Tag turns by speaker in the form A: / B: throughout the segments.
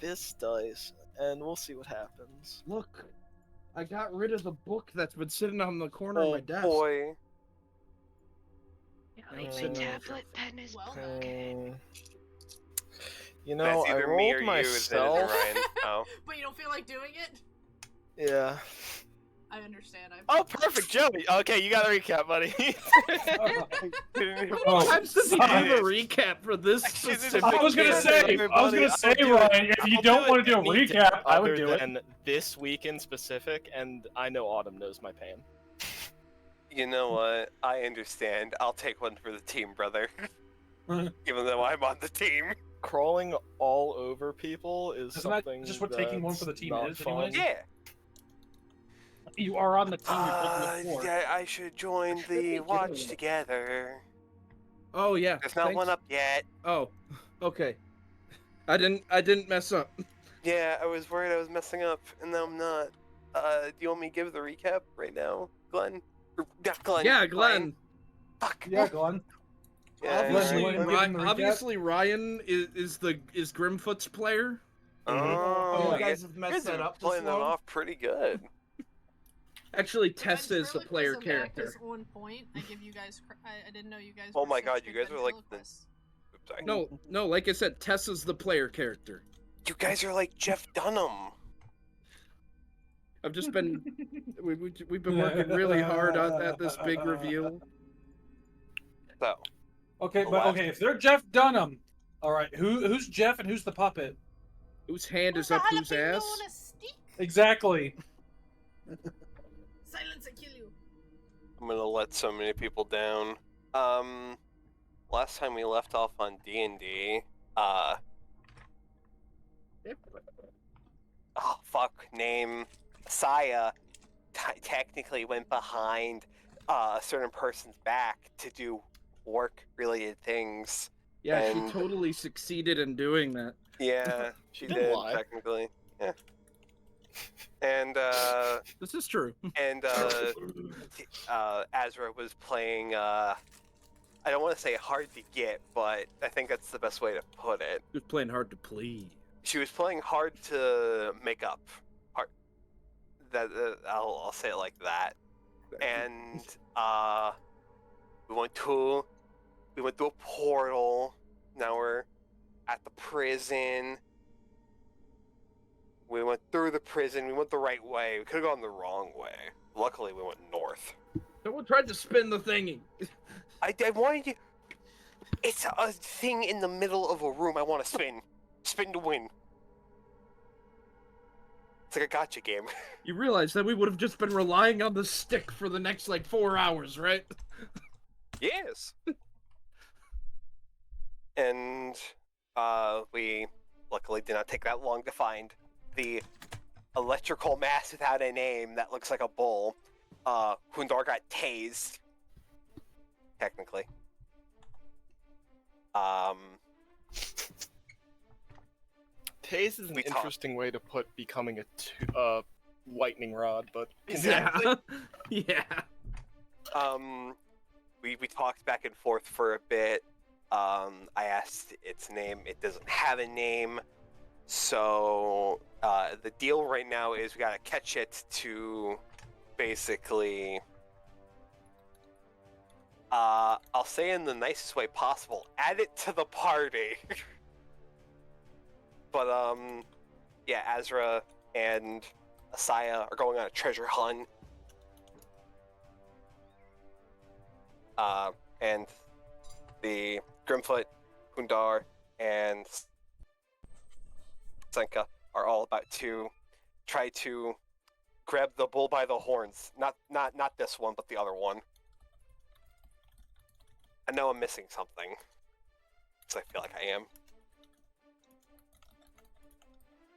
A: this dice, and we'll see what happens.
B: Look, I got rid of the book that's been sitting on the corner of my desk.
C: Boy.
D: My tablet pen is broken.
A: You know,
C: That's
A: I
C: either me or
A: rolled
C: you,
A: myself.
C: then it's Ryan. Oh.
E: But you don't feel like doing it?
A: Yeah.
E: I understand.
A: Oh, perfect, Joey. Okay, you got a recap, buddy.
B: I'm supposed to do the recap for this specific.
F: I was gonna say, Ryan, if you don't want to do a recap, I would do it.
A: And this week in specific, and I know Autumn knows my pain.
C: You know what? I understand. I'll take one for the team, brother. Even though I'm on the team.
A: Crawling all over people is
F: Isn't that
A: something
F: just what taking one for the team is, anyways?
C: Yeah.
F: You are on the team. You're taking the
C: Yeah, I should join the watch together.
B: Oh yeah.
C: There's not one up yet.
B: Oh, okay. I didn't mess up.
C: Yeah, I was worried I was messing up, and now I'm not. Do you want me to give the recap right now, Glenn? Not Glenn.
B: Yeah, Glenn.
C: Fuck.
F: Yeah, Glenn.
C: Yeah,
B: Obviously, Ryan is Grimfoot's player.
C: Oh,
B: you guys have messed that up.
C: Playing them off pretty good.
B: Actually, Tessa is the player
E: Back
B: character.
E: is on point. I give you guys. I didn't know you guys.
C: Oh
E: were
C: my
E: such
C: god, you
E: good
C: guys are like the...
E: ventriloquists.
C: Oops, sorry.
B: No, like I said, Tessa's the player character.
C: You guys are like Jeff Dunham.
B: I've just been we've been working really hard at this big reveal.
C: So.
F: Okay, but okay, if they're Jeff Dunham, all right, who's Jeff and who's the puppet?
B: Whose hand is up whose ass?
F: Exactly.
E: Silence, I kill you.
C: I'm gonna let so many people down. Last time we left off on D&D, oh fuck, name Saya technically went behind a certain person's back to do work-related things.
B: Yeah,
C: and...
B: she totally succeeded in doing that.
C: Yeah, she did, technically. Yeah. And,
B: This is true.
C: And, Azra was playing, I don't want to say hard to get, but I think that's the best way to put it.
B: She was playing hard to please.
C: She was playing hard to make up. Hard. I'll say it like that. And, we went through a portal. Now we're at the prison. We went through the prison. We went the right way. We could have gone the wrong way. Luckily, we went north.
B: Someone tried to spin the thingy.
C: I wanted you... It's a thing in the middle of a room I want to spin. Spin to win. It's like a gotcha game.
B: You realize that we would have just been relying on the stick for the next, 4 hours, right?
C: Yes. And, we luckily did not take that long to find the electrical mass without a name that looks like a bull. Hundar got tased. Technically.
A: Tase is an interesting way to put becoming a lightning rod, but
B: exactly. Yeah.
C: We talked back and forth for a bit. I asked its name. It doesn't have a name. So, the deal right now is we gotta catch it to basically, I'll say in the nicest way possible, add it to the party. But, yeah, Azra and Asaya are going on a treasure hunt. And the Grimfoot, Hundar, and Senka are all about to try to grab the bull by the horns. Not this one, but the other one. I know I'm missing something. Because I feel like I am.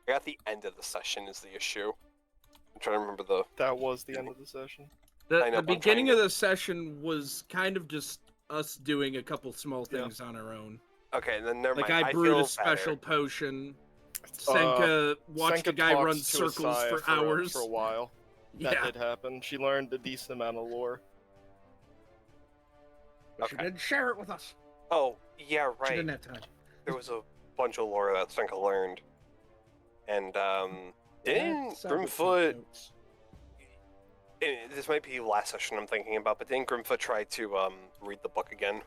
C: I got the end of the session is the issue. I'm trying to remember the...
A: That was the end of the session.
B: The beginning of the session was kind of just us doing a couple small things on our own.
C: Okay, then never mind.
B: Like I brewed a special potion. Senka watched a guy run circles for hours.
A: For a while. That did happen. She learned a decent amount of lore.
B: But she didn't share it with us.
C: Oh, yeah, right.
B: She didn't have time.
C: There was a bunch of lore that Senka learned. And
B: Yeah,
C: didn't
B: sounded
C: Grimfoot?
B: notes.
C: This might be last session I'm thinking about, but didn't Grimfoot try to read the book again?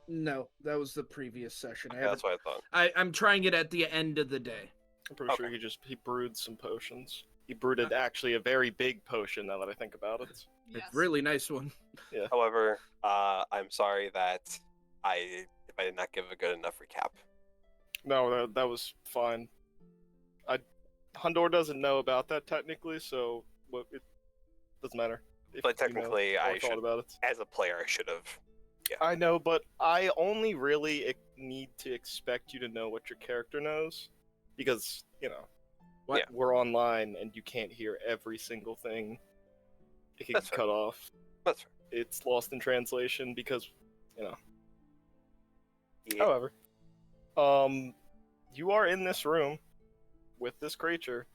B: No, that was the previous session.
C: Yeah, that's what I thought.
B: I'm trying it at the end of the day.
A: I'm pretty sure he brewed some potions. He brewed actually a very big potion. Now that I think about it,
B: It's
E: Yes.
B: a really nice one.
A: Yeah.
C: However, I'm sorry that if I did not give a good enough recap.
A: No, that was fine. Hundor doesn't know about that technically, so it doesn't matter.
C: But technically, I
A: thought
C: should,
A: about it.
C: as a player, I should have. Yeah.
A: I know, but I only really need to expect you to know what your character knows, because
C: Yeah.
A: we're online and you can't hear every single thing. It can
C: That's
A: get cut off.
C: That's fair.
A: It's lost in translation because
C: Yeah.
A: However, you are in this room with this creature.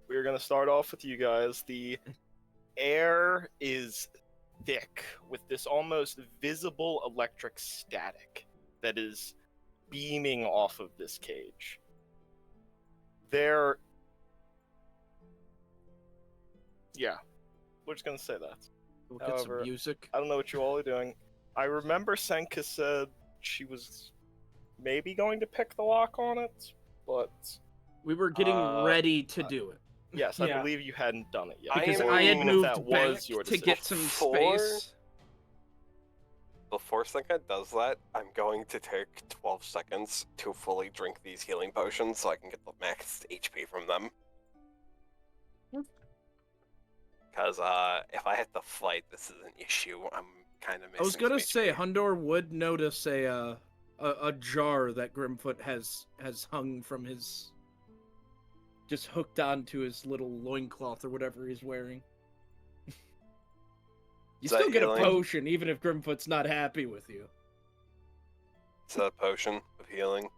A: We're gonna start off with you guys. The air is thick with this almost visible electric static that is beaming off of this cage. Yeah, we're just gonna say that.
B: We'll get some
A: However,
B: music.
A: I don't know what you all are doing. I remember Senka said she was maybe going to pick the lock on it, but
B: We were getting ready to do it.
A: yes, I
F: Yeah.
A: believe you hadn't done it yet.
B: Because
C: am-
B: I had
A: Even if
B: moved
A: that
B: back
A: was your
B: to
A: decision.
B: get some
C: Before-
B: space.
C: Before Senka does that, I'm going to take 12 seconds to fully drink these healing potions so I can get the max HP from them. Because if I hit the flight, this is an issue. I'm kind of missing.
B: I was gonna
C: some
B: say
C: HP.
B: Hundor would notice a jar that Grimfoot has hung from his, just hooked onto his little loincloth or whatever he's wearing. You
C: Is that
B: still get
C: healing?
B: a potion even if Grimfoot's not happy with you.
C: It's a potion of healing.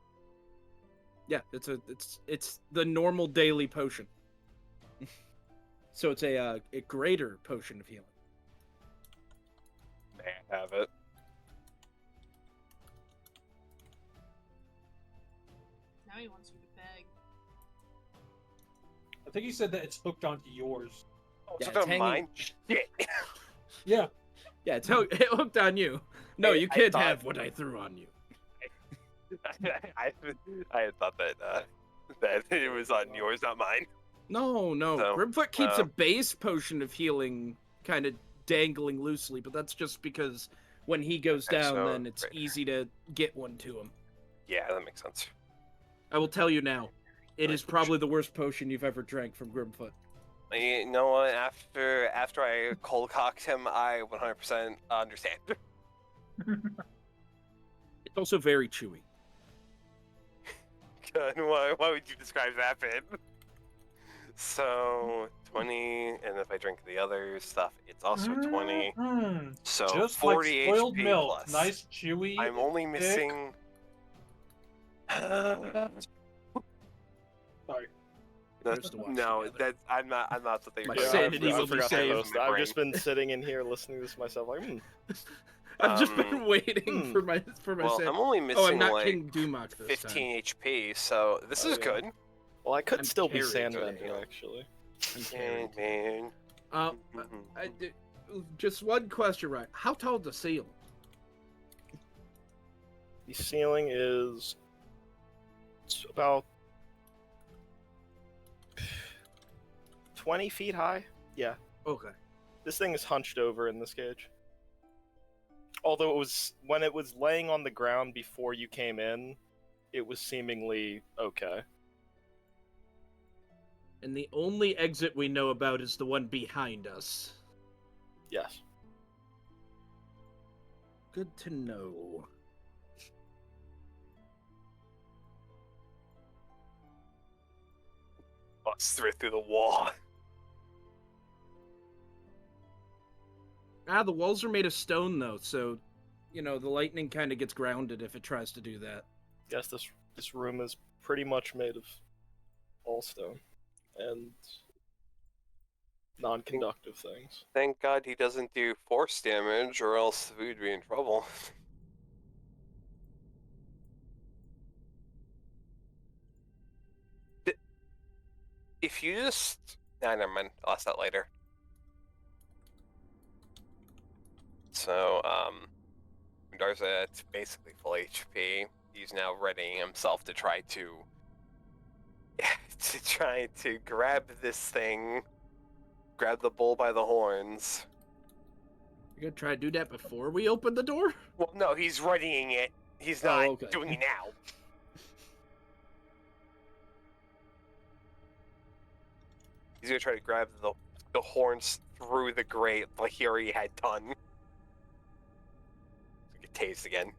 B: Yeah, it's the normal daily potion. So it's a greater potion of healing.
C: May I have it?
E: Now he wants you to beg.
F: I think he said that it's hooked onto yours.
C: Oh,
B: Yeah,
C: so
B: it's
C: they're mine? Shit.
F: Yeah.
B: Yeah, it's it hooked on you. No,
C: Hey,
B: you
C: I
B: can't
C: thought-
B: have what I threw on you.
C: I had thought that it was on yours, not mine.
B: No.
C: So,
B: Grimfoot keeps a base potion of healing kind of dangling loosely, but that's just because when he goes
C: Okay,
B: down,
C: so
B: then it's
C: greater.
B: easy to get one to him.
C: Yeah, that makes sense.
B: I will tell you now, it
C: Nice
B: is probably the worst potion you've ever drank from Grimfoot.
C: You know what? After I cold cocked him, I 100% understand.
B: It's also very chewy.
C: God, why would you describe that bit? So 20, and if I drink the other stuff, it's also 20.
F: Mm,
C: So
F: just
C: 40
F: like spoiled
C: HP
F: milk.
C: plus.
F: Nice, chewy.
C: I'm only
F: thick.
C: missing.
F: Sorry.
B: There's to watch
C: No,
B: together.
C: that's I'm not the thing.
B: My
A: Yeah,
B: sanity
A: I
B: will be
A: forgot to
B: saved.
A: host. I've just been sitting in here listening to this myself, like,
B: I've just been waiting
A: hmm.
B: for my
C: Well,
B: save.
C: I'm only missing
B: Oh, I'm not
C: like
B: King Dumach this
C: 15 HP, so this
A: Oh,
C: is
A: yeah.
C: good.
A: well, I could
B: I'm
A: still be
B: carried
A: Sandbender,
C: today.
A: actually.
B: time. I'm carried.
C: Man.
B: Just one question, right? How tall is the ceiling?
A: The ceiling is about 20 feet high. Yeah,
B: Okay.
A: this thing is hunched over in this cage. Although when it was laying on the ground before you came in, it was seemingly okay.
B: And the only exit we know about is the one behind us.
A: Yes.
B: Good to know.
C: Bust through the wall.
B: The walls are made of stone, though, so, the lightning kind of gets grounded if it tries to do that.
A: Yes, this room is pretty much made of all stone and non-conductive things.
C: Thank God he doesn't do force damage, or else we'd be in trouble. if you just... Nah, never mind. I'll ask that later. So, Darza at basically full HP. He's now readying himself to try to... to grab this thing. Grab the bull by the horns.
B: You're gonna try to do that before we open the door?
C: Well, no, he's readying it. He's
B: Oh,
C: not
B: okay.
C: doing it now. He's gonna try to grab the horns through the grate like he already had done. Get tased again.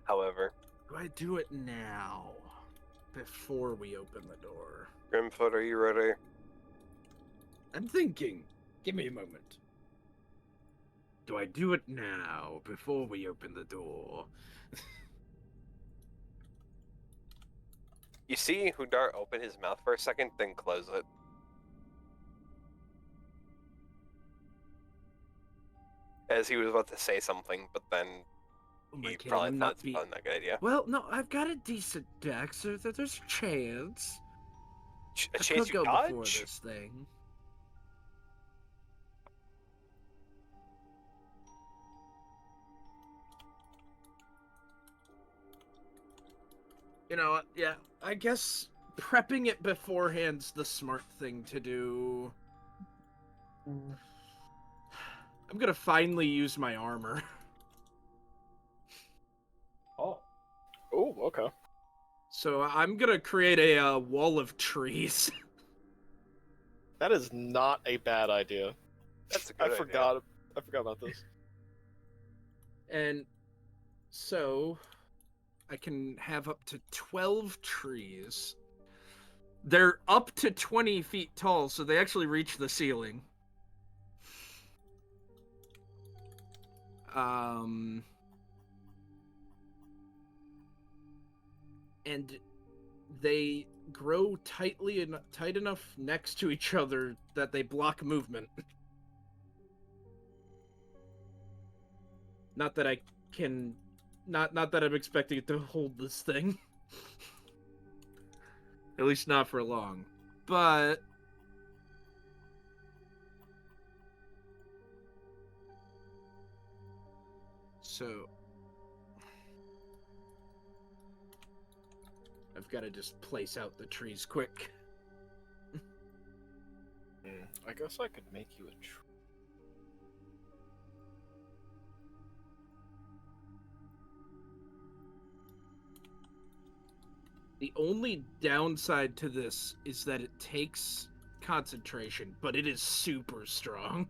C: However,
B: Do I do it now? Before we open the door?
C: Grimfoot, are you ready?
B: I'm thinking. Give me a moment. Do I do it now, before we open the door?
C: You see Hudar open his mouth for a second, then close it. As he was about to say something, but then
B: Oh my
C: he
B: God,
C: probably
B: I'm
C: thought
B: not
C: it's probably not a good idea.
B: Well, no, I've got a decent dex, so there's a chance.
C: A
B: I
C: chance
B: could
C: you
B: go before
C: dodge?
B: this thing. You know what? Yeah, I guess prepping it beforehand's the smart thing to do. I'm gonna finally use my armor.
F: Oh.
A: Oh, okay.
B: So I'm gonna create a wall of trees.
A: That is not a bad idea.
C: That's a good
A: I
C: idea.
A: forgot about this.
B: And so I can have up to 12 trees. They're up to 20 feet tall, so they actually reach the ceiling. And they grow tight enough next to each other that they block movement. Not that I can, not that I'm expecting it to hold this thing. At least not for long. But so I've got to just place out the trees quick.
A: I guess I could make you a
B: The only downside to this is that it takes concentration, but it is super strong.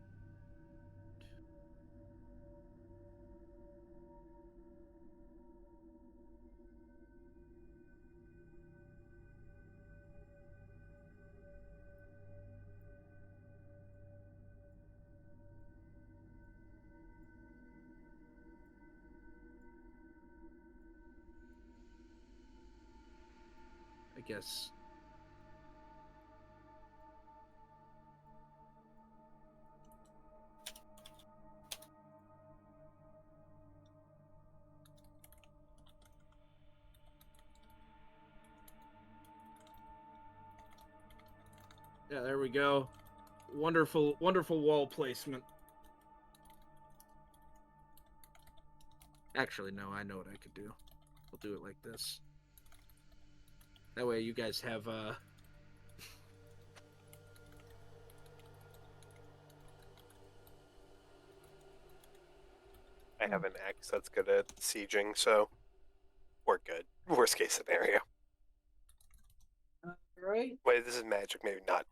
B: I guess. Yeah, there we go. Wonderful, wonderful wall placement. Actually, no, I know what I could do. I'll do it like this. That way you guys have,
C: I have an axe that's good at sieging, so we're good. Worst case scenario.
F: Right.
C: Wait, this is magic, maybe not.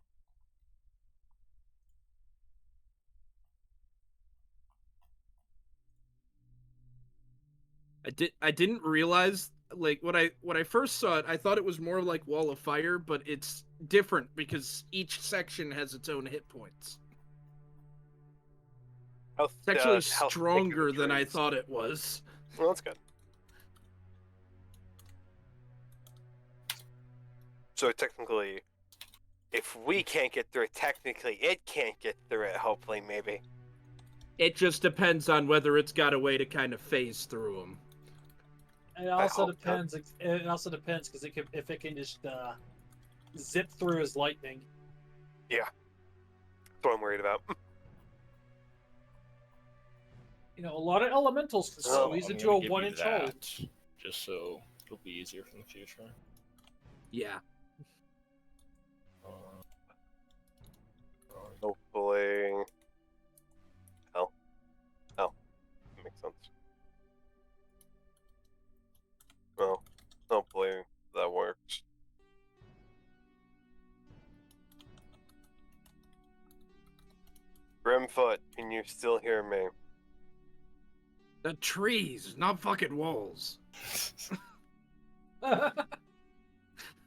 B: I didn't realize, like, when I first saw it, I thought it was more like Wall of Fire, but it's different because each section has its own hit points. It's actually
C: how thick are the
B: stronger than I
C: trees?
B: thought it was.
C: Well, that's good. So technically, if we can't get through it, technically it can't get through it, hopefully, maybe.
B: It just depends on whether it's got a way to kind of phase through them.
F: It also
C: hope so.
F: depends. It also depends because if it can just zip through his lightning.
C: That's what I'm worried about.
F: You know, a lot of elementals can
C: Oh,
F: squeeze
A: I'm
F: into
A: gonna
F: a
A: give
F: 1-inch
A: you
F: hole.
A: that, just so it'll be easier for the future.
B: Yeah.
C: Hopefully. Oh, that makes sense. Well, hopefully that works. Grimfoot, can you still hear me?
B: The trees, not fucking walls.
C: I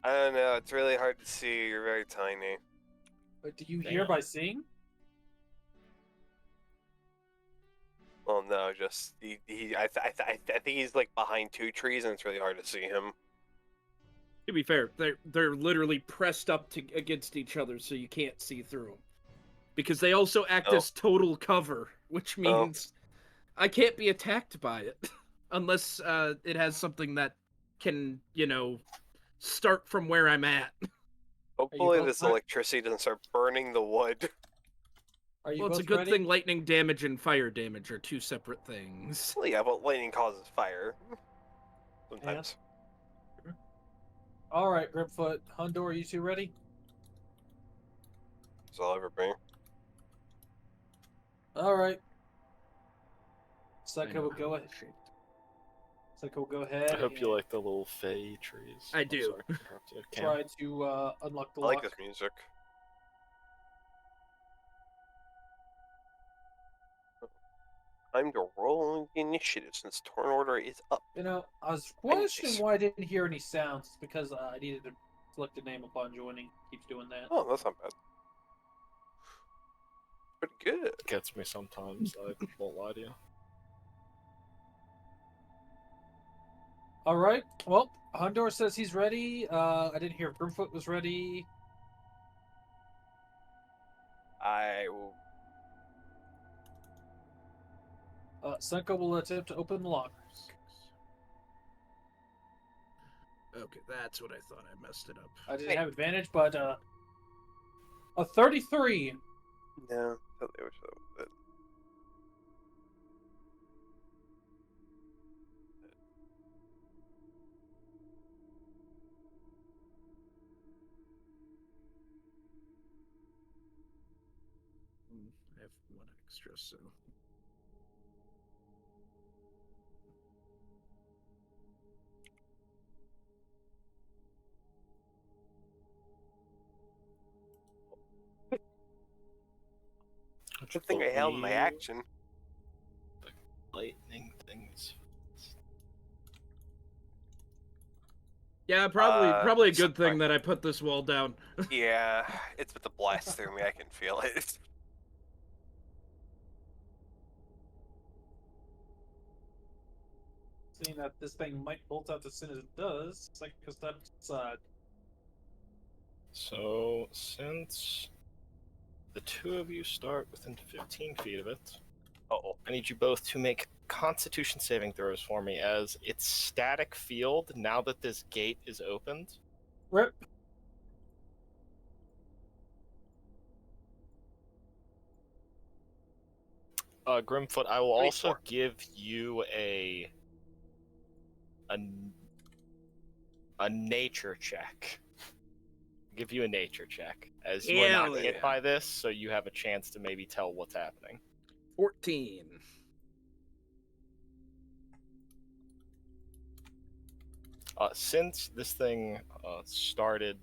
C: don't know. It's really hard to see. You're very tiny.
F: But do you hear
A: Damn.
F: by seeing?
C: Well, no, just I think he's like behind 2 trees, and it's really hard to see him.
B: To be fair, they're literally pressed up against each other, so you can't see through them. Because they also act
C: Oh.
B: as total cover, which means I can't be attacked by it unless it has something that can, start from where I'm at.
C: Hopefully,
F: both
C: this
F: ready?
C: electricity doesn't start burning the wood.
F: Are you
B: Well, it's a
F: both
B: good
F: ready?
B: thing lightning damage and fire damage are 2 separate things.
C: Well, yeah, but lightning causes fire. Sometimes.
F: All right, Grimfoot, Hundor, you two ready?
C: So I'll ever be.
F: All right.
B: I know
F: Psycho will
B: how
F: go
B: they're
F: ahead.
B: shaped.
F: Psycho will go ahead.
A: I hope you
F: and
A: like the little fey trees.
B: I
A: I'm
B: do.
A: sorry to interrupt you. Cam?
F: Try to unlock the
C: I like
F: lock.
C: this music. Time to roll the initiative since turn order is up.
F: You know, I was
C: Nice.
F: questioning why I didn't hear any sounds. It's because I needed to select a name upon joining. Keeps doing that.
C: Oh, that's not bad. Pretty good.
A: Gets me sometimes, I won't lie to you.
F: All right. Well, Hundor says he's ready. I didn't hear if Grimfoot was ready.
C: I will.
F: Senko will attempt to open the lock.
B: Okay, that's what I thought. I messed it up.
F: I didn't
C: Wait.
F: have advantage, but a 33.
C: No, thought they were so. But...
B: I have 1 extra, so.
C: Good thing I held my action.
A: Lightning things.
B: Yeah, probably a good
C: sorry.
B: thing that I put this wall down.
C: Yeah, it's with the blast through me. I can feel it.
F: Seeing that this thing might bolt out as soon as it does, Psycho steps aside.
A: So, since the 2 of you start within 15 feet of it,
C: Uh-oh.
A: I need you both to make Constitution saving throws for me, as it's static field now that this gate is opened.
F: Rip.
A: Grimfoot, I will
C: 24.
A: also give you a nature check. Give you a nature check, as you are not
B: Hell
A: hit
B: yeah.
A: by this, so you have a chance to maybe tell what's happening.
B: 14.
A: Since this thing started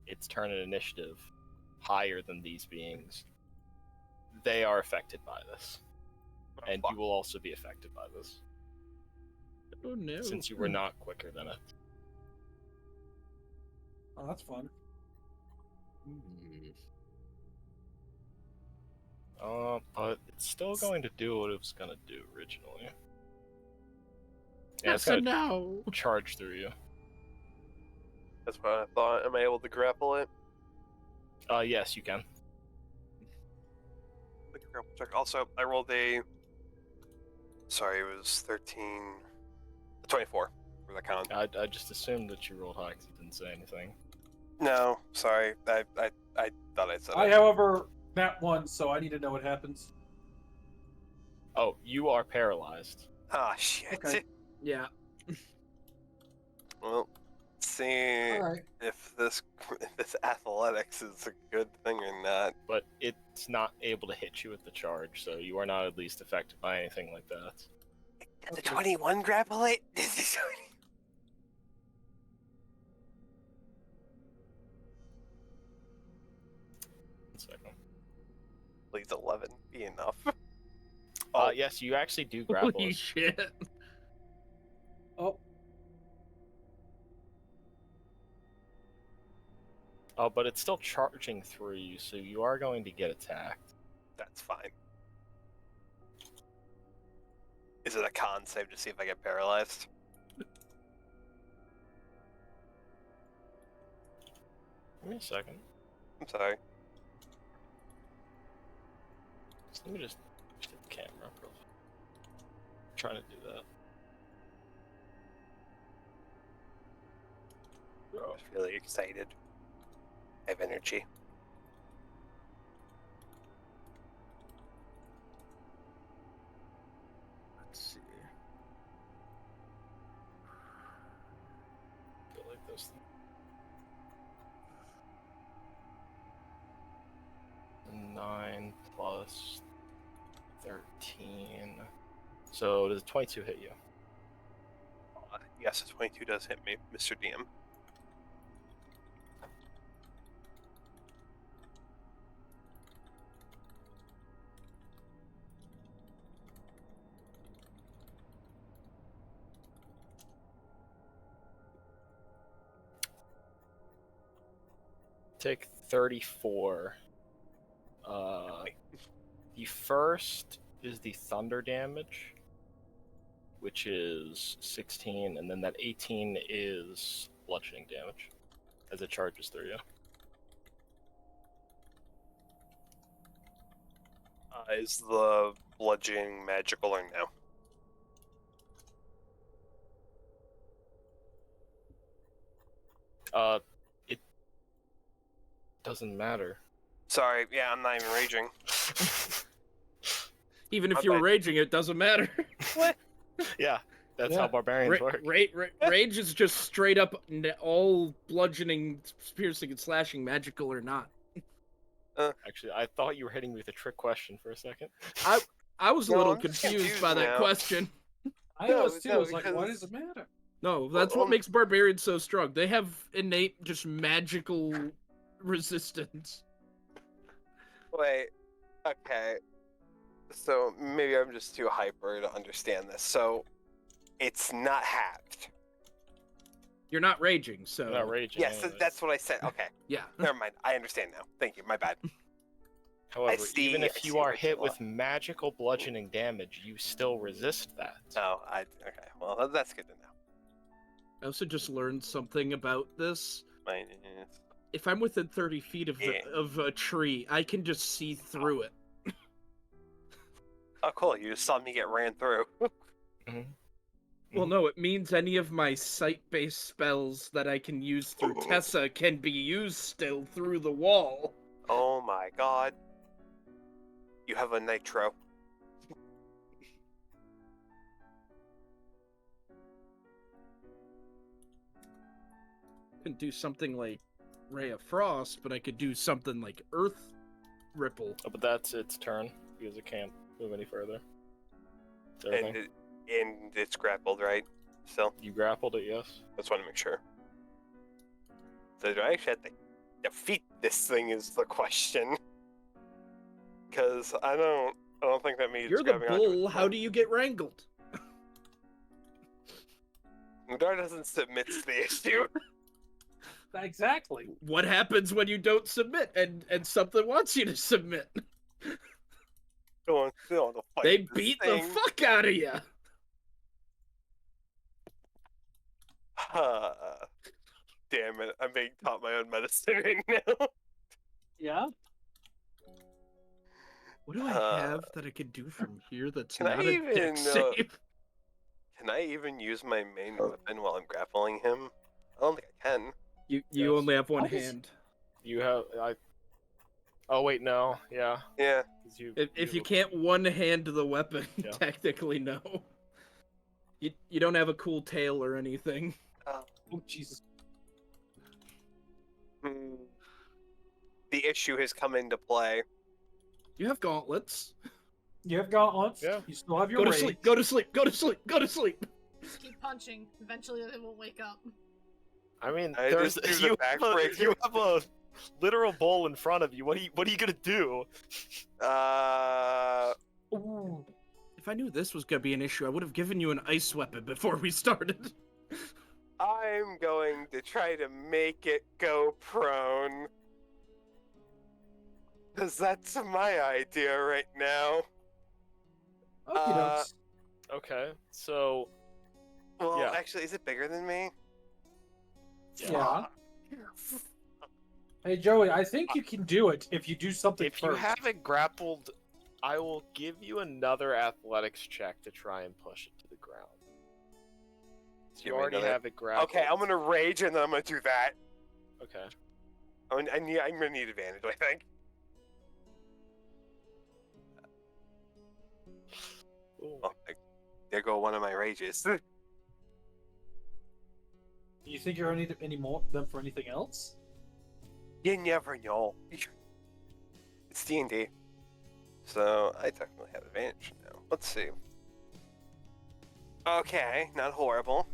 A: its turn in initiative higher than these beings, they are affected by this. And you will also be affected by this,
B: Oh no.
A: since you were not quicker than it.
F: Oh, that's fun.
A: But it's still going to do what it was going to do originally. Yeah,
B: Yeah,
A: it's
B: so
A: going to
B: now.
A: charge through you.
C: That's what I thought. Am I able to grapple it?
A: Yes, you can.
C: The grapple check. Also, I rolled a. Sorry, it was 13. 24. for the con.
A: I just assumed that you rolled high because it didn't say anything.
C: No, sorry. I thought I said
F: I,
C: it.
F: however, nat 1, so I need to know what happens.
A: Oh, you are paralyzed.
C: Ah, shit.
F: Okay.
B: Yeah.
C: Well, let's see
F: All right.
C: if this athletics is a good thing or not.
A: But it's not able to hit you with the charge, so you are not at least affected by anything like that.
C: Did the 21 grapple it?
A: One second.
C: Please 11 be enough.
A: Yes, you actually do grapple
B: Holy
A: it.
B: shit.
F: Oh,
A: Oh, but it's still charging through you, so you are going to get attacked.
C: That's fine. Is it a con save to see if I get paralyzed?
A: Give me a second.
C: I'm sorry.
A: Let me just hit the camera real quick. I'm trying to do that.
C: I'm just really excited. I have energy.
B: Let's see.
A: I feel like those 9 plus 13. So does 22 hit you?
C: Yes, a 22 does hit me, Mr. DM.
A: Take 34. The first is the thunder damage, which is 16, and then that 18 is bludgeoning damage as it charges through you.
C: Is the bludgeoning magical or no?
A: It doesn't matter.
C: Sorry, yeah, I'm not even raging.
B: Even if
C: My
B: you were
C: bad.
B: raging, it doesn't matter.
C: What?
A: Yeah, that's
F: Yeah.
A: how barbarians work.
B: Rage is just straight up all bludgeoning, piercing, and slashing, magical or not.
A: Actually, I thought you were hitting me with a trick question for a second.
B: I was a
C: No,
B: little
C: I'm just
B: confused by that
C: now.
B: question.
F: I
C: No,
F: was too. I
C: no,
F: was like, why
C: because-
F: does it matter?
B: No, that's
C: Well,
B: what makes barbarians so strong. They have innate, just magical resistance.
C: Wait, okay. So maybe I'm just too hyper to understand this. So it's not halved.
B: You're not raging, so
A: You're not raging.
C: Yes,
A: anyways.
C: that's what I said. Okay,
B: yeah.
C: never mind. I understand now. Thank you. My bad.
A: However,
C: see-
A: even
C: I
A: if
C: see
A: you are
C: what you
A: hit
C: want.
A: with magical bludgeoning damage, you still resist that.
C: Oh, okay. Well, that's good to know.
B: I also just learned something about this.
C: Minus.
B: If I'm within 30 feet of
C: Yeah.
B: of a tree, I can just see through it.
C: Oh, cool. You just saw me get ran through.
B: Well, no, it means any of my sight-based spells that I can use through Tessa can be used still through the wall.
C: Oh my god. You have a nitro.
B: I can do something like Ray of Frost, but I could do something like Earth Ripple.
A: Oh, but that's its turn because it can't move any further. It's everything.
C: And it's grappled, right? Still?
A: You grappled it, yes.
C: Just want to make sure. So do I actually have to defeat this thing is the question. Because I don't think that means
B: You're the
C: grabbing onto
B: bull,
C: it.
B: how do you get wrangled?
C: Mudar doesn't submit to the issue.
F: Exactly.
B: What happens when you don't submit and something wants you to submit?
C: Don't want to fight
B: They
C: this
B: beat
C: thing.
B: the fuck out of you.
C: Damn it, I'm being taught my own medicine right now.
F: Yeah.
B: What do I have that I could do from here that's
C: can I
B: not a
C: even,
B: deck save?
C: Can I even use my main weapon while I'm grappling him? I don't think I can.
B: You
A: Yes.
B: only have one
F: How does-
B: hand.
A: You have Oh wait, no. Yeah.
C: Yeah.
A: 'Cause you,
B: If you can't one hand the weapon,
A: Yeah.
B: technically no. You don't have a cool tail or anything.
F: Oh Jesus!
C: Hmm. The issue has come into play.
B: You have gauntlets.
F: You have gauntlets.
A: Yeah.
F: You still have your
B: Go to
F: rage.
B: sleep. Go to sleep. Go to sleep. Go to sleep.
E: Just keep punching. Eventually they will wake up.
A: I mean,
C: I
A: there's
C: just do the
A: you
C: backbreaker.
A: you have a literal bowl in front of you. What are you gonna do?
F: Ooh.
B: If I knew this was gonna be an issue, I would have given you an ice weapon before we started.
C: I'm going to try to make it go prone. Because that's my idea right now.
F: Okie dokes.
A: Okay, so
C: Well,
A: Yeah.
C: actually, is it bigger than me?
F: Yeah. Hey Joey, I think you can do it if you do something
A: if you
F: first.
A: have it grappled, I will give you another athletics check to try and push it to the ground. So you
C: Give me
A: already
C: another-
A: have it grappled.
C: Okay, I'm gonna rage and then I'm gonna do that.
A: Okay.
C: I'm gonna need advantage, I think.
A: Ooh.
C: Oh, there go one of my rages.
F: Do you think you're gonna need any more them for anything else?
C: You never know. It's D&D. So, I technically have advantage now. Let's see. Okay, not horrible.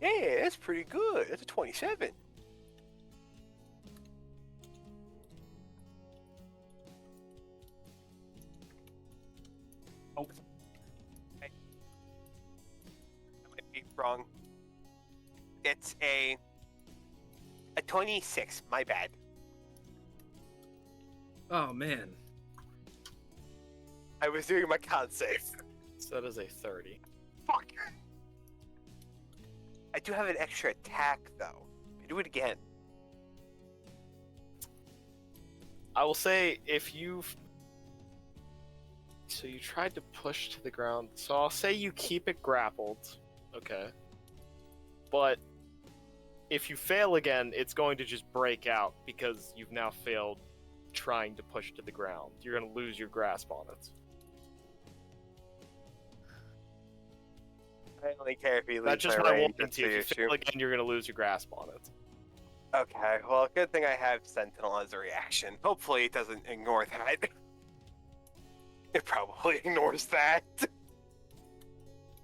C: Yeah, that's pretty good. That's a 27. Oh. Okay. I might be wrong. It's a 26. My bad.
B: Oh man.
C: I was doing my con save.
A: So that is a 30.
C: Fuck. I do have an extra attack though. I do it again.
A: I will say if you've so you tried to push to the ground. So I'll say you keep it grappled. Okay. But if you fail again, it's going to just break out because you've now failed trying to push to the ground. You're going to lose your grasp on it.
C: I only care if he leaves
A: That's just
C: my
A: my
C: range.
A: warning
C: That's
A: to you.
C: the
A: If you
C: issue.
A: fail again, you're going to lose your grasp on it.
C: Okay, well, good thing I have Sentinel as a reaction. Hopefully it doesn't ignore that. It probably ignores that.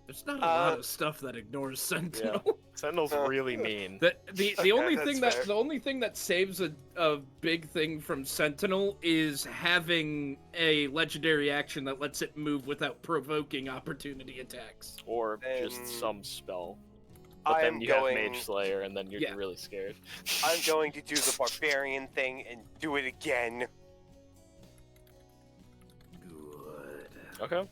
B: There's not a lot of stuff that ignores Sentinel.
A: Sentinel's really mean.
B: The only
C: That's
B: thing
C: fair.
B: the only thing that saves a big thing from Sentinel is having a legendary action that lets it move without provoking opportunity attacks.
A: Or
C: Then
A: just some spell. But
C: I'm
A: then you
C: going.
A: have Mage Slayer, and then you're
B: Yeah.
A: really scared.
C: I'm going to do the barbarian thing and do it again.
B: Good.
A: Okay.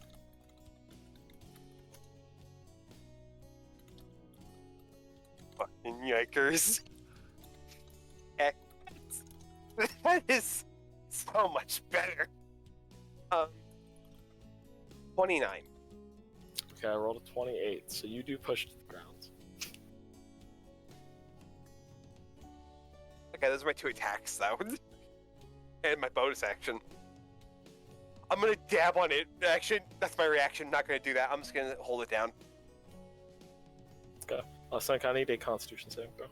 C: Fucking yikers. That is so much better. 29.
A: Okay, I rolled a 28, so you do push to the ground.
C: Okay, those are my 2 attacks, though. And my bonus action. I'm gonna dab on it. Action. That's my reaction. Not gonna do that. I'm just gonna hold it down.
A: Sank, I need a Constitution saving throw.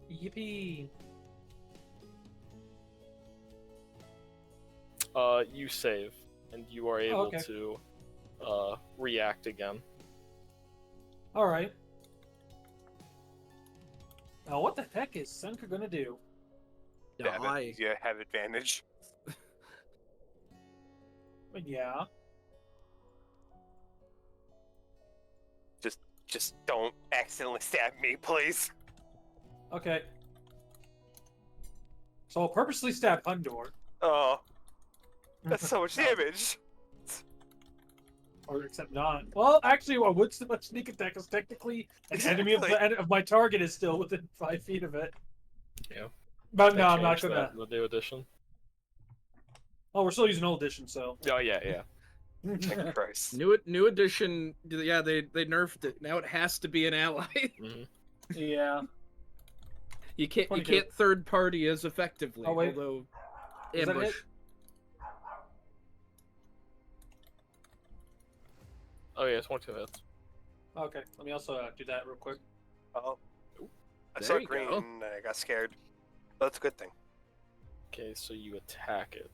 F: Yippee!
A: You save, and you are able
F: okay.
A: to react again.
F: All right. Now, what the heck is Senka gonna do?
B: Die.
C: You have advantage.
F: Yeah.
C: Just don't accidentally stab me, please.
F: Okay. So I'll purposely stab Undor.
C: Oh, that's so much damage.
F: Or except not. Well, actually, I would still have sneak attack because technically an enemy of my target is still within 5 feet of it.
A: Yeah.
F: But
A: They
F: no, I'm not
A: changed
F: gonna.
A: that in the new edition.
F: Oh, we're still using old edition, so.
A: Oh yeah, yeah.
C: Christ.
B: New edition. Yeah, they nerfed it. Now it has to be an ally.
F: Yeah.
B: You can't
F: 22.
B: third party as effectively.
F: Oh, wait.
B: Although
F: Does that
B: ambush.
F: hit?
A: Oh yeah, 22 hits.
F: Okay, let me also do that real quick.
C: Oh. I
B: There
C: saw
B: you
C: green
B: go.
C: and I got scared. That's a good thing.
A: Okay, so you attack it.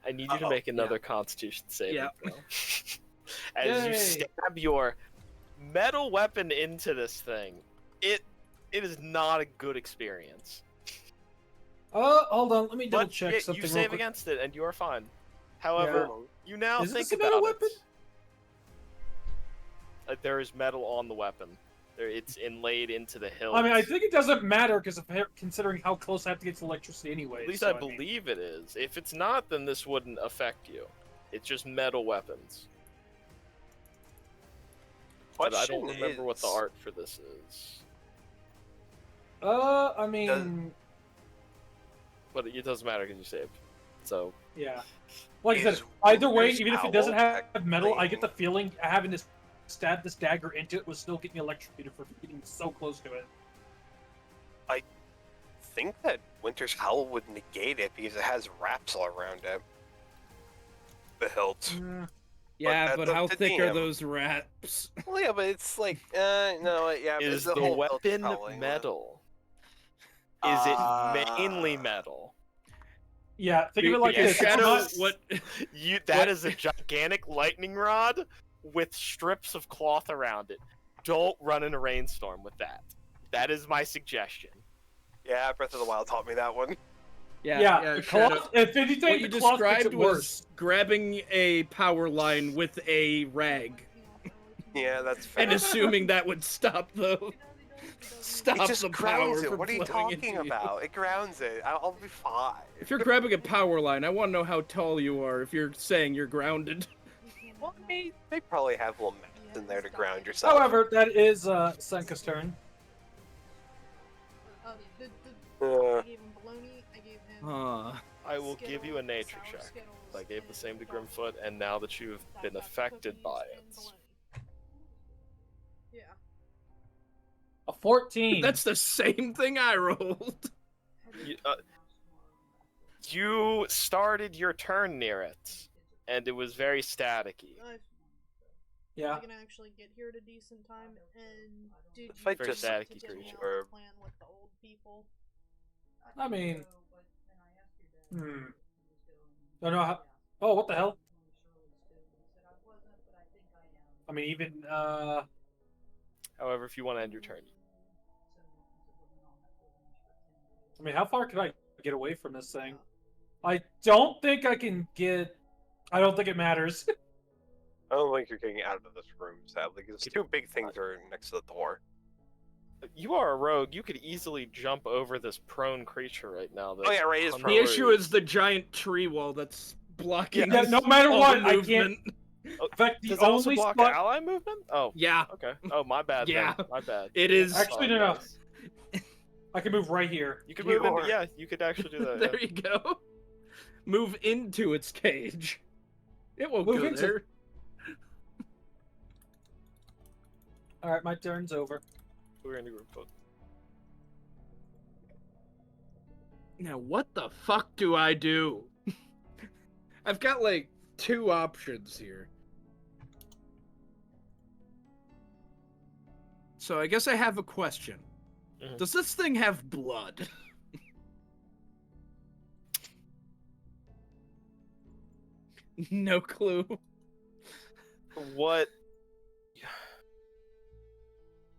A: I need you to
C: Uh-oh.
A: make another Constitution saving
B: Yeah.
A: throw. As you
F: Yay.
A: stab your metal weapon into this thing, it is not a good experience.
F: Hold on, let me double
A: But
F: check something
A: you
F: real
A: save
F: quick.
A: against it, and you are fine. However, you now
F: Is
A: think
F: this a
A: about
F: metal
A: it.
F: weapon?
A: There is metal on the weapon. It's inlaid into the hilt.
F: I mean, I think it doesn't matter because of considering how close I have to get to electricity anyway.
A: At least
F: so,
A: I believe it is. If it's not, then this wouldn't affect you. It's just metal weapons. But I don't remember what the art for this is.
F: I mean,
A: But it doesn't matter because you saved. So,
F: yeah. Like I said,
C: Is
F: either way,
C: Winter's
F: even if it
C: Owl
F: doesn't have metal, I
C: technically-
F: get the feeling having to stab this dagger into it was still getting electrocuted for getting so close to it.
C: I think that Winter's Howl would negate it because it has wraps all around it. The hilt.
B: Yeah,
C: that's
B: but
C: up
B: how
C: to
B: thick are
C: DM.
B: those wraps?
C: Well, yeah, but it's like, no, yeah.
A: is
C: the
A: the
C: whole hilt
A: weapon
C: probably,
A: metal? Is it mainly metal?
F: Yeah, think of it like
A: Yeah,
F: this. It's
A: Shadow-
F: not-
B: What?
A: That
B: What-
A: is a gigantic lightning rod with strips of cloth around it. Don't run in a rainstorm with that. That is my suggestion.
C: Yeah, Breath of the Wild taught me that one.
F: Yeah, the
B: Shadow.
F: cloth, if anything,
B: What you
F: the cloth makes
B: described
F: it
B: was
F: worse.
B: grabbing a power line with a rag
C: Yeah, that's fair.
B: and assuming that would stop the
C: It just
B: the
C: grounds
B: power
C: it.
B: from
C: What are you
B: flowing into
C: talking
B: you.
C: about? It grounds it. I'll be fine.
B: If you're grabbing a power line, I want to know how tall you are. If you're saying you're grounded.
C: Well, they probably have little mats in there to ground yourself.
F: However, that is Senka's turn.
C: Uh,
E: I gave him bologna. I gave him.
A: I will give you a
E: Skittles,
A: nature
E: sour
A: check.
E: Skittles,
A: I gave the same to
E: and
A: Grimfoot, and now that you've been
E: chocolate
A: affected
E: cookies
A: by
E: and
A: it.
E: bologna. Yeah.
F: A 14.
B: That's the same thing I rolled.
A: You started your turn near it, and it was very staticky.
F: Yeah.
E: I can actually get here at a decent time. And did
C: If I
E: you
C: just-
E: want to
A: Staticky
E: tell me
A: creature.
E: how to plan with the old people?
F: I mean, don't know how. Oh, what the hell? I mean, even
A: However, if you want to end your turn,
F: I mean, how far could I get away from this thing? I don't think I can get. I don't think it matters.
C: I don't think you're getting out of this room, sadly, because two big things are next to the door.
A: you are a rogue. You could easily jump over this prone creature right now.
C: Oh, yeah, right, it is
A: hung
B: The
C: prone.
B: issue is the giant tree wall that's blocking.
F: Yeah, no matter
B: all
F: what,
B: the
F: I can't-
B: movement.
A: Oh,
F: In fact, the
A: does it also
F: only
A: block
F: spot.
A: ally movement? Oh,
B: Yeah,
A: okay. Oh, my bad.
B: Yeah.
A: Then. My bad.
B: it is.
F: Actually,
A: Sorry,
F: no.
A: guys.
F: I can move right here.
A: You could move into,
C: You're-
A: yeah, you could actually do that.
B: There you go. Move into its cage. It won't
F: Move
B: go
F: into-
B: there.
F: All right, my turn's over.
A: We're in the group vote.
B: Now, what the fuck do I do? I've got like two options here. So I guess I have a question.
A: Mhm.
B: Does this thing have blood? No clue.
A: What?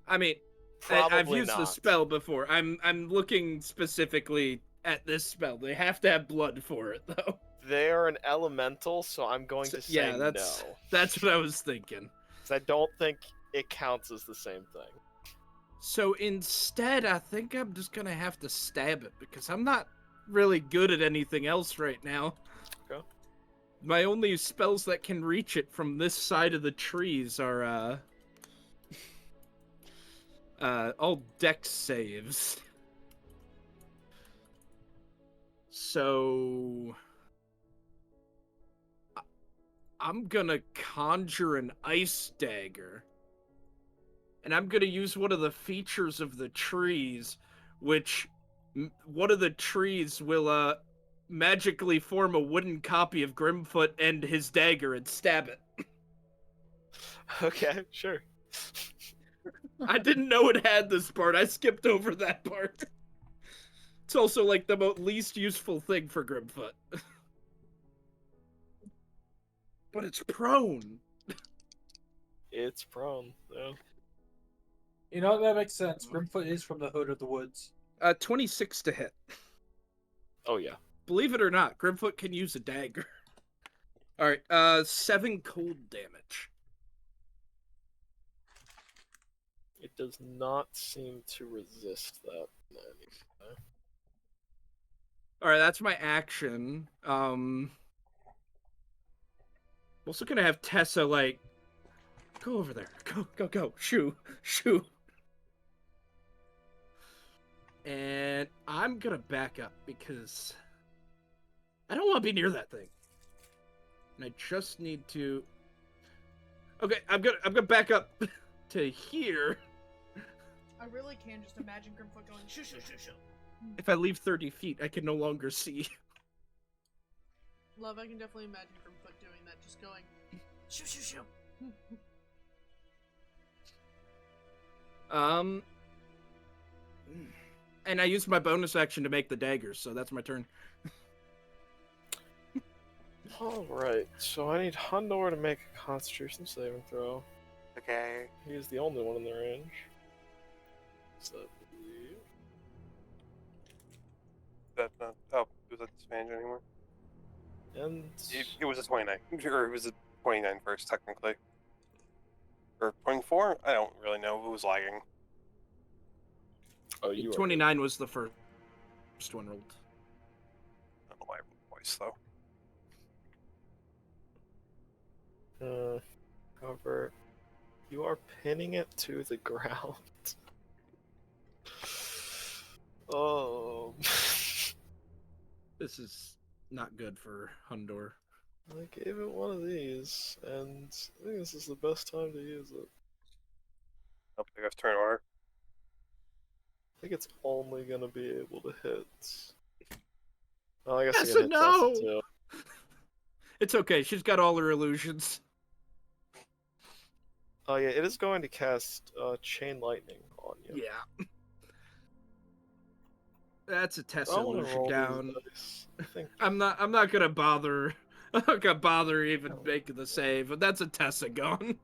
B: I mean,
A: Probably
B: I've used
A: not.
B: the spell before. I'm looking specifically at this spell. They have to have blood for it, though.
A: They are an elemental, so I'm going to say
B: Yeah, that's
A: no.
B: that's what I was thinking.
A: 'Cause I don't think it counts as the same thing.
B: So instead, I think I'm just gonna have to stab it because I'm not really good at anything else right now.
A: Okay.
B: My only spells that can reach it from this side of the trees are all dex saves. So I'm gonna conjure an ice dagger. And I'm gonna use one of the features of the trees, which one of the trees will magically form a wooden copy of Grimfoot and his dagger and stab it.
A: Okay, sure.
B: I didn't know it had this part. I skipped over that part. It's also like the least useful thing for Grimfoot. But it's prone.
A: It's prone, though.
F: You know, that makes sense. Grimfoot is from the hood of the woods.
B: 26 to hit.
A: Oh, yeah.
B: Believe it or not, Grimfoot can use a dagger. Alright, 7 cold damage.
A: It does not seem to resist that.
B: Alright, that's my action. I'm also gonna have Tessa, like, go over there. Go. Shoo. And I'm gonna back up because I don't want to be near that thing. And I just need to. Okay, I'm gonna back up to here.
E: I really can just imagine Grimfoot going shoo.
B: If I leave 30 feet, I can no longer see.
E: Love, I can definitely imagine Grimfoot doing that, just going shoo.
B: And I used my bonus action to make the daggers, so that's my turn.
A: Alright, so I need Hundor to make a Constitution saving throw.
C: Okay.
A: He's the only one in the range. So,
C: That oh, was that disadvantage anymore?
A: and
C: It was a 29. Or it was a 29 first, technically. Or 24? I don't really know who was lagging.
A: oh, you
B: 29 was the first one rolled.
C: I don't know why I rolled twice, though.
A: However, you are pinning it to the ground. Oh.
B: This is not good for Hundor.
A: I gave it one of these, and I think this is the best time to use it.
C: I think I've turn order.
A: I think it's only gonna be able to hit. Oh, I guess
B: Yes
A: you can
B: and
A: hit Tessa
B: no!
A: too.
B: It's okay, she's got all her illusions.
A: Oh yeah, it is going to cast Chain Lightning on you.
B: Yeah. That's a Tessa
A: I wanna
B: illusion
A: roll
B: down.
A: these dice. I think
B: I'm not gonna bother. I'm not gonna bother even
A: Oh.
B: making the save, but that's a Tessa gone.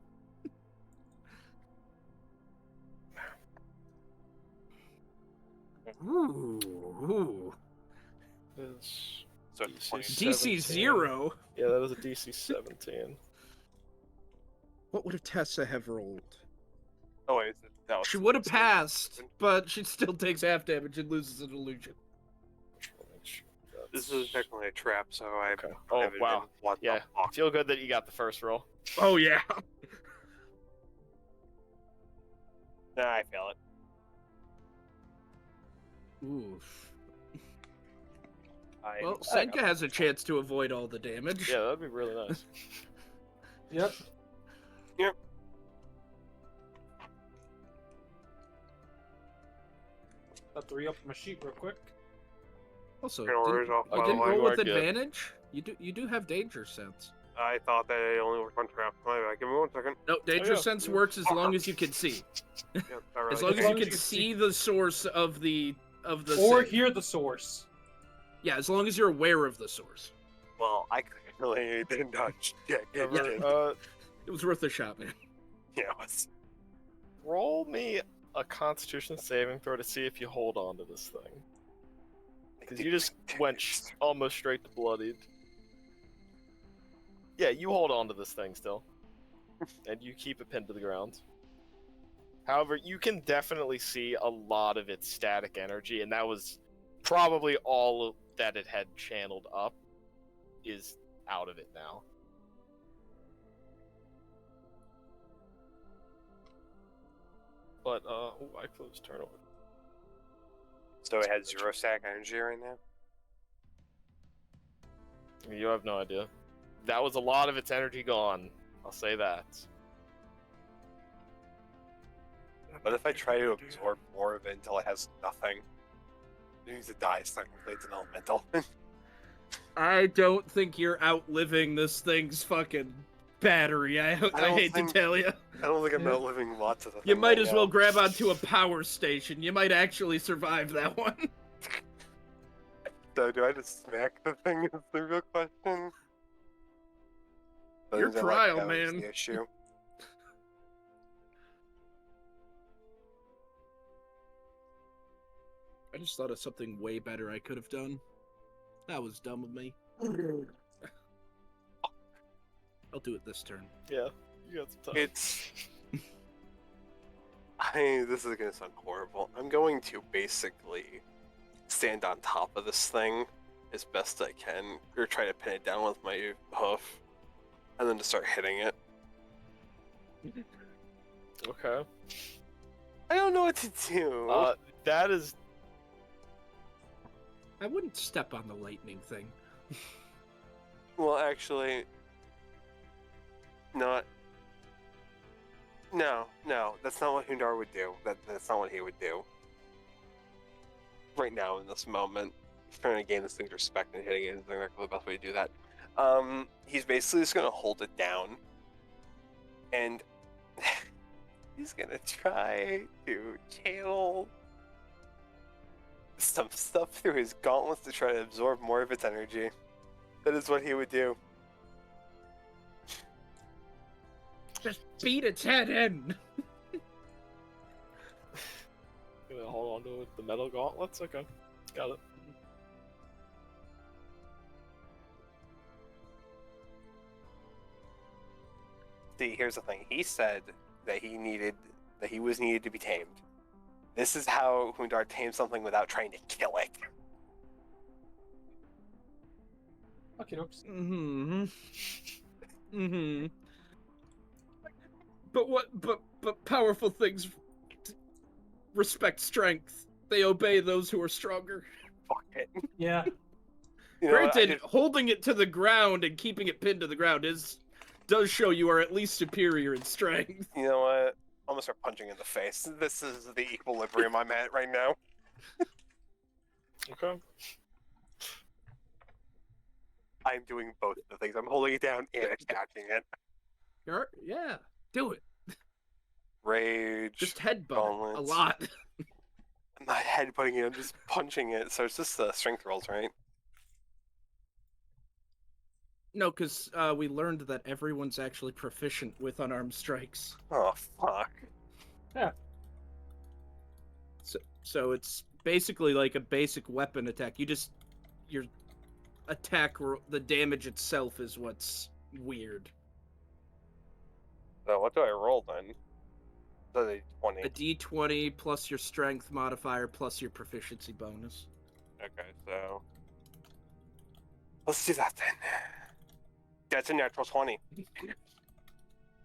B: Ooh.
A: it is
C: So
A: DC
C: 20.
B: DC
A: 17.
B: 0.
A: Yeah, that is a DC 17.
B: What would a Tessa have rolled?
C: Oh, wait, that was
B: She would have
C: so-
B: passed, but she still takes half damage and loses an illusion.
C: This is technically a trap, so I
A: Okay. Oh,
C: haven't
A: wow.
C: been what the
A: Yeah,
C: fuck.
A: feel good that you got the first roll.
B: Oh yeah.
C: Nah, I fail it.
B: Oof.
C: I
B: Well, Senka has a chance to avoid all the damage.
A: Yeah, that'd be really nice.
F: Yep. I'll 3 up my sheet real quick.
B: Also,
C: Turn orders
B: didn't,
C: off,
B: you
C: by the
B: didn't
C: way.
B: roll
A: You
B: with
A: are good.
B: advantage? You do have danger sense.
C: I thought that it only worked on trap. Wait, give me 1 second.
B: No, danger
A: yeah.
B: sense works as long as you can see.
C: Yeah, I really
B: As long
C: did.
B: as you
F: long as
B: can
F: you
B: see the source of the
F: Or
B: save.
F: hear the source.
B: Yeah, as long as you're aware of the source.
C: Well, I clearly didn't touch. Yeah,
A: However,
B: It was worth a shot, man.
C: yeah, it was.
A: roll me a Constitution saving throw to see if you hold on to this thing. Because you just went almost straight to bloodied. Yeah, you hold on to this thing still. And you keep it pinned to the ground. However, you can definitely see a lot of its static energy, and that was probably all that it had channeled up is out of it now. But, I closed turn order.
C: So it has 0 stack energy right now?
A: You have no idea. that was a lot of its energy gone. I'll say that.
C: But if I try to absorb more of it until it has nothing, it needs to die. It's technically it's an elemental.
B: I don't think you're outliving this thing's fucking battery. I
C: don't
B: hate
C: think-
B: to tell you.
C: I don't think I'm
F: Yeah.
C: outliving lots of the
B: You
C: thing
B: might
C: right
B: as well
C: now.
B: grab onto a power station. You might actually survive that one.
C: So do I just smack the thing? Is the real question. But
B: Your
C: it seems
B: trial,
C: that was
B: man.
C: The issue.
B: I just thought of something way better I could have done. That was dumb of me. I'll do it this turn.
A: Yeah, you got some time.
C: It's. This is gonna sound horrible. I'm going to basically stand on top of this thing as best I can, or try to pin it down with my hoof, and then to start hitting it.
A: Okay.
C: I don't know what to do.
A: That is.
B: I wouldn't step on the lightning thing.
C: Well, actually, not. No, that's not what Hundar would do. That's not what he would do. Right now, in this moment, he's trying to gain this thing's respect and hitting it is exactly the best way to do that. He's basically just gonna hold it down, and he's gonna try to channel some stuff through his gauntlets to try to absorb more of its energy. That is what he would do.
B: Just beat its head in.
A: Gonna hold on to the metal gauntlets? Okay. Got it.
C: See, here's the thing. He said that he was needed to be tamed. This is how Hundar tames something without trying to kill it.
F: Okay, oops.
B: Mm-hmm. Mm-hmm. But powerful things respect strength. They obey those who are stronger.
C: Fuck it.
F: Yeah.
C: You know what,
B: Granted, holding it to the ground and keeping it pinned to the ground does show you are at least superior in strength.
C: You know what? I'm gonna start punching in the face. This is the equilibrium I'm at right now.
A: Okay.
C: I'm doing both of the things. I'm holding it down and attacking it.
B: Yeah, do it.
C: Rage.
B: Just headbutt it a
C: gauntlets.
B: lot.
C: I'm not headbutting it. I'm just punching it. So it's just strength rolls, right?
B: No, because we learned that everyone's actually proficient with unarmed strikes.
C: Oh fuck.
B: So it's basically like a basic weapon attack. Your attack, the damage itself is what's weird.
C: So what do I roll then? So the 20.
B: A d20 plus your strength modifier plus your proficiency bonus.
C: Okay, so let's do that then. That's a natural 20.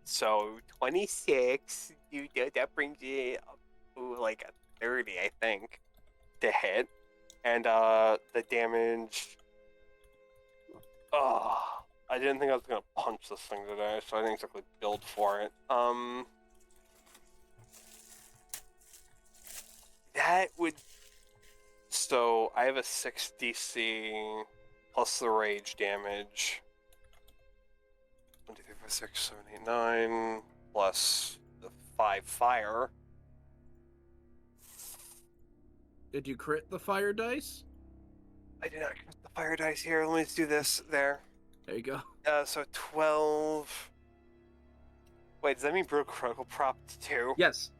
C: So 26. That brings it up to like a 30, I think, to hit, and the damage. Oh, I didn't think I was gonna punch this thing today, so I didn't exactly build for it. That would. So I have a 6 DC plus the rage damage. 1, 2, 3, 4, 6, 7, 8, 9 plus the 5 fire.
B: Did you crit the fire dice?
C: I did not get the fire dice here. Let me just do this there.
B: There you go.
C: So 12. Wait, does that mean brutal critical prop 2?
B: Yes.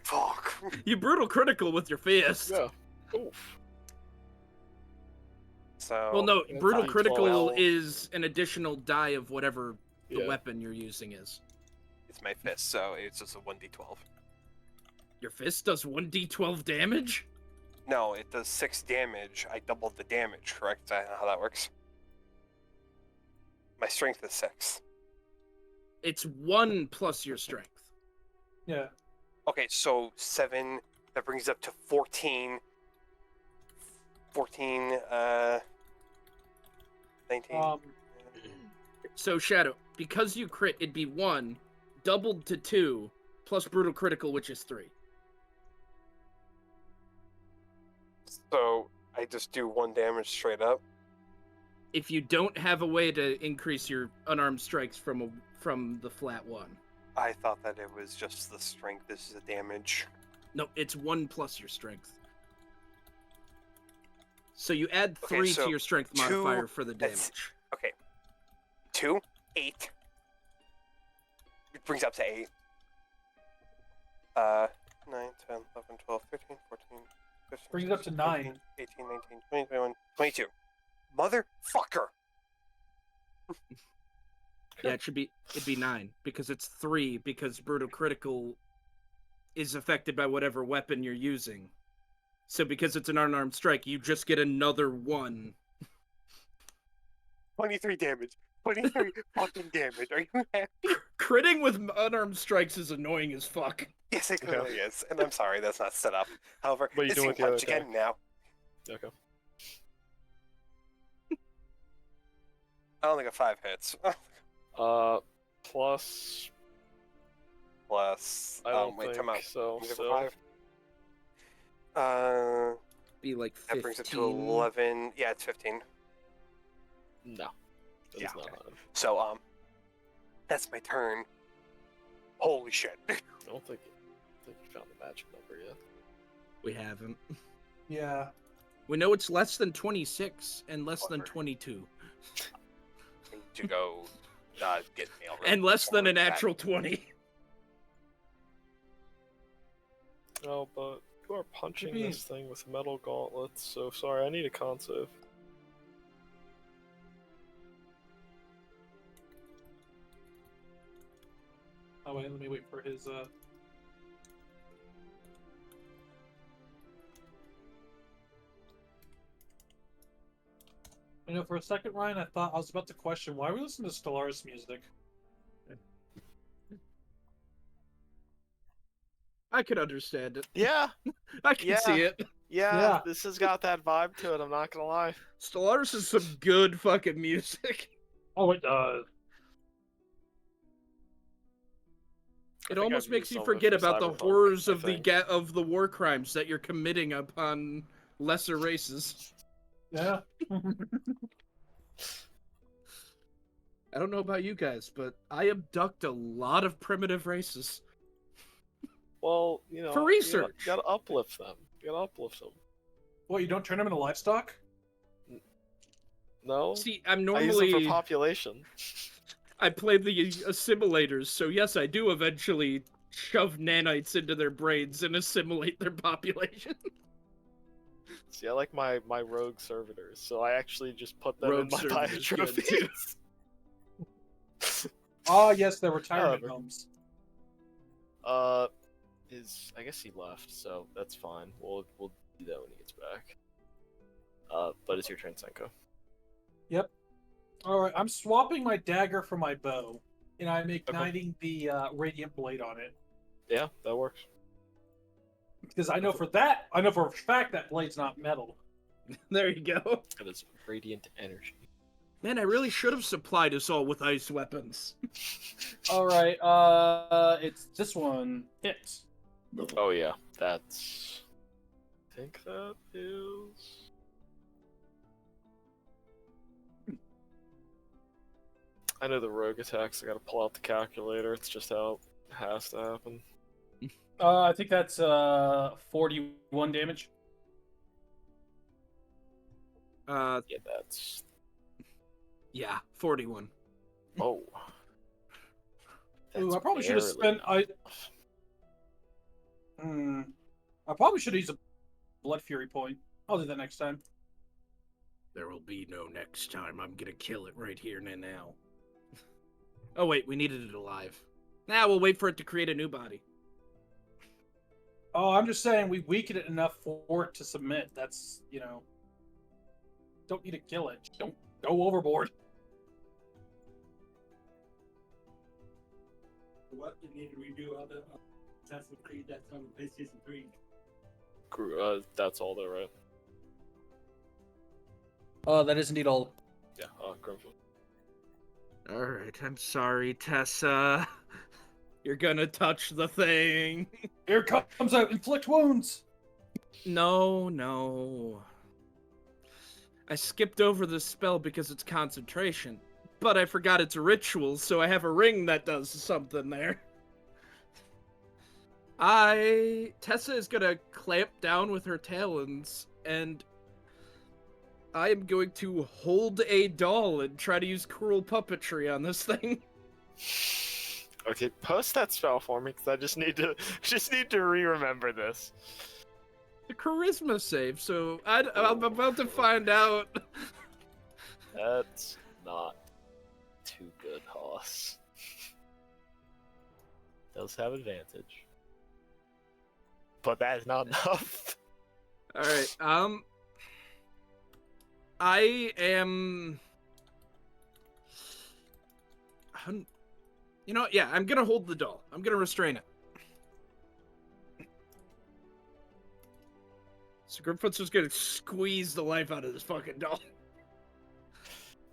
C: Fuck.
B: You brutal critical with your fist.
A: Yeah. Oof.
C: So.
B: Well, no,
A: That's
B: brutal
A: how you
B: critical
C: 12.
B: is an additional die of whatever the
A: Yeah.
B: weapon you're using is.
C: It's my fist, so it's just a 1d12.
B: Your fist does 1d12 damage?
C: No, it does 6 damage. I doubled the damage, correct? Is that how that works? My strength is 6.
B: It's 1 plus your strength.
F: Yeah.
C: Okay, so 7, that brings up to 14. 14, 19.
B: So, Shadow, because you crit, it'd be 1, doubled to 2, plus brutal critical, which is 3.
C: So I just do 1 damage straight up.
B: If you don't have a way to increase your unarmed strikes from the flat 1.
C: I thought that it was just the strength. This is the damage.
B: No, it's 1 plus your strength. So you add
C: Okay,
B: 3
C: so
B: to your strength
C: 2
B: modifier for the
C: that's-
B: damage.
C: Okay. 2, 8. It brings up to 8. 9, 10, 11, 12, 13, 14, 15,
F: Brings it up to
C: 16,
F: 9.
C: 17, 18, 19, 20, 21, 22. Motherfucker!
B: Yeah, it'd be 9 because it's 3 because brutal critical is affected by whatever weapon you're using. So because it's an unarmed strike, you just get another 1.
C: 23 damage. 23 fucking damage. Are you happy?
B: Critting with unarmed strikes is annoying as fuck.
C: Yes, it clearly is. And I'm sorry that's not set up. However,
A: What are you
C: it's
A: doing
C: in
A: with the other
C: punch again now.
A: Okay.
C: I only got 5 hits.
A: Plus.
C: Plus,
A: I don't
C: wait,
A: think
C: time out.
A: so.
C: Negative
A: So
C: 5.
B: Be like 15.
C: That brings it to 11. Yeah, it's 15.
A: no. That
C: Yeah,
A: is not
C: okay.
A: on.
C: So, that's my turn. Holy shit.
A: I don't think you found the magic number yet.
B: We haven't.
F: Yeah.
B: We know it's less than 26 and less than
C: Whatever.
B: 22.
C: I need to go get mail.
B: And less than a
C: That-
B: natural 20.
A: No, but you are punching
F: Maybe-
A: this thing with metal gauntlets, so sorry, I need a con save.
F: Oh wait, let me wait for his You know, for a second, Ryan, I thought I was about to question why are we listening to Stellaris music?
B: I could understand it.
A: Yeah,
B: I can see it.
A: yeah, this has got that vibe to it, I'm not gonna lie.
B: Stellaris is some good fucking music.
F: Oh, it does.
B: It
A: think
B: almost
A: I've
B: makes
A: used
B: you
A: some of it
B: forget
A: for
B: about the
A: Cyberpunk,
B: horrors
A: I
B: of the
A: think.
B: of the war crimes that you're committing upon lesser races.
F: Yeah.
B: I don't know about you guys, but I abduct a lot of primitive races.
A: Well, you know,
B: For research.
A: you gotta uplift them. You gotta uplift them.
F: What, you don't turn them into livestock?
A: No?
B: See, I'm
A: I use them
B: normally
A: for population.
B: I play the assimilators, so yes, I do eventually shove nanites into their brains and assimilate their population.
A: See, I like my rogue servitors, so I actually just put them
B: Rogue
A: in my
B: servitor's good, too.
A: trophies.
F: Ah, yes, they're retirement
A: However.
F: homes.
A: I guess he left, so that's fine. We'll do that when he gets back. But it's your turn, Senko.
F: Alright, I'm swapping my dagger for my bow, and I'm igniting the radiant blade on it.
A: Yeah, that works.
F: Because I know for a fact that blade's not metal.
B: There you go.
A: That is radiant energy.
B: Man, I really should have supplied us all with ice weapons.
F: Alright, it's this one. Hits.
A: Oh yeah, that's. I think that is. I know the rogue attacks. I gotta pull out the calculator. It's just how it has to happen.
F: I think that's 41 damage.
A: Yeah, that's.
B: Yeah, 41.
A: Oh.
F: Ooh,
A: That's
F: I probably should have
A: barely
F: spent.
A: enough.
F: I probably should have used a blood fury point. I'll do that next time.
B: There will be no next time. I'm gonna kill it right here and now. Oh wait, we needed it alive. Now we'll wait for it to create a new body.
F: Oh, I'm just saying we weaken it enough for it to submit. That's, don't need to kill it. Don't go overboard.
G: What you need to redo other Assassin's Creed that's on PlayStation 3.
A: That's all there, right?
F: That is indeed all.
A: Yeah, Grimfield.
B: Alright, I'm sorry, Tessa. You're gonna touch the thing.
F: Here comes out. Inflict wounds.
B: No. I skipped over the spell because it's concentration. But I forgot it's a ritual, so I have a ring that does something there. Tessa is gonna clamp down with her talons, and I am going to hold a doll and try to use cruel puppetry on this thing.
A: Okay, post that spell for me, because I just need to re-remember this.
B: A charisma save, so I'm about to find out.
A: That's not too good, Hoss. Does have advantage. But that is not enough.
B: Alright, I am... You know what? Yeah, I'm gonna hold the doll. I'm gonna restrain it. So Grimfoot's just gonna squeeze the life out of this fucking doll.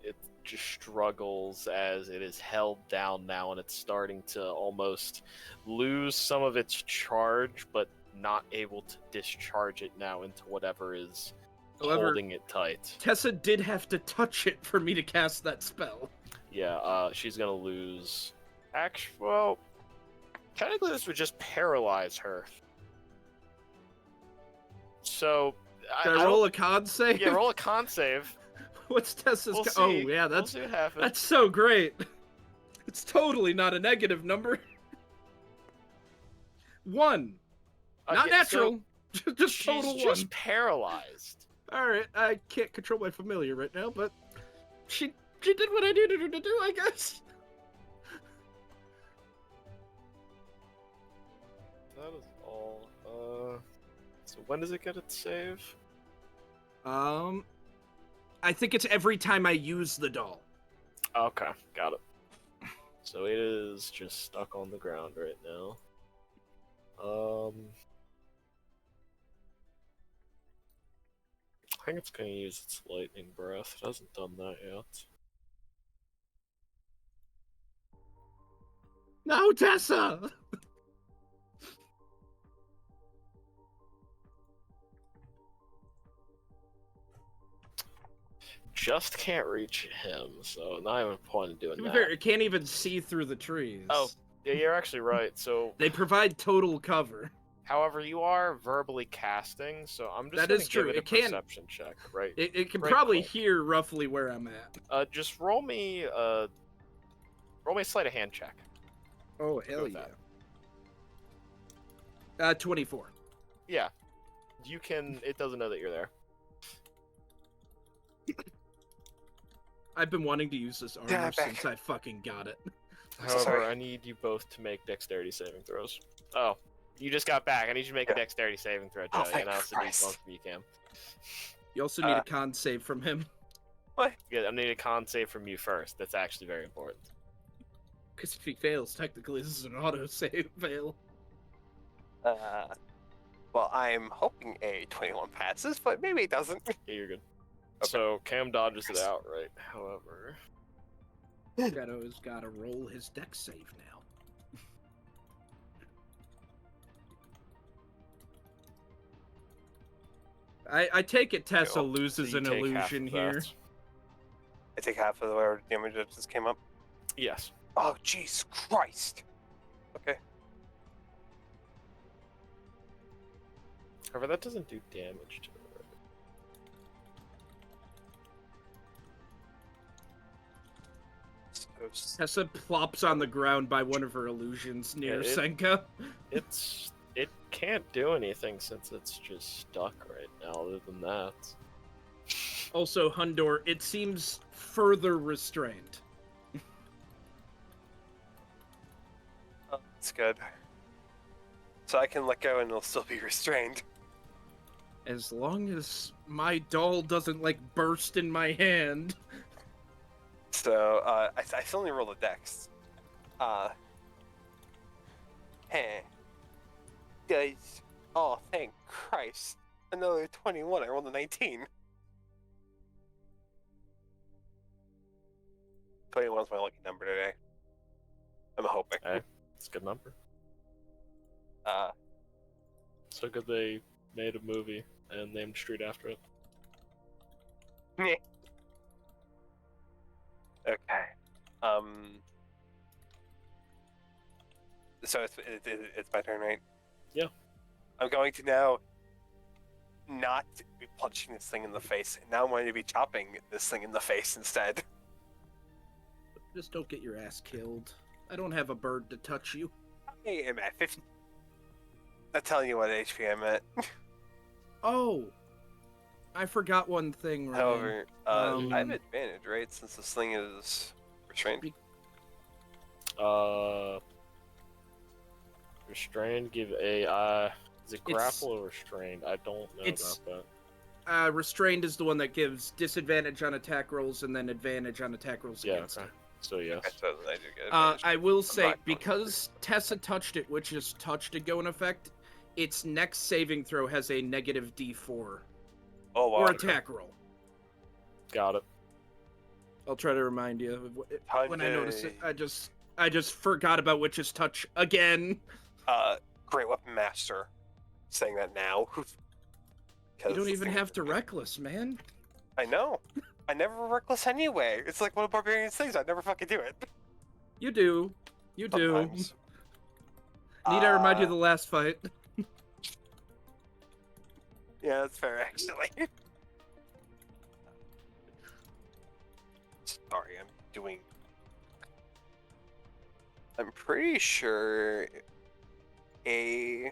A: It just struggles as it is held down now, and it's starting to almost lose some of its charge, but not able to discharge it now into whatever is holding it tight.
B: Tessa did have to touch it for me to cast that spell.
A: Yeah, she's gonna lose. Well, technically this would just paralyze her. So,
B: Can I roll a con save?
A: Yeah, roll a con save.
B: What's Tessa's
A: We'll
B: Oh,
A: see.
B: yeah,
A: We'll see what happens.
B: that's so great. It's totally not a negative number. 1. Not
A: Okay,
B: natural. Just
A: she's
B: total 1.
A: just paralyzed.
B: Alright, I can't control my familiar right now, but she did what I needed her to do, I guess.
A: That is all. So when does it get its save?
B: I think it's every time I use the doll.
A: Okay, got it. So it is just stuck on the ground right now. I think it's gonna use its lightning breath. It hasn't done that yet.
B: No, Tessa!
A: Just can't reach him, so not even a point in doing
B: To be
A: that.
B: fair, it can't even see through the trees.
A: Oh, yeah, you're actually right. So,
B: They provide total cover.
A: however, you are verbally casting, so I'm just
B: That
A: gonna
B: is true.
A: give it a
B: It can-
A: perception check, right?
B: It can
A: Right
B: probably
A: click.
B: hear roughly where I'm at.
A: Just roll me a sleight of hand check.
B: Oh,
A: Go with
B: 24.
A: Yeah, you can. It doesn't know that you're there.
B: I've been wanting to use this armor
C: back.
B: since I fucking got it.
A: However,
C: Sorry.
A: I need you both to make dexterity saving throws. Oh, you just got back. I need you to make a dexterity saving throw,
C: Oh,
A: Joey,
C: thank
A: and I also
C: Christ.
A: need one from you, Cam.
B: You also need a con save from him.
A: Yeah, I need a con save from you first. That's actually very important.
B: Because if he fails, technically this is an auto-save fail.
C: Well, I'm hoping a 21 passes, but maybe it doesn't.
A: Yeah, you're good.
C: Okay.
A: So Cam dodges it outright. However,
B: Shadow's gotta roll his dex save now. I take it Tessa
C: Cool.
B: loses
A: so
B: an
A: you take half
B: illusion
A: of
B: here.
A: that.
C: I take half of the whatever damage that just came up.
A: Yes.
C: Oh, jeez Christ. Okay.
A: However, that doesn't do damage to her.
C: So,
B: Tessa plops on the ground by one of her illusions near
A: Yeah,
B: Senka.
A: It can't do anything since it's just stuck right now. Other than that,
B: Also, Hundor, it seems further restrained.
C: oh, that's good. So I can let go and it'll still be restrained.
B: As long as my doll doesn't, like, burst in my hand.
C: So, I still only roll a dex. Hey. Guys. Oh, thank Christ. Another 21. I rolled a 19. 21's my lucky number today. I'm hoping.
A: Hey, it's a good number.
C: Uh,
A: So good they made a movie and named a street after it.
C: okay. So it's my turn, right?
A: Yeah.
C: I'm going to now not be punching this thing in the face. Now I'm going to be chopping this thing in the face instead.
B: Just don't get your ass killed. I don't have a bird to touch you.
C: I am at 50. Not telling you what HP I'm at.
B: Oh, I forgot one thing, Ryan.
C: However, I have advantage, right? Since this thing is restrained.
A: Restrained, give a, is it grapple or restrained? I don't know about that.
B: Restrained is the one that gives disadvantage on attack rolls and then advantage on attack rolls
A: Yeah,
B: against
A: okay.
B: it.
A: So yes.
C: Okay, so I do get advantage.
B: I will say,
C: not going
B: because Tessa touched it, which is touch to go in effect, its next saving throw has a negative D4.
C: Oh, wow.
B: Or attack roll.
A: Got it.
B: I'll try to remind you of when I notice it.
C: Hyundai.
B: I just forgot about Witch's Touch again.
C: Great Weapon Master. Saying that now.
B: You don't even have to reckless, man.
C: I know. I never reckless anyway. It's like one of Barbarian's things. I never fucking do it.
B: You do. You do.
C: Sometimes.
B: Need I remind you of the last fight?
C: Yeah, that's fair, actually. Sorry, I'm pretty sure a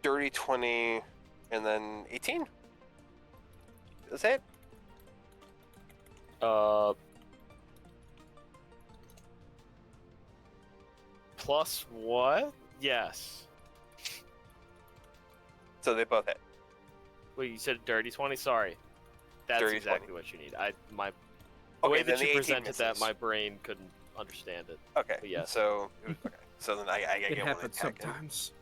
C: dirty 20 and then 18. That's it.
A: Plus what? Yes.
C: So they both hit.
A: Wait, you said dirty 20? Sorry. That's
C: Dirty
A: exactly
C: 20.
A: what you need. The
C: Okay,
A: way
C: then
A: that
C: the
A: you
C: 18
A: presented that,
C: misses.
A: my brain couldn't understand it.
C: Okay.
A: But yes.
C: So okay. So then I
B: It
C: get one
B: happens
C: attack in.
B: sometimes.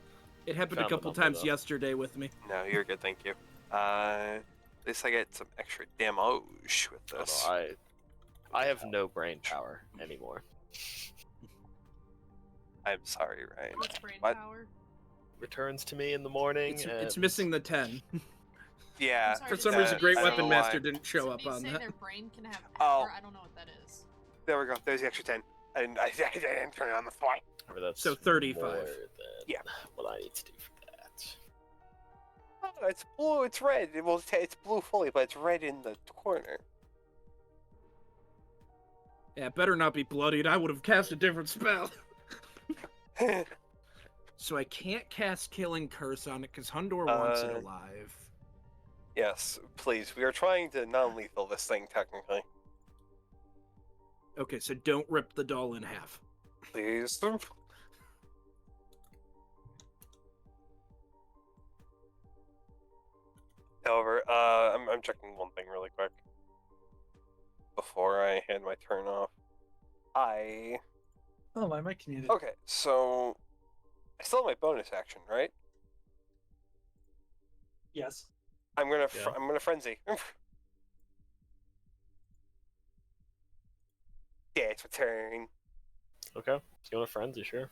B: It happened a
A: Found the
B: couple
A: number,
B: times
A: though.
B: yesterday with me.
C: No, you're good, thank you. At least I get some extra damage with this.
A: Although I have no brain power anymore.
C: I'm sorry, Ryan.
E: What's brain
C: What?
E: power?
A: Returns to me in the morning.
B: It's
A: and-
B: missing the 10.
C: Yeah.
E: I'm sorry,
B: For
E: did
B: some
E: somebody
B: reason, Great
E: say-
B: Weapon
C: why.
B: Master didn't show up
E: somebody
B: on
E: say
B: that.
E: their brain can have
C: Oh.
E: power? I don't know what that is.
C: There we go. There's the extra 10. I didn't turn it on the fly.
A: Or that's
B: So 35.
A: more than
C: Yeah.
A: what I need to do for that.
C: Oh, it's blue. It's red. It's blue fully, but it's red in the corner.
B: Yeah, better not be bloodied. I would have cast a different spell. So I can't cast Killing Curse on it because Hundor wants it alive.
C: Yes, please. We are trying to non-lethal this thing, technically.
B: Okay, so don't rip the doll in half.
C: Please. However, I'm checking one thing really quick before I hand my turn off.
F: Oh, my mic muted.
C: Okay, so I still have my bonus action, right?
F: Yes.
C: I'm gonna
A: Yeah.
C: I'm gonna frenzy. Yeah, it's my turn.
A: Okay. You want a frenzy, sure.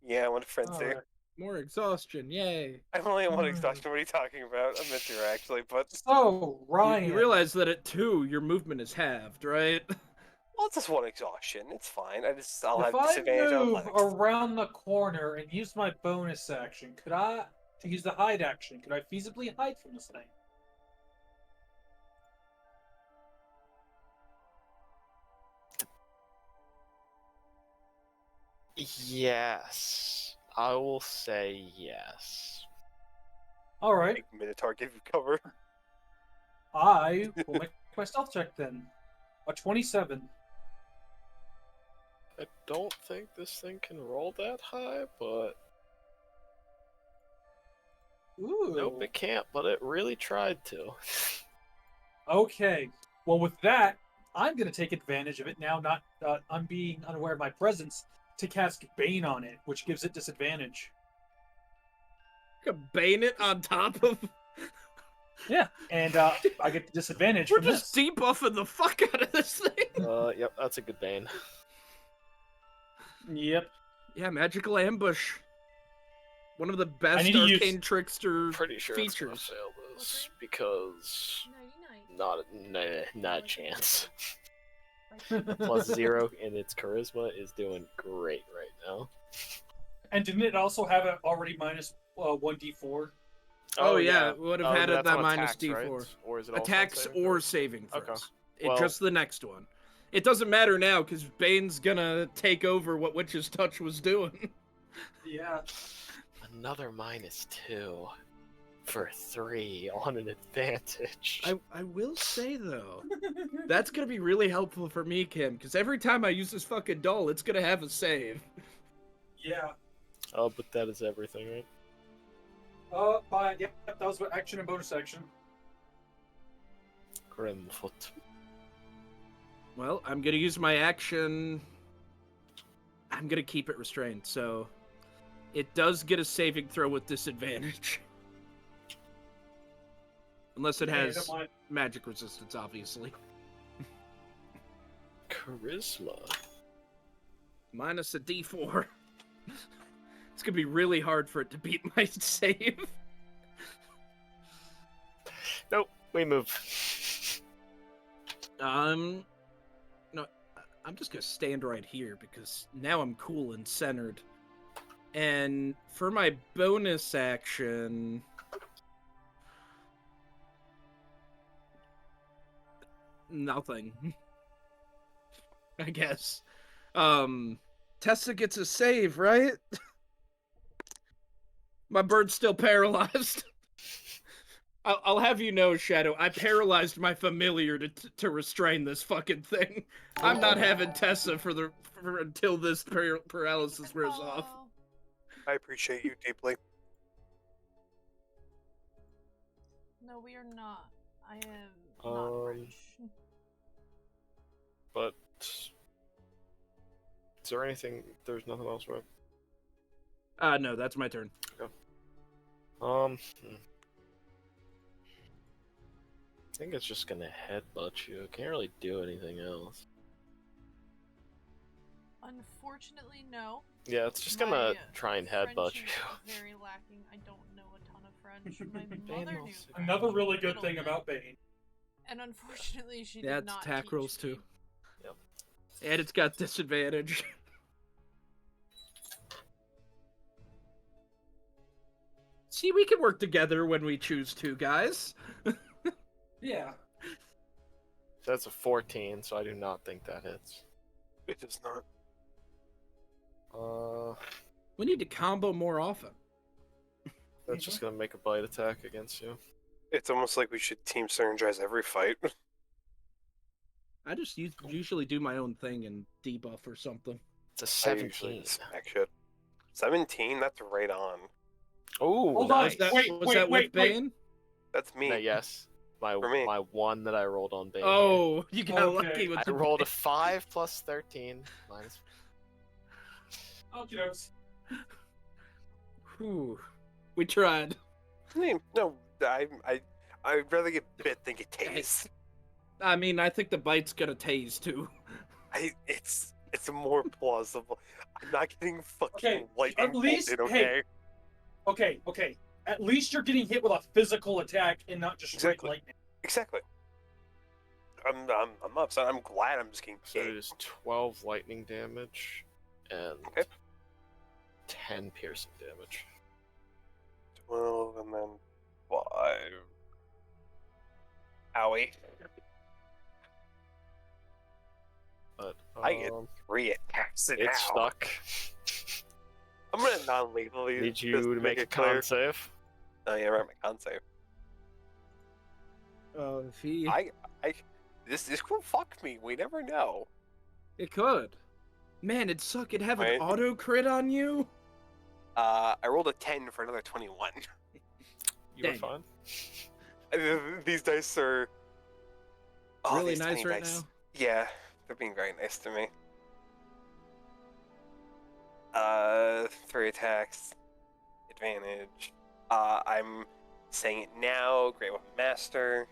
C: Yeah, I want to frenzy.
F: Alright.
B: More exhaustion, yay.
C: I'm only at one
F: Alright.
C: exhaustion. What are you talking about? I'm meant to actually, but
F: So, Ryan.
B: You realize that at 2, your movement is halved, right?
C: well, it's just one exhaustion. It's fine. I'll
F: if
C: have
F: I
C: disadvantage on
F: move
C: athletics.
F: around the corner and use my bonus action, to use the hide action, could I feasibly hide from this thing?
A: Yes. I will say yes.
F: Alright.
C: Make Minotaur give you cover.
F: I will make my stealth check then. A 27.
A: I don't think this thing can roll that high, but
F: Ooh.
A: nope, it can't. But it really tried to.
F: Okay. Well, with that, I'm going to take advantage of it now, not I'm being unaware of my presence, to cast Bane on it, which gives it disadvantage.
B: Bane it on top of...
F: Yeah, and I get the disadvantage
B: We're
F: from
B: just
F: this.
B: debuffing the fuck out of this thing.
A: Yep, that's a good bane.
F: Yep.
B: Yeah, magical ambush. One of the best
F: need to use-
B: arcane trickster
A: Pretty sure it's gonna
B: features.
A: fail this because
E: Nighty-night.
A: not a chance. +0 in its charisma is doing great right now.
F: And didn't it also have it already minus 1d4?
B: Oh yeah, it would have had
A: that's
B: that
A: on
B: minus
A: attacks, right?
B: D4.
A: Or is it also on
B: Attacks
A: saving
B: or
A: throws?
B: saving throws.
A: Okay.
B: It
A: Well-
B: just the next one. It doesn't matter now because Bane's gonna take over what Witch's Touch was doing.
F: Yeah.
A: Another -2 for 3 on an advantage.
B: I will say though, that's gonna be really helpful for me, Kim, because every time I use this fucking doll, it's gonna have a save.
F: Yeah.
A: Oh, but that is everything, right?
F: But yeah, that was what action and bonus action.
A: Grimfoot.
B: Well, I'm gonna use my action. I'm gonna keep it restrained, so it does get a saving throw with disadvantage. Unless it
F: Yeah,
B: has
F: don't mind.
B: magic resistance, obviously.
A: Charisma.
B: Minus a D4. It's gonna be really hard for it to beat my save.
A: Nope, we move.
B: No, I'm just gonna stand right here because now I'm cool and centered. And for my bonus action, nothing. I guess. Tessa gets a save, right? My bird's still paralyzed. I'll have you know, Shadow, I paralyzed my familiar to restrain this fucking thing. I'm not having Tessa for until this paralysis wears off.
E: Aw.
C: I appreciate you deeply.
E: No, we are not. I am not French.
A: But is there anything? There's nothing else, right?
B: No, that's my turn.
A: I think it's just gonna headbutt you. Can't really do anything else.
E: Unfortunately, no.
A: Yeah, it's just
E: My
A: gonna try and headbutt
E: French
A: you.
E: is very lacking. I don't know a ton of French. My mother knew French.
F: Another really
E: a
F: good
E: little
F: thing
E: bit,
F: about Bane.
E: and unfortunately, she
B: Yeah,
E: did
B: it's
E: not
B: attack
E: teach
B: rolls
E: me.
B: too. And it's got disadvantage. See, we can work together when we choose to, guys.
F: Yeah.
A: That's a 14, so I do not think that hits.
C: It does not.
B: We need to combo more often.
A: That's just gonna make a bite attack against you.
C: It's almost like we should team synergize every fight.
B: I just usually do my own thing and debuff or something.
A: It's a
C: I usually
A: 17.
C: just smack shit. 17? That's right on.
A: Oh,
F: Hold on.
B: Was that,
F: Wait,
B: was
F: wait,
B: that
F: wait,
B: with
F: wait.
B: Bane?
C: That's me.
A: yes. My
C: For me.
A: my one that I rolled on Bane.
B: Oh, you got
F: Okay.
B: lucky with
A: I
B: the
A: rolled a 5 plus 13 minus.
F: Okay.
B: Whew. We tried.
C: I mean, no, I'd rather get bit than get tased.
B: I mean, I think the bite's gonna tase too.
C: It's more plausible. I'm not getting fucking
F: Okay,
C: lightning
F: at least-
C: bolted,
F: hey.
C: okay?
F: Okay. At least you're getting hit with a physical attack and not just straight
C: Exactly.
F: lightning.
C: Exactly. I'm upset. I'm glad I'm just getting
A: So it
C: hit.
A: is 12 lightning damage and
C: Okay.
A: 10 piercing damage.
C: 12 and then 5. Owie.
A: But
C: I get 3 attacks now.
A: it's stuck.
C: I'm gonna non-lethally.
A: Need
C: just
A: you to make a
C: clear.
A: con save.
C: Oh yeah, right. My con save.
B: If he,
C: This could fuck me. We never know.
B: it could. Man, it'd suck. It'd have an
C: Right.
B: auto crit on you.
C: I rolled a 10 for another 21.
A: You were
B: Dang.
A: fine.
C: These dice are
B: Really
C: these
B: nice
C: tiny
B: right
C: dice.
B: now.
C: Yeah, they're being very nice to me. 3 attacks, advantage. I'm Saying it now, Great Weapon Master.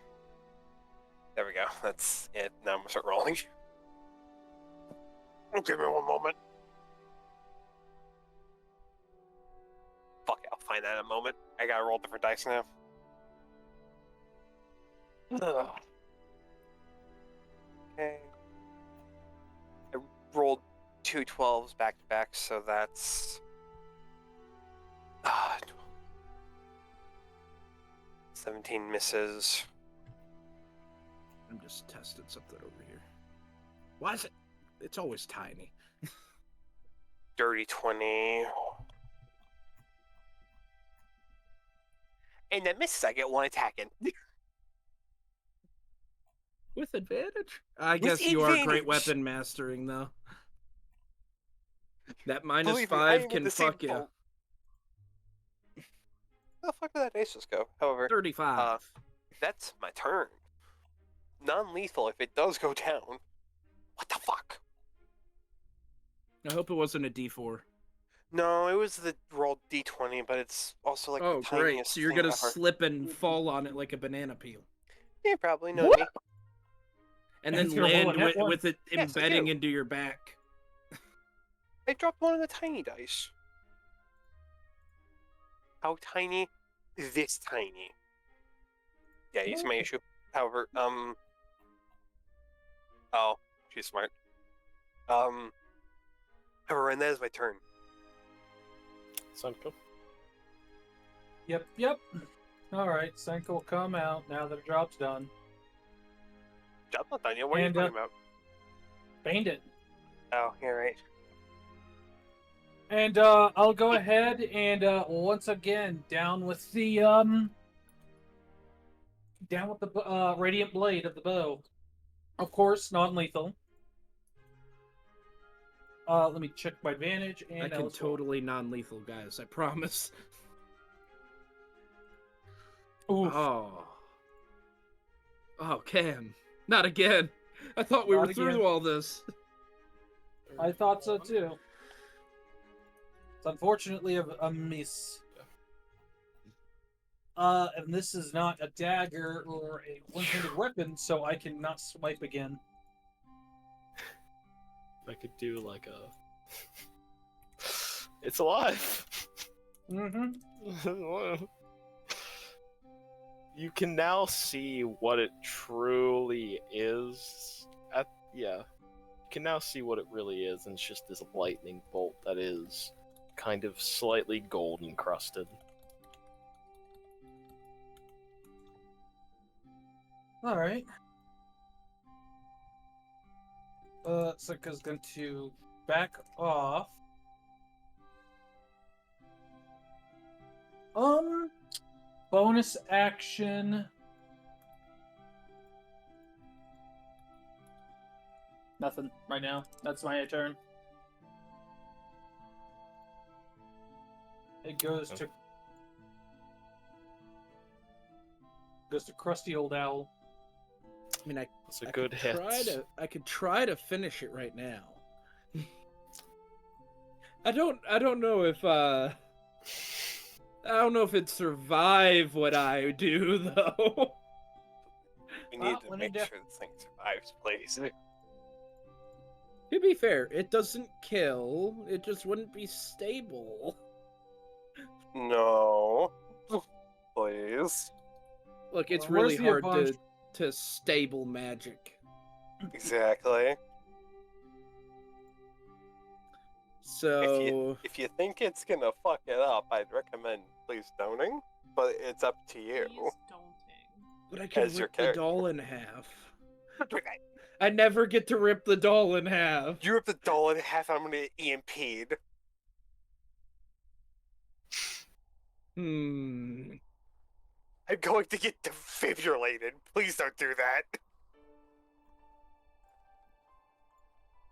C: There we go. That's it. Now I'm gonna start rolling. Give me one moment. Fuck it, I'll find that in a moment. I gotta roll different dice now. Ugh. Okay. I rolled 2 12s back to back, so that's 17 misses.
B: I'm just testing something over here. Why is it? It's always tiny.
C: Dirty 20. And then misses, I get 1 attacking.
B: With advantage? I
C: With
B: guess you are great
C: advantage.
B: weapon mastering, though. That minus
C: Believe me, I
B: 5
C: am in
B: can
C: the same
B: fuck you.
C: boat. Where the fuck did that dice just go? However,
B: 35.
C: that's my turn. Non-lethal if it does go down. What the fuck?
B: I hope it wasn't a D4.
C: No, it was the rolled D20, but it's also like
B: Oh,
C: the
B: great.
C: tiniest
B: So you're
C: thing
B: gonna
C: ever.
B: slip and fall on it like a banana peel.
C: Yeah, probably. No me.
B: And
F: And
B: then
F: it's gonna roll a
B: land
F: net one.
B: with it
C: Yes, I
B: embedding
C: do.
B: into your back.
C: I dropped one of the tiny dice. How tiny? This tiny. Yeah, he's my issue. However, oh, she's smart. However, and that is my turn.
A: Senko.
F: Yep. Alright, Senko will come out now that the drop's done.
C: Job's not done yet. What are you
F: And,
C: talking about?
F: Banged it.
C: Oh, yeah, right.
F: And I'll go ahead and once again down with the radiant blade of the bow. Of course, non-lethal. Let me check my advantage and
B: I can
F: let's roll.
B: totally non-lethal, guys. I promise.
F: Oof.
B: Oh, Cam. Not again. I thought we
F: Not
B: were through
F: again.
B: all this.
F: I thought so too. It's unfortunately a miss. And this is not a dagger or a one-handed weapon, so I cannot swipe again.
A: I could do like a. It's alive.
F: Mm-hmm.
A: You can now see what it truly is. You can now see what it really is, and it's just this lightning bolt that is kind of slightly gold encrusted.
F: All right. Suka's going to back off. Bonus action. Nothing right now. That's my turn. It goes to crusty old owl.
B: I mean,
A: It's a good hit.
B: I could try to finish it right now. I don't know if I don't know if it'd survive what I do though.
C: We
F: Well,
C: need to
F: when in
C: make
F: doubt-
C: sure this thing survives, please.
B: To be fair, it doesn't kill. It just wouldn't be stable.
C: No. Please.
B: Look, it's
F: Well,
B: really
F: where's the
B: hard to stable magic.
C: Exactly.
B: So
C: If you think it's gonna fuck it up, I'd recommend please stoning, but it's up to you.
E: Please don't.
B: but I can
C: as your
B: rip the
C: character.
B: doll in half. I never get to rip the doll in half.
C: You rip the doll in half, I'm gonna EMP'd.
B: Hmm.
C: I'm going to get defibrillated. Please don't do that.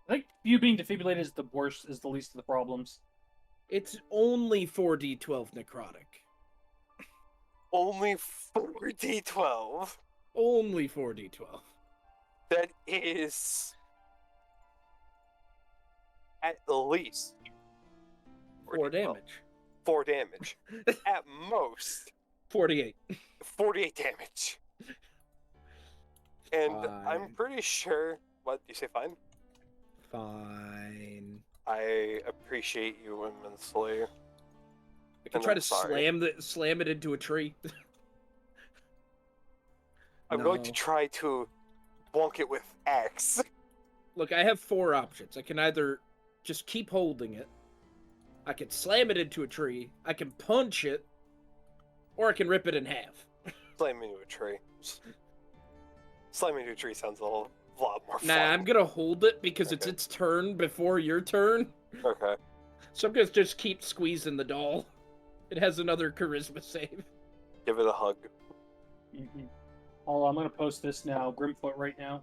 F: I think you being defibrillated is the worst, is the least of the problems.
B: It's only 4d12 necrotic.
C: Only 4d12.
B: Only 4d12.
C: That is at least
B: 4
C: 4d12.
B: damage.
C: 4 damage. At most.
B: 48.
C: 48 damage. And I'm
B: Fine.
C: pretty sure. What? You say fine?
B: Fine.
C: I appreciate you immensely.
B: I can
C: And
B: try
C: I'm
B: to
C: sorry.
B: slam it into a tree.
C: I'm going to
B: No.
C: try to bonk it with X.
B: Look, I have 4 options. I can either just keep holding it, I can slam it into a tree, I can punch it, or I can rip it in half.
C: Slam into a tree. Slamming into a tree sounds a lot more
B: Nah,
C: fun.
B: I'm gonna hold it because it's
C: Okay.
B: its turn before your turn.
C: Okay.
B: So I'm gonna just keep squeezing the doll. It has another charisma save.
C: Give it a hug.
F: Oh, I'm gonna post this now. Grimfoot right now.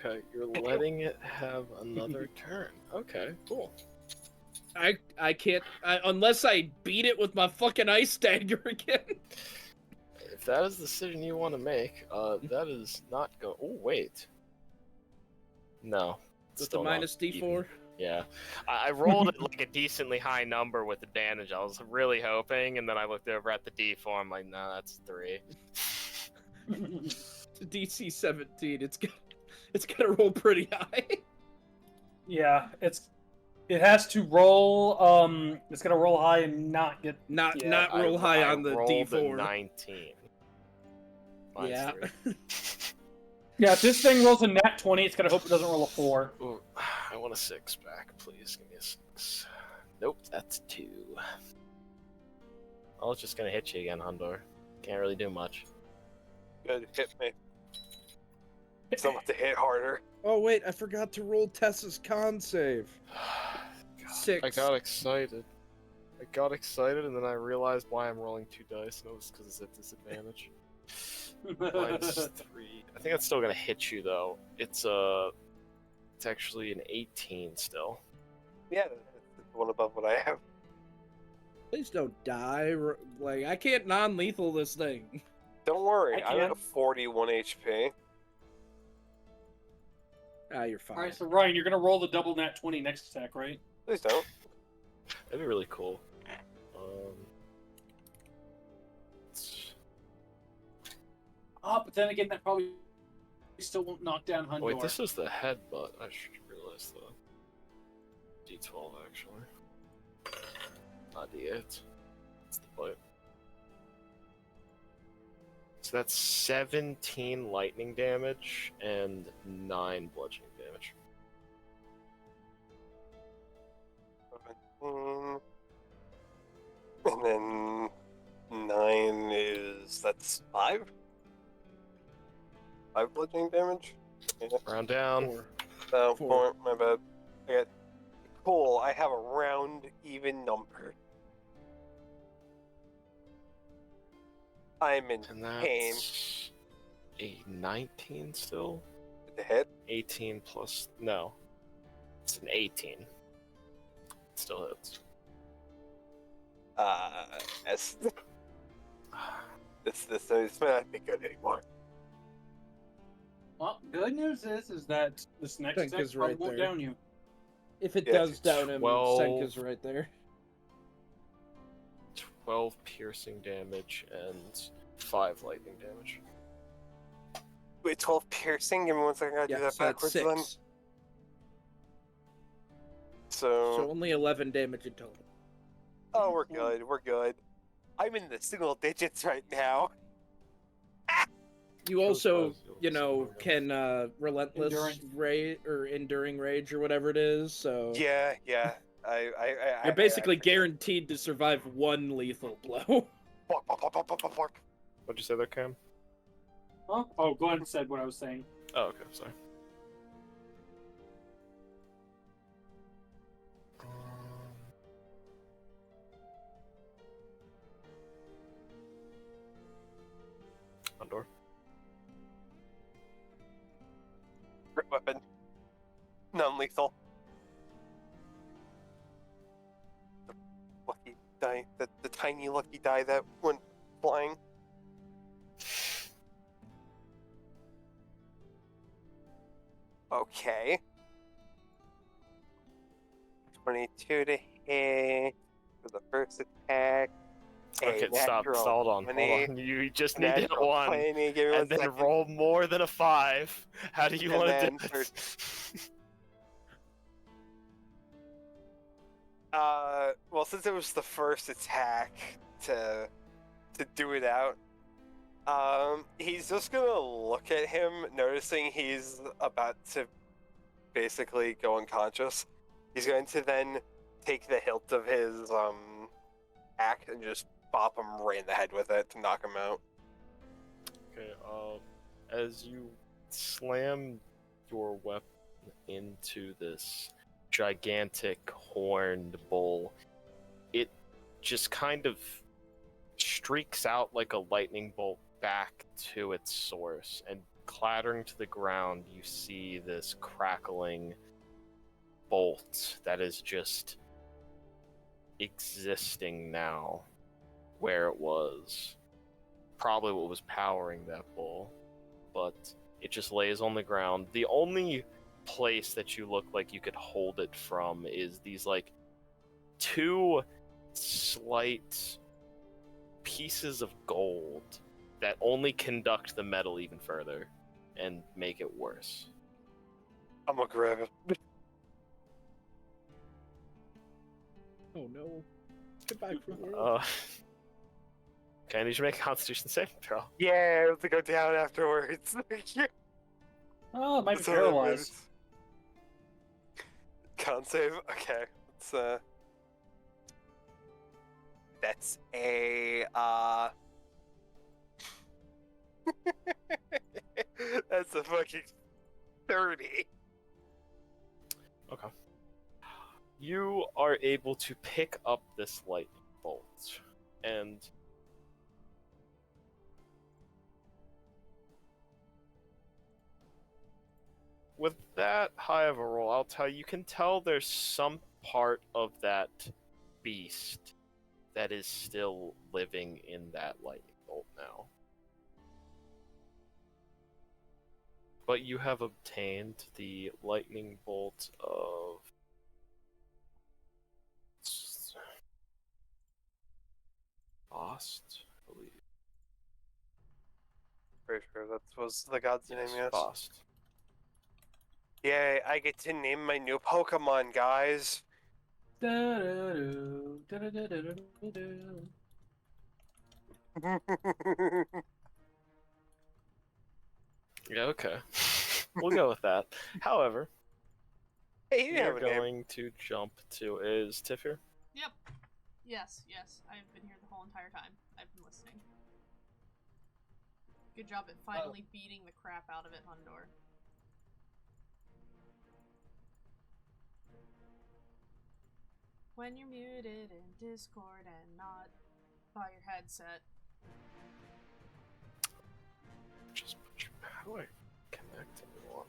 A: Okay, you're letting it have another turn. Okay, cool.
B: I can't unless I beat it with my fucking ice dagger again.
A: If that is the decision you want to make, that is not go. Oh wait. No.
B: With
A: still
B: the
A: not
B: minus D4.
A: even. Yeah, I rolled it like a decently high number with advantage. I was really hoping, and then I looked over at the D4. I'm like, no, that's 3.
B: DC 17. It's gonna roll pretty high.
F: Yeah, it has to roll. It's gonna roll high and not get.
B: Not
F: Yeah,
B: not roll high
A: I
B: on the
A: rolled a
B: D4.
A: 19. Minus
B: Yeah.
A: 3.
F: Yeah, if this thing rolls a nat 20, it's gonna hope it doesn't roll a 4.
A: Ooh, I want a 6 back, please. Give me a 6. Nope, that's 2. I was just gonna hit you again, Hundor. Can't really do much.
C: Good, hit me. It's about to hit harder.
B: Oh wait, I forgot to roll Tessa's con save.
A: God,
B: 6.
A: I got excited. And then I realized why I'm rolling 2 dice, and it was because it's at disadvantage. Minus 3. I think that's still gonna hit you though. It's actually an 18 still.
C: Yeah, it's the one above what I have.
B: Please don't die. Like I can't non-lethal this thing.
C: Don't worry,
F: I
C: I'm
F: can.
C: at 41 HP.
B: Ah, you're fine.
F: Alright, so Ryan, you're gonna roll the double nat 20 next attack, right?
C: Please don't.
A: That'd be really cool.
F: But then again, that probably still won't knock down Hundor.
A: Wait, this is the headbutt. I should realize that. D12 actually. Not D8. It's the bite. So that's 17 lightning damage and 9 bludgeoning damage.
C: And then 9 is... that's 5? 5 bludgeoning damage? Yeah.
A: Round down.
B: 4.
C: No,
B: 4.
C: 4, my bad. Okay. Cool, I have a round even number. I'm in
A: And
C: pain.
A: that's a 19 still?
C: The hit?
A: 18 plus... no. It's an 18. It still hits.
C: Yes. This may not be good anymore.
F: Well, good news is that this next
B: Think
F: attack
B: is
F: probably
B: right
F: won't
B: there.
F: down you.
B: If it
C: Yeah,
B: does
C: it's
B: down him,
A: 12.
B: Senka's right there.
A: 12 piercing damage and 5 lightning damage.
C: Wait, 12 piercing? Give me 1 second, I gotta
B: Yeah,
C: do that
B: so that's
C: backwards
B: 6.
C: then.
B: So
C: So...
B: only 11 damage in total.
C: oh, we're good, we're good. I'm in the single digits right now.
B: You also,
A: Shows
B: you know, can relentless
F: Endurance.
B: rage or enduring rage or whatever it is. So
C: Yeah.
B: you're basically guaranteed to survive 1 lethal blow.
C: Bark.
A: What'd you say there, Cam?
F: Huh? Oh, Glenn said what I was saying.
A: Oh, okay, sorry. Andor.
C: Grip weapon. Non-lethal. The lucky die, the tiny lucky die that went flying. Okay. 22 to hit for the first attack.
A: Okay, stop.
C: natural
A: Hold on.
C: 20,
A: You just need to hit
C: natural
A: one,
C: 20, give me
A: and then
C: 1 second.
A: roll more than a 5. How do you
C: And
A: want to
C: then
A: do it?
C: Well, since it was the first attack to do it out, he's just gonna look at him, noticing he's about to basically go unconscious. He's going to then take the hilt of his axe and just bop him right in the head with it to knock him out.
A: Okay, as you slam your weapon into this gigantic horned bull, it just kind of streaks out like a lightning bolt back to its source, and clattering to the ground, you see this crackling bolt that is just existing now where it was. Probably what was powering that bull, but it just lays on the ground. The only place that you look like you could hold it from is these like 2 slight pieces of gold that only conduct the metal even further and make it worse.
C: I'm gonna grab it.
B: Oh no. Goodbye, cruel world.
A: Okay, I need you to make a Constitution saving throw.
C: Yeah, I have to go down afterwards.
F: Oh, it might be
C: That's all right,
F: paralyzed.
C: Con save? Okay. Let's, that's a, that's a fucking 30.
A: Okay. You are able to pick up this lightning bolt, and with that high of a roll, I'll tell you, you can tell there's some part of that beast that is still living in that lightning bolt now. But you have obtained the lightning bolt of Bost, I believe.
C: Pretty sure that was the god's name, yes.
A: Bost.
C: Yay, I get to name my new Pokemon, guys.
F: Da-da-do, da-da-da-da-da-da.
A: Yeah, okay. We'll go with that. However,
C: Hey, you
A: we
C: have
A: are
C: a name.
A: going to jump to... Is Tiff here?
E: Yep. Yes, yes. I've been here the whole entire time. I've been listening. Good job at finally beating the crap out of it, Hundor. When you're muted in Discord and not by your headset.
A: Just put your... How do I connect everyone?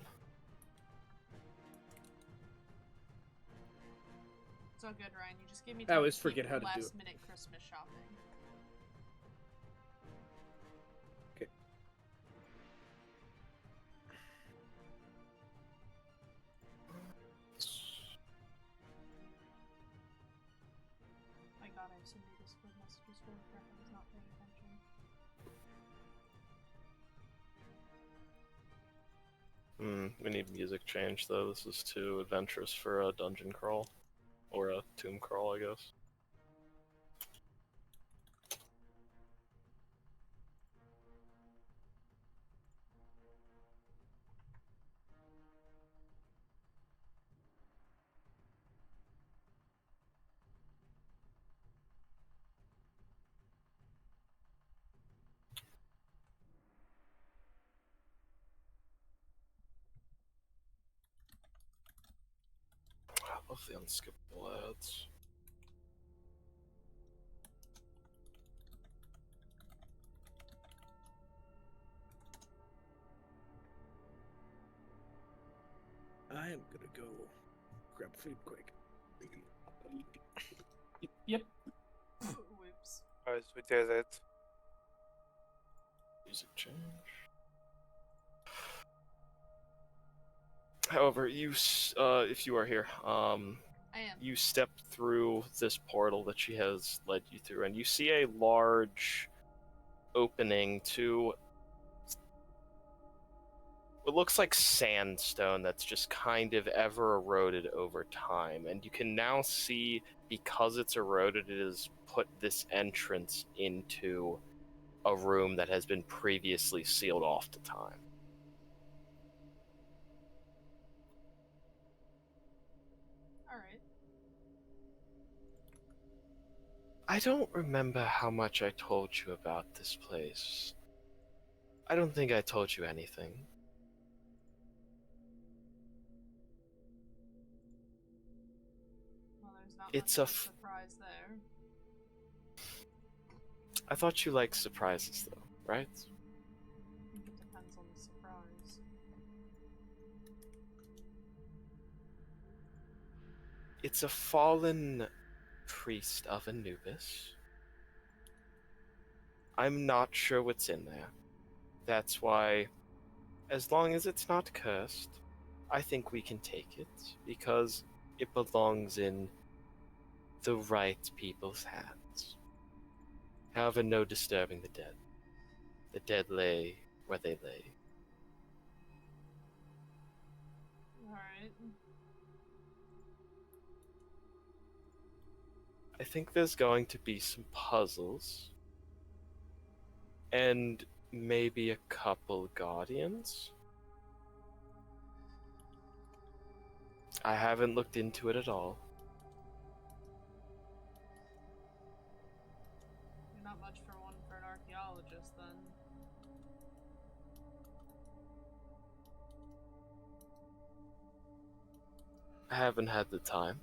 E: It's all good, Ryan. You just give me
B: I
E: time
B: always
E: to
B: forget
E: keep
B: how to do it.
E: last-minute Christmas shopping.
B: Okay.
E: My god, I have so many Discord messages for crap I was not paying attention.
A: We need music change, though. This is too adventurous for a dungeon crawl. Or a tomb crawl, I guess. I love the unskippable ads.
B: I am gonna go grab food quick.
F: Yep.
E: Whoops.
C: Alright, so we did it.
A: Music change. However, if you are here,
E: I I am.
A: you step through this portal that she has led you through, and you see a large opening to what looks like sandstone that's just kind of ever eroded over time. And you can now see, because it's eroded, it has put this entrance into a room that has been previously sealed off to time.
E: Alright.
A: I don't remember how much I told you about this place. I don't think I told you anything.
E: Well, there's not
A: It's
E: much
A: a
E: of a
A: f-
E: surprise there.
A: I thought you liked surprises, though, right?
E: I think it depends on the surprise.
A: It's a fallen priest of Anubis. I'm not sure what's in there. That's why, as long as it's not cursed, I think we can take it, because it belongs in the right people's hands. However, no disturbing the dead. The dead lay where they lay.
E: Alright.
A: I think there's going to be some puzzles. And maybe a couple guardians. I haven't looked into it at all.
E: You're not much for an archaeologist, then.
A: I haven't had the time.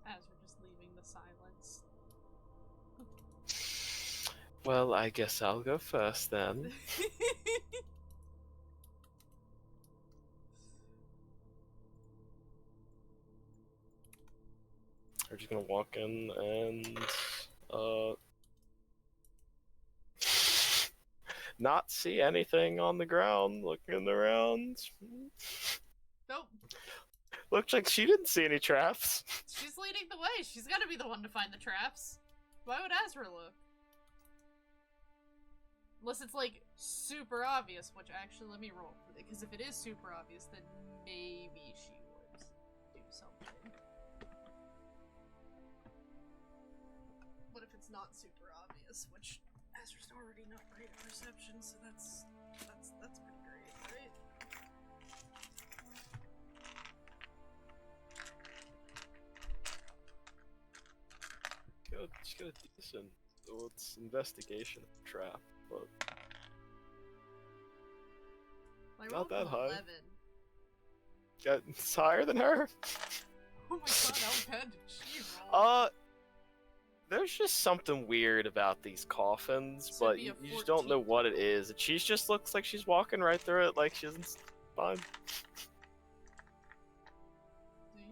E: As we're just leaving the silence.
A: Well, I guess I'll go first then. We're just gonna walk in and not see anything on the ground. Looking around.
E: Nope.
A: Looks like she didn't see any traps.
E: She's leading the way. She's gotta be the one to find the traps. Why would Azra look? Unless it's like super obvious, which actually let me roll. Because if it is super obvious, then maybe she would do something. What if it's not super obvious? Which Azra's already not great at perception, so that's pretty great, right?
A: Just got a decent. Well, it's investigation trap, but
E: I
A: Not
E: rolled
A: that
E: an
A: high.
E: 11.
A: it's higher than her.
E: Oh my god, how bad did she roll?
A: There's just something weird about these coffins,
E: So it'd
A: but
E: be
A: you
E: a
A: just don't know
E: 14
A: what it is. And she just looks like she's walking right through it, like she isn't fine.
E: Do you?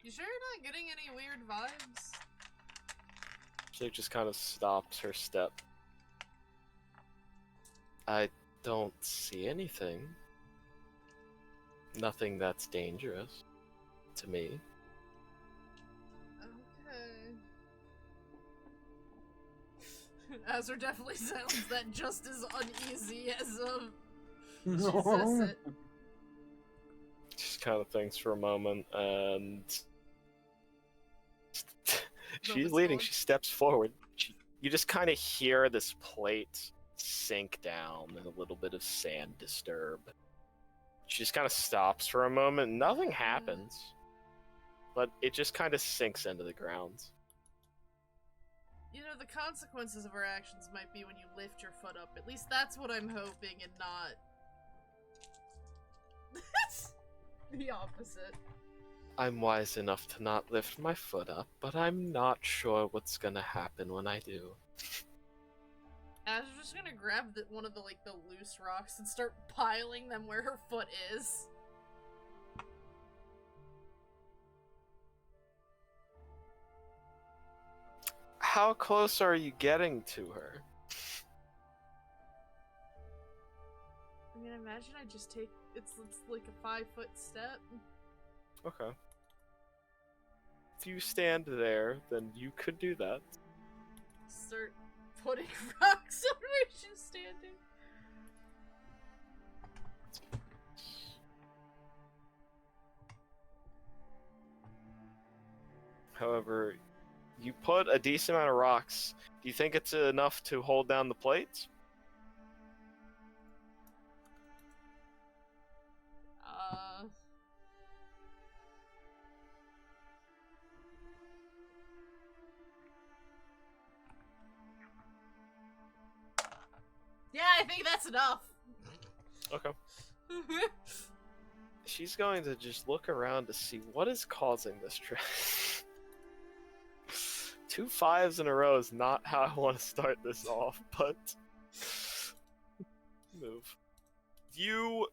E: You sure you're not getting any weird vibes?
A: She just kind of stops her step. I don't see anything. Nothing that's dangerous to me.
E: Okay. Azra definitely sounds that just as uneasy as she says it.
A: Just kind of thinks for a moment, and she's leading. She steps forward. You just kind of hear this plate sink down and a little bit of sand disturb. She just kind of stops for a moment. Nothing happens, but it just kind of sinks into the ground.
E: You know, the consequences of our actions might be when you lift your foot up. At least that's what I'm hoping, and not the opposite.
A: I'm wise enough to not lift my foot up, but I'm not sure what's gonna happen when I do.
E: Azra's just gonna grab one of the loose rocks and start piling them where her foot is.
A: how close are you getting to her?
E: I mean, imagine I just take it's like a 5-foot step.
A: Okay. If you stand there, then you could do that.
E: Start putting rocks on where she's standing.
A: However, you put a decent amount of rocks. Do you think it's enough to hold down the plates?
E: Yeah, I think that's enough.
A: Okay. She's going to just look around to see what is causing this trend. 2 5s in a row is not how I want to start this off, but move. You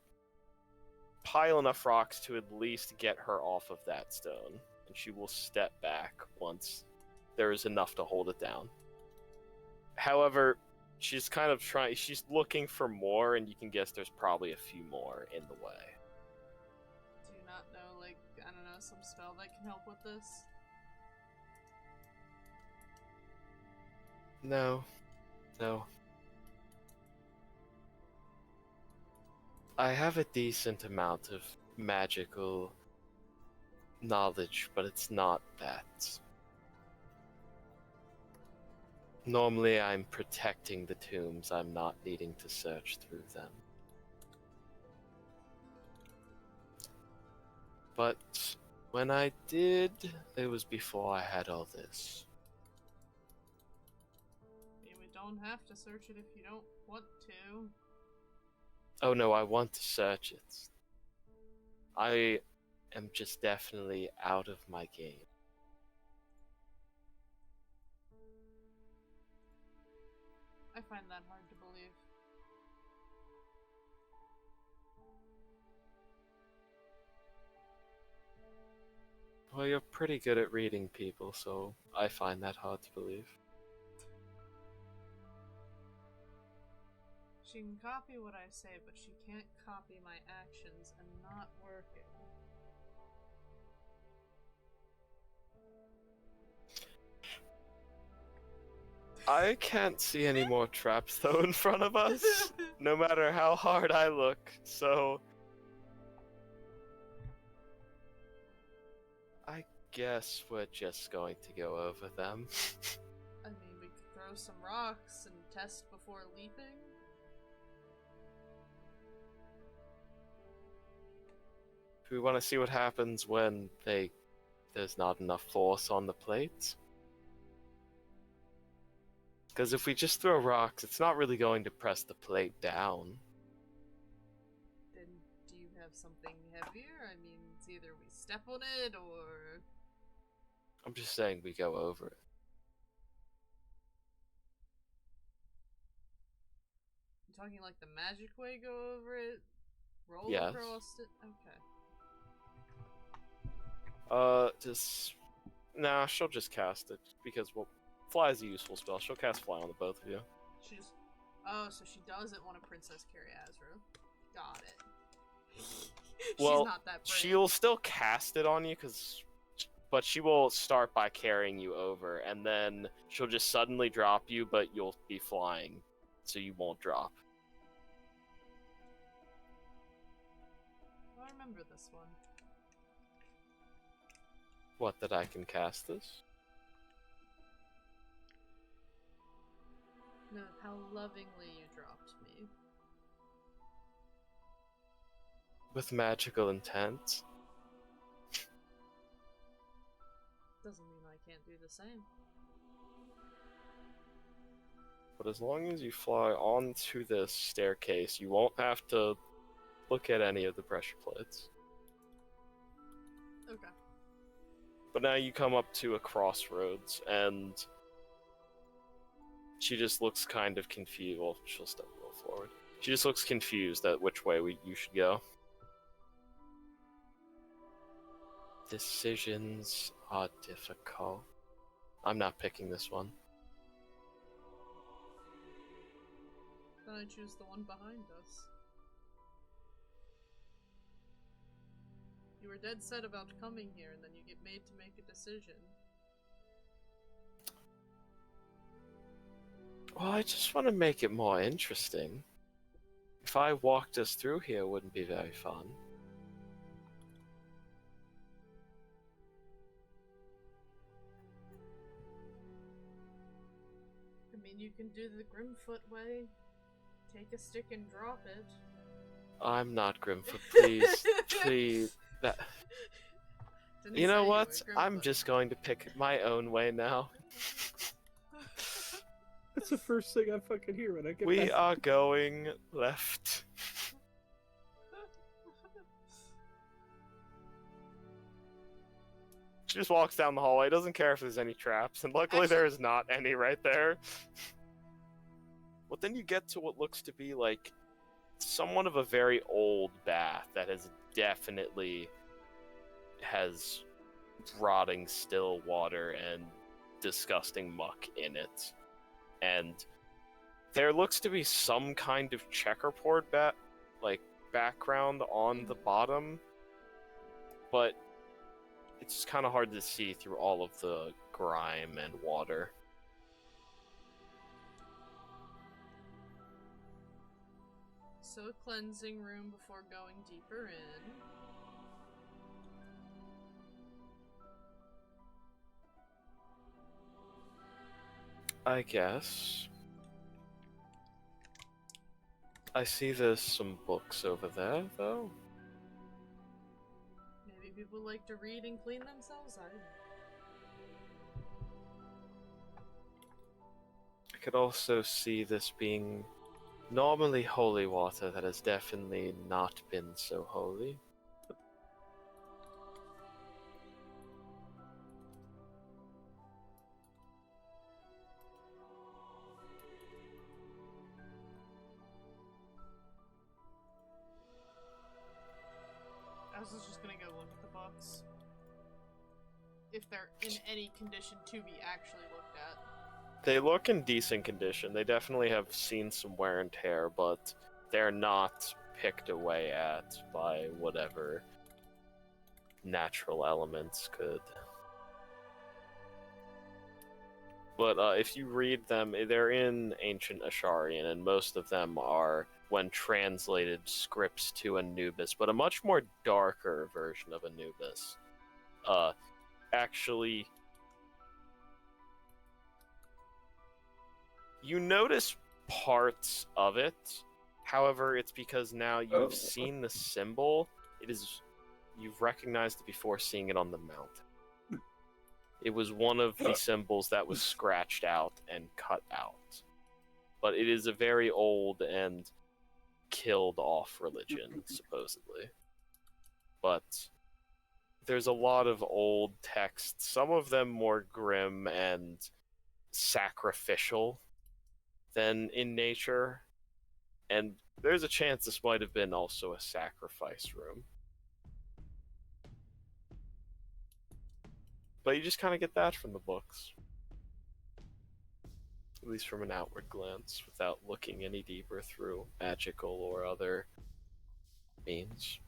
A: pile enough rocks to at least get her off of that stone, and she will step back once there is enough to hold it down. However, she's kind of she's looking for more, and you can guess there's probably a few more in the way.
E: Do you not know, like, I don't know, some spell that can help with this?
A: No. I have a decent amount of magical knowledge, but it's not that. Normally I'm protecting the tombs, I'm not needing to search through them. But when I did, it was before I had all this.
E: I mean, we don't have to search it if you don't want to.
A: Oh no, I want to search it. I am just definitely out of my game.
E: I find that hard to believe.
A: Well, you're pretty good at reading people, so I find that hard to believe.
E: She can copy what I say, but she can't copy my actions and not working.
A: I can't see any more traps though in front of us, no matter how hard I look, so I guess we're just going to go over them.
E: I mean, we could throw some rocks and test before leaping.
A: We want to see what happens when there's not enough force on the plates. Because if we just throw rocks, it's not really going to press the plate down.
E: Then do you have something heavier? I mean, it's either we step on it or...
A: I'm just saying we go over it.
E: You talking like the magic way, go over it? Roll
A: Yes.
E: across it? Okay.
A: Nah, she'll just cast it, because, well, fly is a useful spell. She'll cast fly on the both of you.
E: She's... Oh, so she doesn't want a Princess Cariazra. Got it.
A: Well,
E: She's not that brave.
A: she'll still cast it on you, but she will start by carrying you over, and then she'll just suddenly drop you, but you'll be flying, so you won't drop.
E: I remember this one.
A: What, that I can cast this?
E: No, how lovingly you dropped me.
A: With magical intent?
E: Doesn't mean I can't do the same.
A: But as long as you fly onto this staircase, you won't have to look at any of the pressure plates.
E: Okay.
A: But now you come up to a crossroads, and she just looks kind of confused. Well, she'll step a little forward. She just looks confused at which way you should go. Decisions are difficult. I'm not picking this one.
E: Then I choose the one behind us. You were dead set about coming here, and then you get made to make a decision.
H: Well, I just want to make it more interesting. If I walked us through here, it wouldn't be very fun.
E: I mean, you can do the Grimfoot way. Take a stick and drop it.
H: I'm not Grimfoot, please, please. That.
E: Didn't
H: You know
E: say
H: what?
E: were
H: I'm
E: Grimfoot.
H: just going to pick my own way now.
B: That's the first thing I fucking hear when I get
H: We
B: back.
H: are going left. She just walks down the hallway, doesn't care if there's any traps, and luckily there is not any right there. But then you get to what looks to be like somewhat of a very old bath that definitely has rotting still water and disgusting muck in it. And there looks to be some kind of checkerboard background on the bottom, but it's just kind of hard to see through all of the grime and water.
E: So a cleansing room before going deeper in.
H: I guess. I see there's some books over there, though.
E: Maybe people like to read and clean themselves? I don't know.
H: I could also see this being normally holy water that has definitely not been so holy.
E: I was just gonna go look at the books. If they're in any condition to be actually looked at.
H: They look in decent condition. They definitely have seen some wear and tear, but they're not picked away at by whatever natural elements could. But if you read them, they're in ancient Asharian, and most of them are, when translated, scripts to Anubis, but a much more darker version of Anubis. Actually, you notice parts of it. However, it's because now you've seen the symbol. You've recognized it before seeing it on the mountain. It was one of the symbols that was scratched out and cut out. But it is a very old and killed off religion, supposedly. But there's a lot of old texts, some of them more grim and sacrificial than in nature. And there's a chance this might have been also a sacrifice room. But you just kind of get that from the books. At least from an outward glance, without looking any deeper through magical or other means.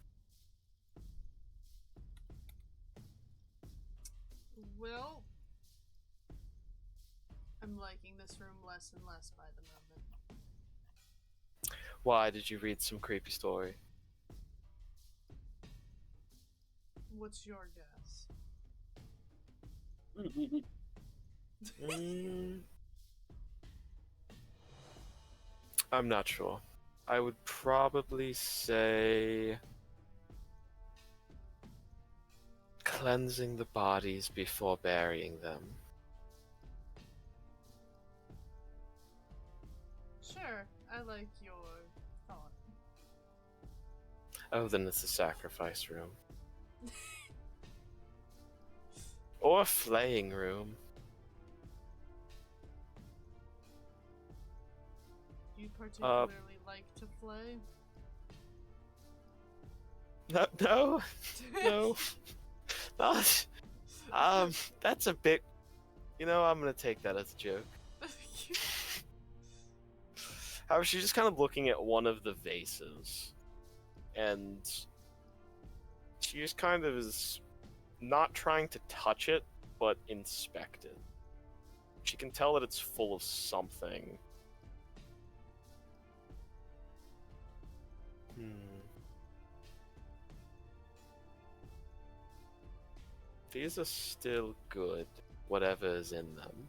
E: Well, I'm liking this room less and less by the moment.
H: Why did you read some creepy story?
E: What's your guess?
H: I'm not sure. I would probably say cleansing the bodies before burying them.
E: Sure, I like your thought.
H: Oh, then it's a sacrifice room. Or a flaying room.
E: Do you particularly like to flay?
H: No, no, not. That's a bit. You know, I'm gonna take that as a joke. However, she's just kind of looking at one of the vases, and she just kind of is not trying to touch it, but inspect it. She can tell that it's full of something. These are still good, whatever is in them.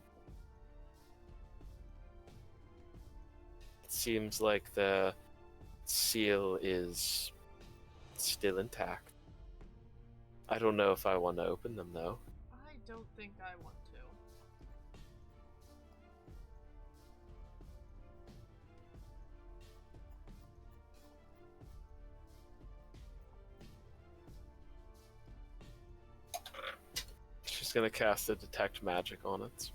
H: It seems like the seal is still intact. I don't know if I want to open them, though.
E: I don't think I want to.
H: She's gonna cast a detect magic on it.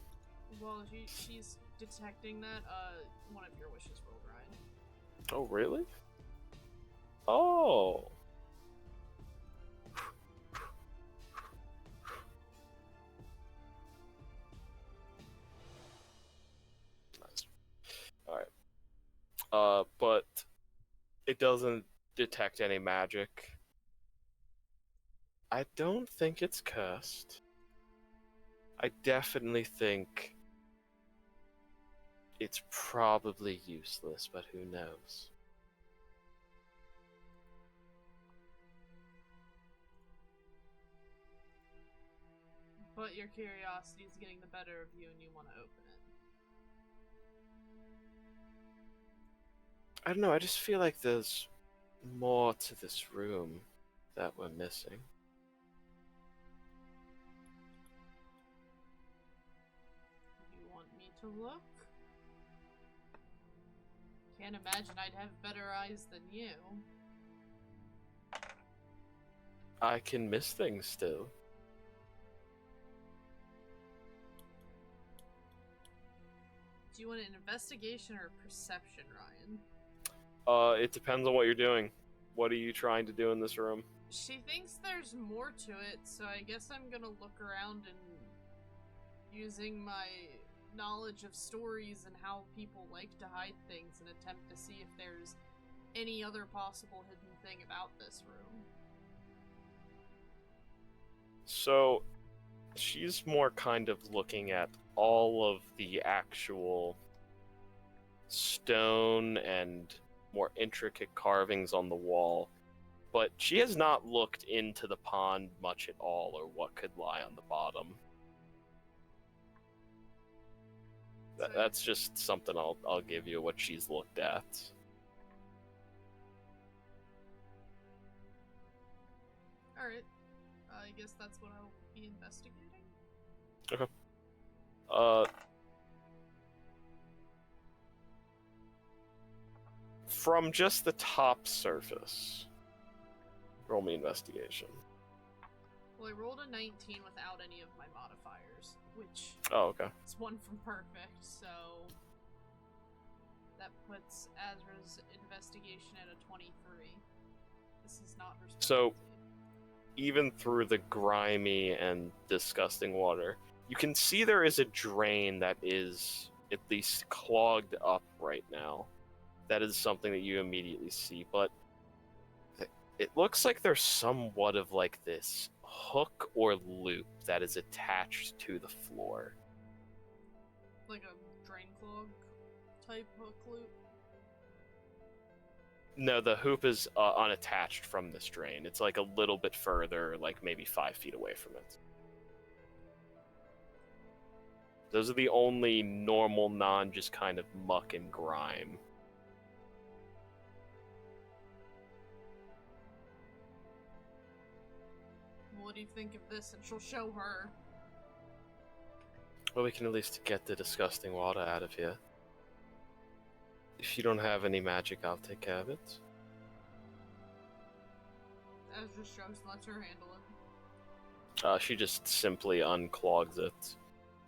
E: Well, she's detecting that. One of your wishes rolled, Ryan.
H: Oh, really? Oh. Nice. Alright. But it doesn't detect any magic. I don't think it's cursed. I definitely think it's probably useless, but who knows?
E: But your curiosity is getting the better of you and you want to open it.
H: I don't know, I just feel like there's more to this room that we're missing.
E: You want me to look? Can't imagine I'd have better eyes than you.
H: I can miss things still.
E: Do you want an investigation or a perception, Ryan?
H: It depends on what you're doing. What are you trying to do in this room?
E: She thinks there's more to it, so I guess I'm gonna look around and using my knowledge of stories and how people like to hide things and attempt to see if there's any other possible hidden thing about this room.
H: So, she's more kind of looking at all of the actual stone and more intricate carvings on the wall, but she has not looked into the pond much at all or what could lie on the bottom. That's just something I'll give you, what she's looked at.
E: Alright. I guess that's what I'll be investigating.
H: Okay. From just the top surface, roll me investigation.
E: Well, I rolled a 19 without any of my modifiers, which
H: Oh, okay.
E: is one from perfect, so that puts Azra's investigation at a 23. This is not her
H: So,
E: specialty.
H: even through the grimy and disgusting water, you can see there is a drain that is at least clogged up right now. That is something that you immediately see, but it looks like there's somewhat of like this hook or loop that is attached to the floor.
E: Like a drain clog type hook loop?
H: No, the hoop is unattached from this drain. It's like a little bit further, like maybe 5 feet away from it. Those are the only normal, just kind of muck and grime.
E: What do you think of this? And she'll show her.
H: Well, we can at least get the disgusting water out of here. If you don't have any magic, I'll take care of it.
E: Azra shows, lets her handle it.
H: She just simply unclogs it.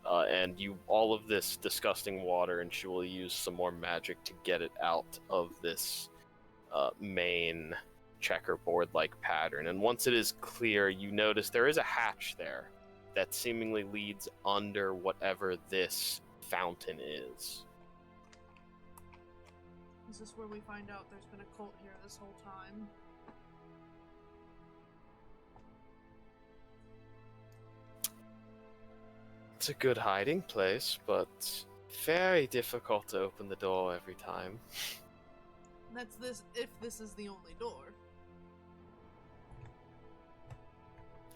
H: And all of this disgusting water, and she will use some more magic to get it out of this main checkerboard-like pattern. And once it is clear, you notice there is a hatch there that seemingly leads under whatever this fountain is.
E: Is this where we find out there's been a cult here this whole time?
H: It's a good hiding place, but very difficult to open the door every time.
E: That's this, if this is the only door.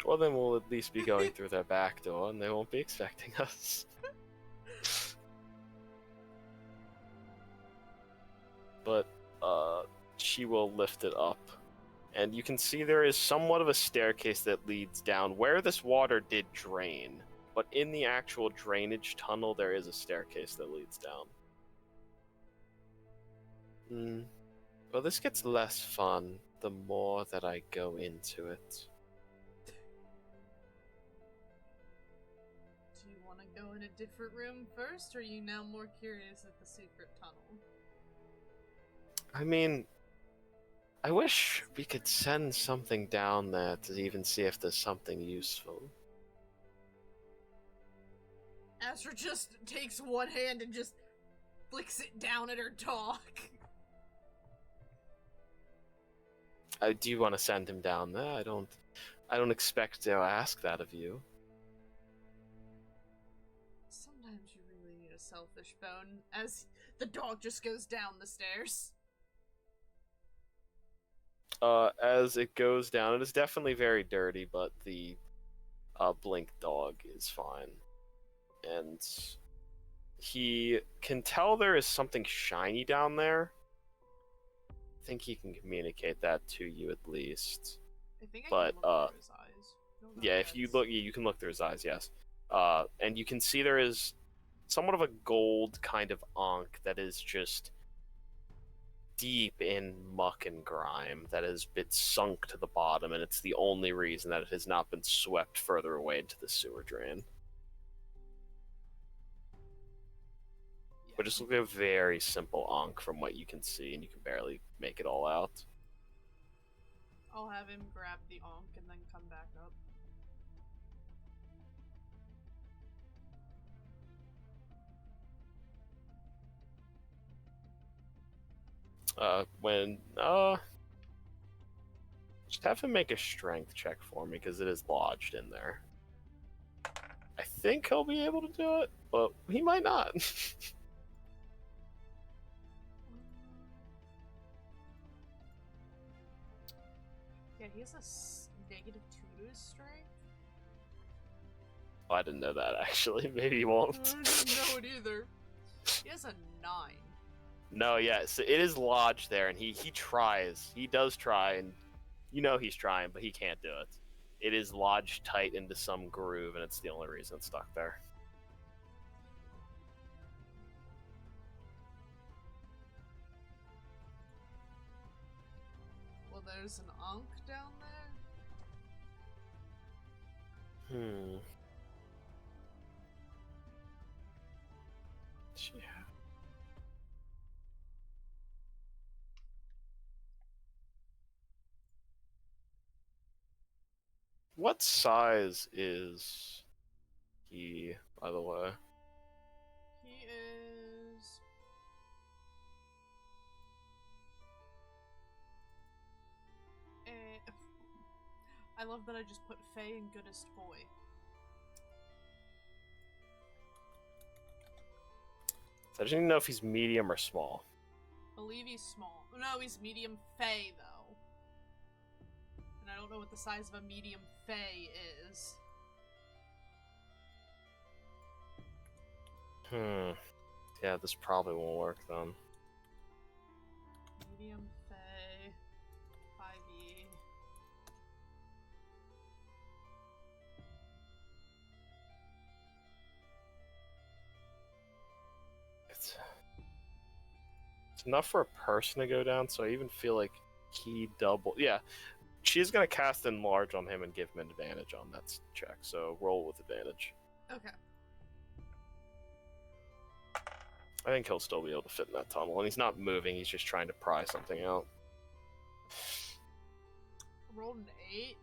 H: Well, then we'll at least be going through their back door, and they won't be expecting us. But, she will lift it up. And you can see there is somewhat of a staircase that leads down where this water did drain. But in the actual drainage tunnel, there is a staircase that leads down. Well, this gets less fun the more that I go into it.
E: Do you want to go in a different room first, or are you now more curious at the secret tunnel?
H: I mean, I wish we could send something down there to even see if there's something useful.
E: Astra just takes one hand and just flicks it down at her dog.
H: Do you want to send him down there? I don't expect to ask that of you.
E: Sometimes you really need a selfish bone, as the dog just goes down the stairs.
H: As it goes down, it is definitely very dirty, but the blink dog is fine. And he can tell there is something shiny down there. I think he can communicate that to you at least.
E: I think I
H: But,
E: can look through his eyes. Don't know
H: Yeah,
E: if
H: if you
E: that's-
H: look, you can look through his eyes, yes. And you can see there is somewhat of a gold kind of ankh that is just deep in muck and grime that has been sunk to the bottom, and it's the only reason that it has not been swept further away into the sewer drain.
E: Yeah.
H: But just look at a very simple ankh from what you can see, and you can barely make it all out.
E: I'll have him grab the Ankh and then come back up.
H: Just have him make a strength check for me, because it is lodged in there. I think he'll be able to do it, but he might not.
E: Yeah, he has a -2 to his strength.
H: Oh, I didn't know that, actually. Maybe he won't.
E: I didn't know it either. He has a 9.
H: No, yeah, so it is lodged there, and he tries. He does try, and you know he's trying, but he can't do it. It is lodged tight into some groove, and it's the only reason it's stuck there.
E: Well, there's an Ankh down there.
H: Yeah. What size is he, by the way?
E: He is... I love that I just put Faye in Goodest Boy.
H: So I just need to know if he's medium or small.
E: Believe he's small. No, he's medium Faye, though. And I don't know what the size of a medium Faye is.
H: Yeah, this probably won't work then.
E: Medium Faye. 5e.
H: It's enough for a person to go down, so I even feel like he double. Yeah, she's gonna cast Enlarge on him and give him an advantage on that check. So roll with advantage.
E: Okay.
H: I think he'll still be able to fit in that tunnel, and he's not moving. He's just trying to pry something out.
E: Rolled an 8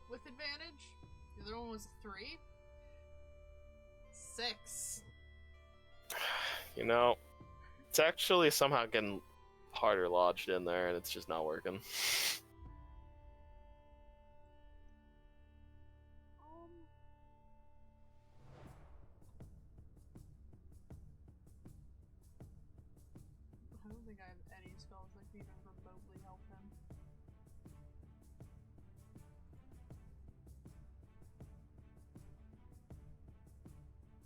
E: with advantage. The other one was a 3. 6.
H: You know, it's actually somehow getting harder lodged in there, and it's just not working.
E: I don't think I have any spells that can even remotely help him.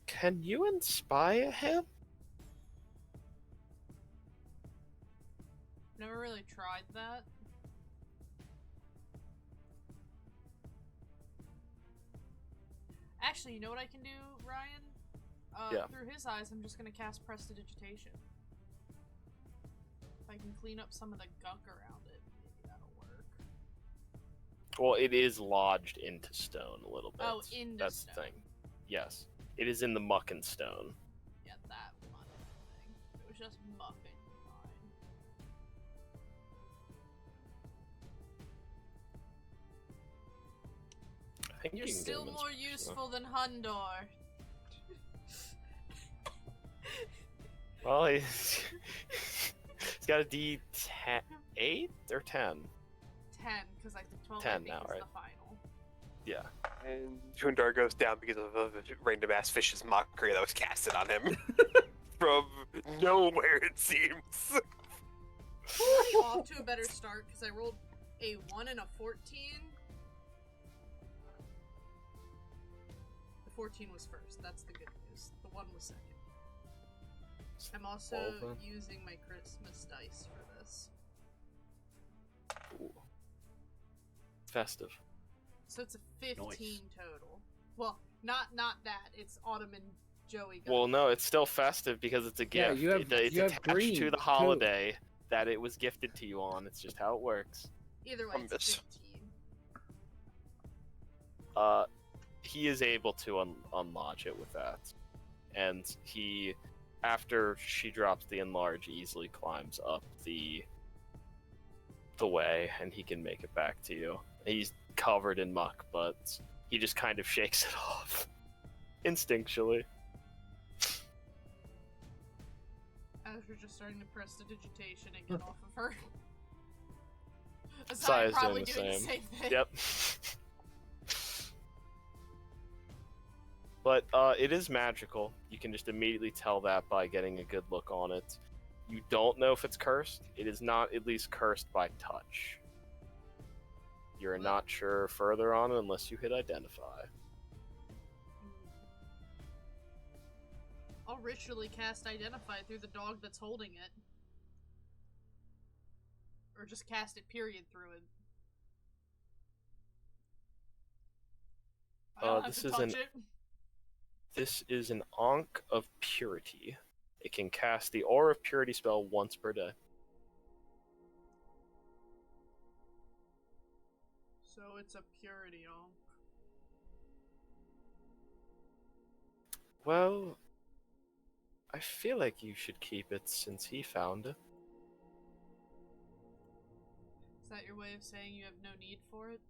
H: Can you inspire him?
E: Never really tried that. Actually, you know what I can do, Ryan?
H: Yeah.
E: Through his eyes, I'm just gonna cast Prestidigitation. If I can clean up some of the gunk around it, maybe that'll work.
H: Well, it is lodged into stone a little bit.
E: Oh, into
H: That's
E: stone.
H: the thing. Yes. It is in the muck and stone.
E: Yeah, that one thing. If it was just muck, it'd be fine.
H: I think
E: You're
H: you can
E: still
H: get him
E: more
H: inspiration,
E: useful than Hundor.
H: Well, he's got a D10, 8 or 10?
E: 10, because like the 12 I
H: 10
E: think
H: now,
E: is
H: right?
E: the final.
H: Yeah.
C: And Jundar goes down because of a random ass fish's mockery that was casted on him. From nowhere, it seems.
E: Already off to a better start because I rolled a 1 and a 14. The 14 was first. That's the good news. The 1 was second. I'm also
H: Over.
E: using my Christmas dice for this.
H: Ooh. Festive.
E: So it's a 15 total. Well, not that. It's Autumn and Joey. Got
H: Well, no, it's still festive because it's a
B: Yeah,
H: gift.
B: you have-
H: it's
B: you have
H: attached
B: green,
H: to the
B: too.
H: holiday that it was gifted to you on. It's just how it works.
E: Either way, it's
C: Columbus.
E: 15.
H: He is able to unlodge it with that, and he, after she drops the enlarge, easily climbs up the way, and he can make it back to you. He's covered in muck, but he just kind of shakes it off instinctually.
E: As we're just starting to press the digitation and get off of her. Aside
H: Saya's
E: probably
H: doing the
E: doing the
H: same.
E: same thing.
H: Yep. But it is magical. You can just immediately tell that by getting a good look on it. You don't know if it's cursed. It is not at least cursed by touch. You're not sure further on unless you hit identify.
E: I'll ritually cast Identify through the dog that's holding it. Or just cast it period through it. I don't have
H: This
E: to
H: is
E: touch
H: an-
E: it.
H: This is an Ankh of Purity. It can cast the Aura of Purity spell once per day.
E: So it's a purity onk.
H: Well, I feel like you should keep it since he found it.
E: Is that your way of saying you have no need for it?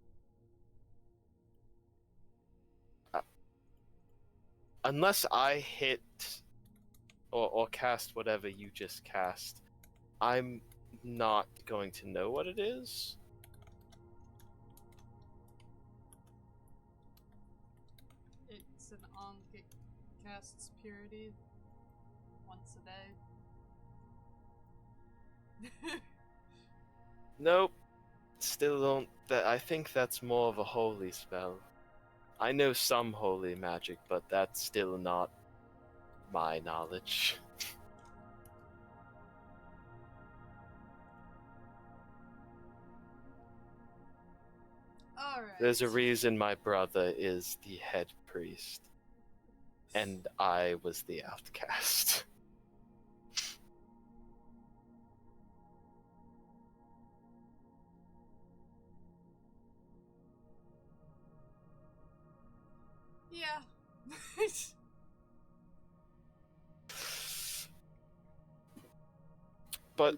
H: Unless I hit or cast whatever you just cast, I'm not going to know what it is.
E: It's an onk. It casts purity once a day.
H: Nope. Still don't. I think that's more of a holy spell. I know some holy magic, but that's still not my knowledge.
E: Alright.
H: There's a reason my brother is the head priest, and I was the outcast.
E: Yeah.
H: But,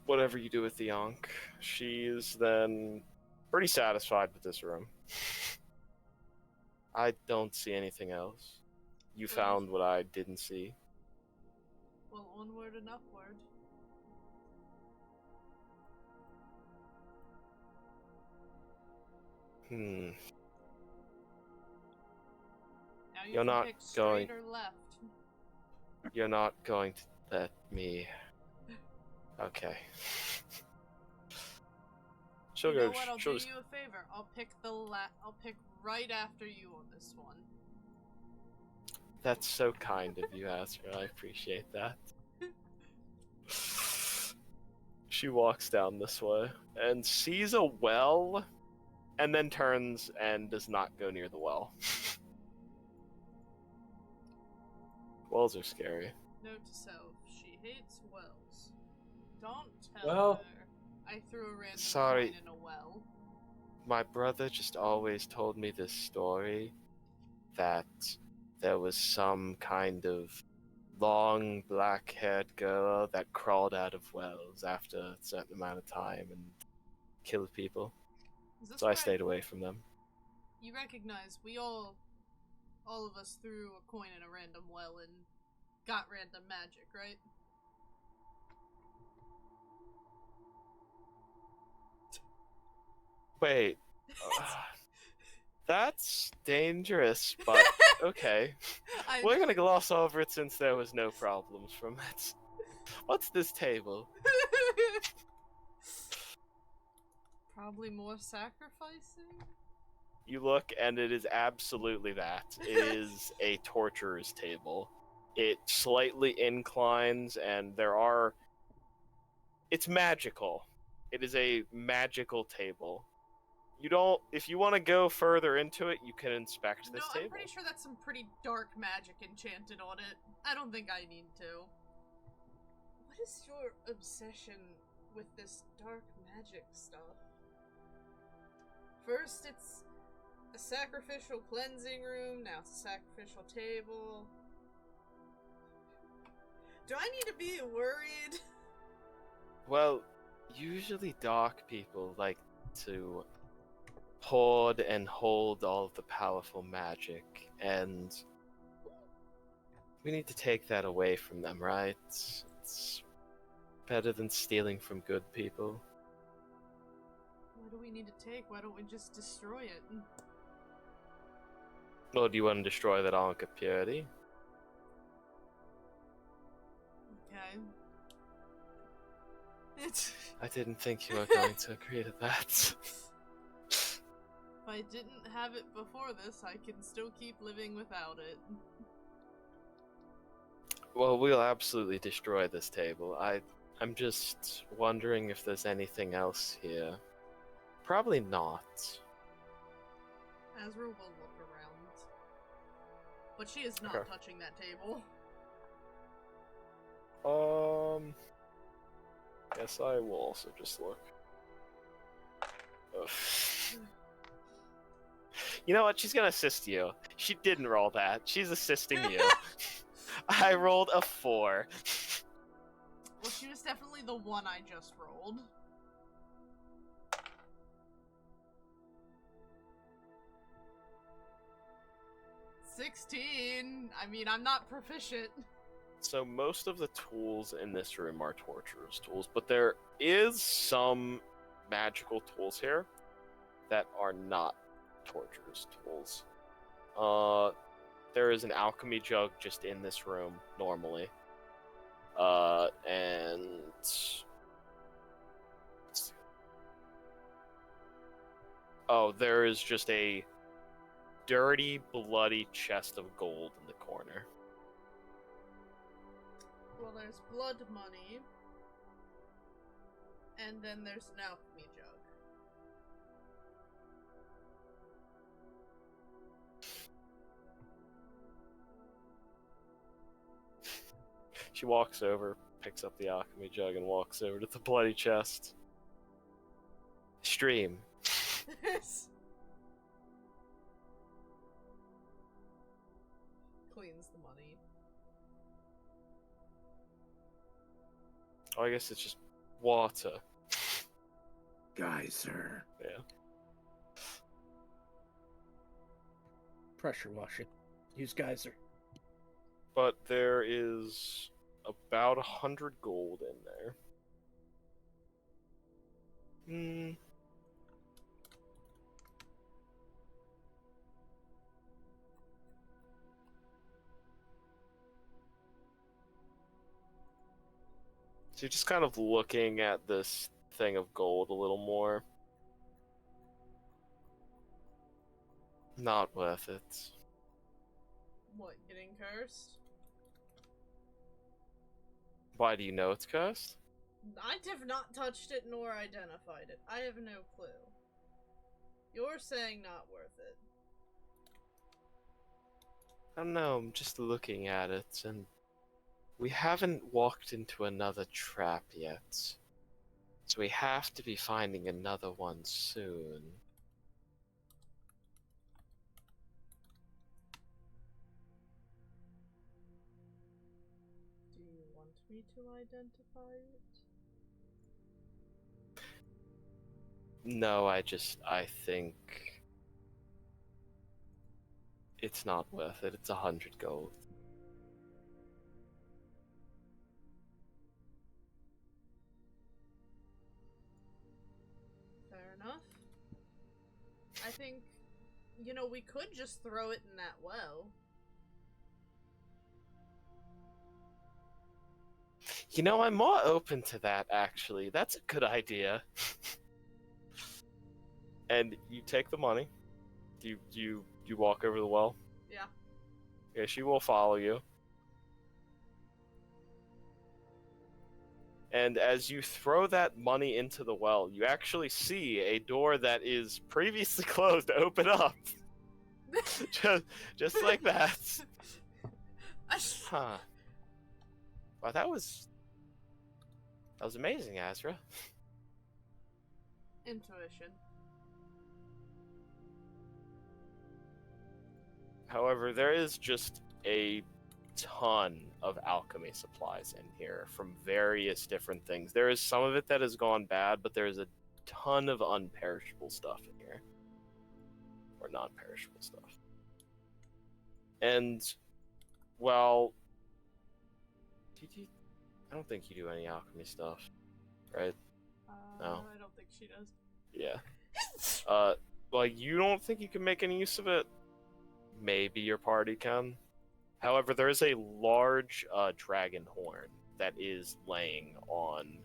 H: whatever you do with the Ankh, she's then pretty satisfied with this room. I don't see anything else. You found what I didn't see.
E: Well, onward and upward.
H: Hmm.
E: Now you
H: You're
E: can
H: not
E: pick
H: going-
E: straight or left.
H: You're not going to let me. Okay. She'll
E: You know
H: go.
E: what? I'll
H: She'll
E: do
H: just.
E: you a favor. I'll pick right after you on this one.
H: That's so kind of you, Astra. I appreciate that. She walks down this way and sees a well, and then turns and does not go near the well. Wells are scary.
E: Note to self: she hates wells. Don't tell
F: Well-
E: her I threw a random
H: Sorry.
E: coin in a well.
H: My brother just always told me this story that there was some kind of long black-haired girl that crawled out of wells after a certain amount of time and killed people.
E: Is this
H: So I
E: right?
H: stayed away from them.
E: You recognize we all of us threw a coin in a random well and got random magic, right?
H: Wait. That's dangerous, but okay.
E: I
H: We're gonna gloss over it since there was no problems from it. What's this table?
E: Probably more sacrificing.
H: You look, and it is absolutely that. It is a torturer's table. It slightly inclines, and there are. It's magical. It is a magical table. You don't. If you want to go further into it, you can inspect this
E: No,
H: table.
E: I'm pretty sure that's some pretty dark magic enchanted on it. I don't think I need to. What is your obsession with this dark magic stuff? First, it's a sacrificial cleansing room. Now it's a sacrificial table. Do I need to be worried?
H: Well, usually dark people like to hoard and hold all of the powerful magic, and we need to take that away from them, right? It's better than stealing from good people.
E: What do we need to take? Why don't we just destroy it?
H: Or do you want to destroy that Ankh of Purity?
E: Okay. It's...
H: I didn't think you were going to agree to that.
E: If I didn't have it before this, I can still keep living without it.
H: Well, we'll absolutely destroy this table. I'm just wondering if there's anything else here. Probably not.
E: Azra will look around. But she is not
H: Okay.
E: touching that table.
H: Guess I will also just look. Ugh. You know what? She's gonna assist you. She didn't roll that. She's assisting you. I rolled a 4.
E: Well, she was definitely the one I just rolled. $16. I mean, I'm not proficient.
H: So most of the tools in this room are torturer's tools, but there is some magical tools here that are not torturer's tools. There is an alchemy jug just in this room normally. And oh, there is just a dirty, bloody chest of gold in the corner.
E: Well, there's blood money. And then there's an alchemy jug.
H: She walks over, picks up the alchemy jug, and walks over to the bloody chest. Stream.
E: Cleans the money.
H: Oh, I guess it's just water.
B: Geyser.
H: Yeah.
B: Pressure washing. Use geyser.
H: But there is about 100 gold in there. So you're just kind of looking at this thing of gold a little more. Not worth it.
E: What, getting cursed?
H: Why do you know it's cursed?
E: I have not touched it nor identified it. I have no clue. You're saying not worth it.
H: I don't know, I'm just looking at it, and we haven't walked into another trap yet. So we have to be finding another one soon.
E: Do you want me to identify it?
H: No, I think it's not worth it. It's 100 gold.
E: Fair enough. I think, you know, we could just throw it in that well.
H: You know, I'm more open to that, actually. That's a good idea. And you take the money. You walk over the well.
E: Yeah.
H: Yeah, she will follow you. And as you throw that money into the well, you actually see a door that is previously closed open up. just like that. Huh. Wow, that was amazing, Azra.
E: Intuition.
H: However, there is just a ton of alchemy supplies in here from various different things. There is some of it that has gone bad, but there is a ton of unperishable stuff in here. Or non-perishable stuff. And, well, I don't think you do any alchemy stuff, right? No.
E: I don't think she does.
H: Yeah. Well, you don't think you can make any use of it? Maybe your party can. However, there is a large dragon horn that is laying on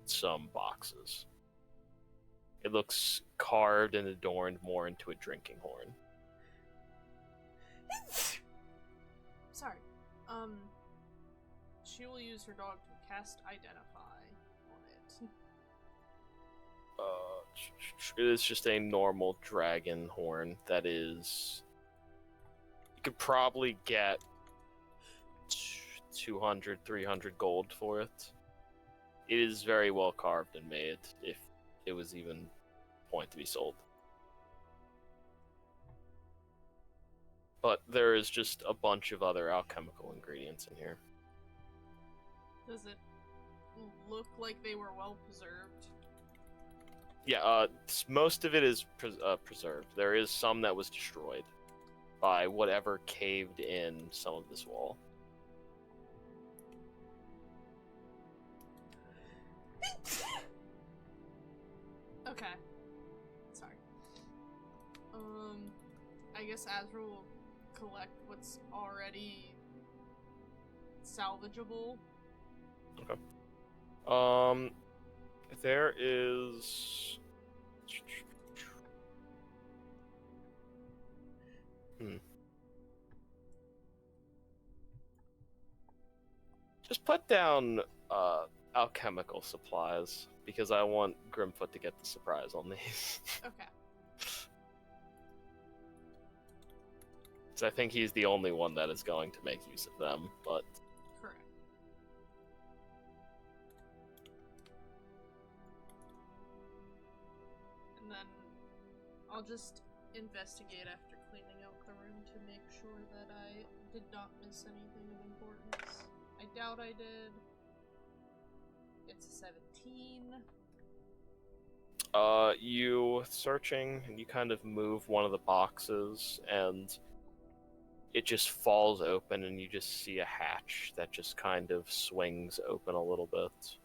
H: some boxes. It looks carved and adorned more into a drinking horn.
E: Sorry. She will use her dog to cast Identify on it.
H: It is just a normal dragon horn that is... You could probably get 200, 300 gold for it. It is very well carved and made, if it was even a point to be sold. But there is just a bunch of other alchemical ingredients in here.
E: Does it look like they were well preserved?
H: Yeah, most of it is preserved. There is some that was destroyed by whatever caved in some of this wall.
E: Okay. Sorry. I guess Azra will collect what's already salvageable.
H: Okay. There is... Just put down, alchemical supplies, because I want Grimfoot to get the surprise on these.
E: Okay.
H: So I think he's the only one that is going to make use of them, but...
E: Correct. And then I'll just investigate after cleaning out the room to make sure that I did not miss anything of importance. I doubt I did. It's a 17.
H: You searching, and you kind of move one of the boxes, and it just falls open, and you just see a hatch that just kind of swings open a little bit.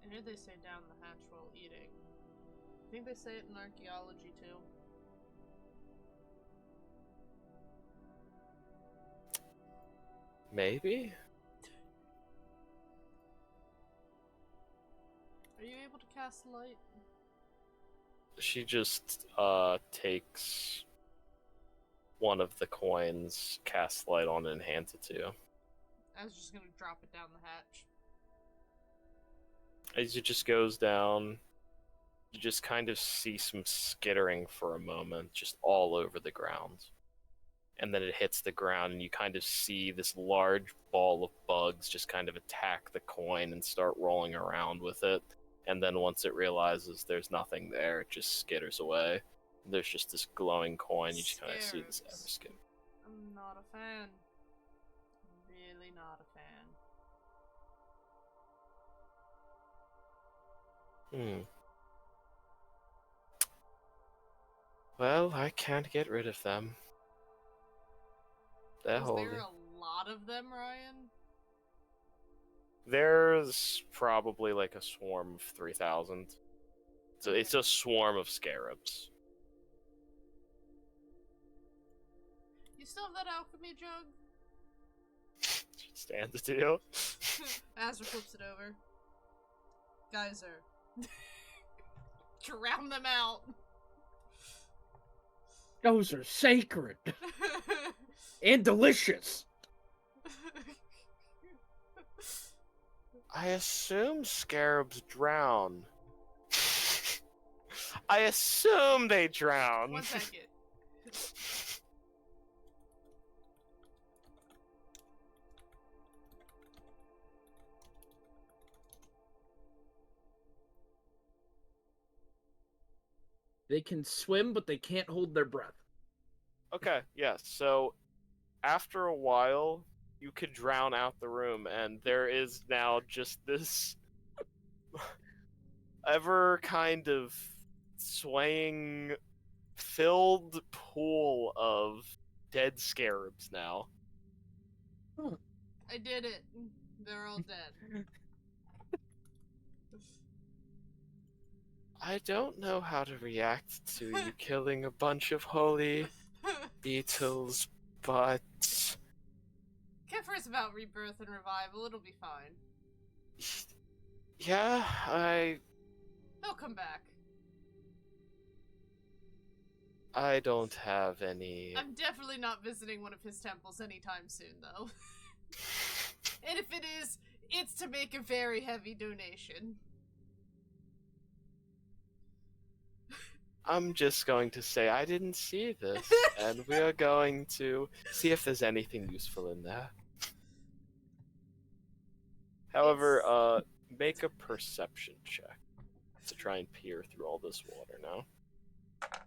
E: I hear they say down the hatch while eating. I think they say it in archaeology too.
H: Maybe?
E: cast light?
H: She just takes one of the coins, casts light on it, and hands it to you.
E: I was just gonna drop it down the hatch.
H: As it just goes down, you just kind of see some skittering for a moment, just all over the ground. And then it hits the ground, and you kind of see this large ball of bugs just kind of attack the coin and start rolling around with it. And then once it realizes there's nothing there, it just skitters away. And there's just this glowing coin, you just kind of see this ever skip.
E: I'm not a fan. Really not a fan.
H: Well, I can't get rid of them. They're
E: Is
H: holy.
E: there a lot of them, Ryan?
H: There's probably like a swarm of 3,000. So it's a swarm of scarabs.
E: You still have that alchemy jug?
H: She stands it to you.
E: Azra flips it over. Geyser. Drown them out.
B: Those are sacred and delicious.
H: I assume scarabs drown. I assume they drown.
E: 1 second.
B: They can swim, but they can't hold their breath.
H: Okay, yes. So after a while, you could drown out the room, and there is now just this ever kind of swaying, filled pool of dead scarabs now.
E: I did it. They're all dead.
H: I don't know how to react to you killing a bunch of holy beetles, but
E: Kefir's about rebirth and revival. It'll be fine.
H: yeah,
E: They'll come back.
H: I don't have any.
E: I'm definitely not visiting one of his temples anytime soon, though. And if it is, it's to make a very heavy donation.
H: I'm just going to say I didn't see this, and we are going to see if there's anything useful in there. However, make a perception check to try and peer through all this water now.
E: I think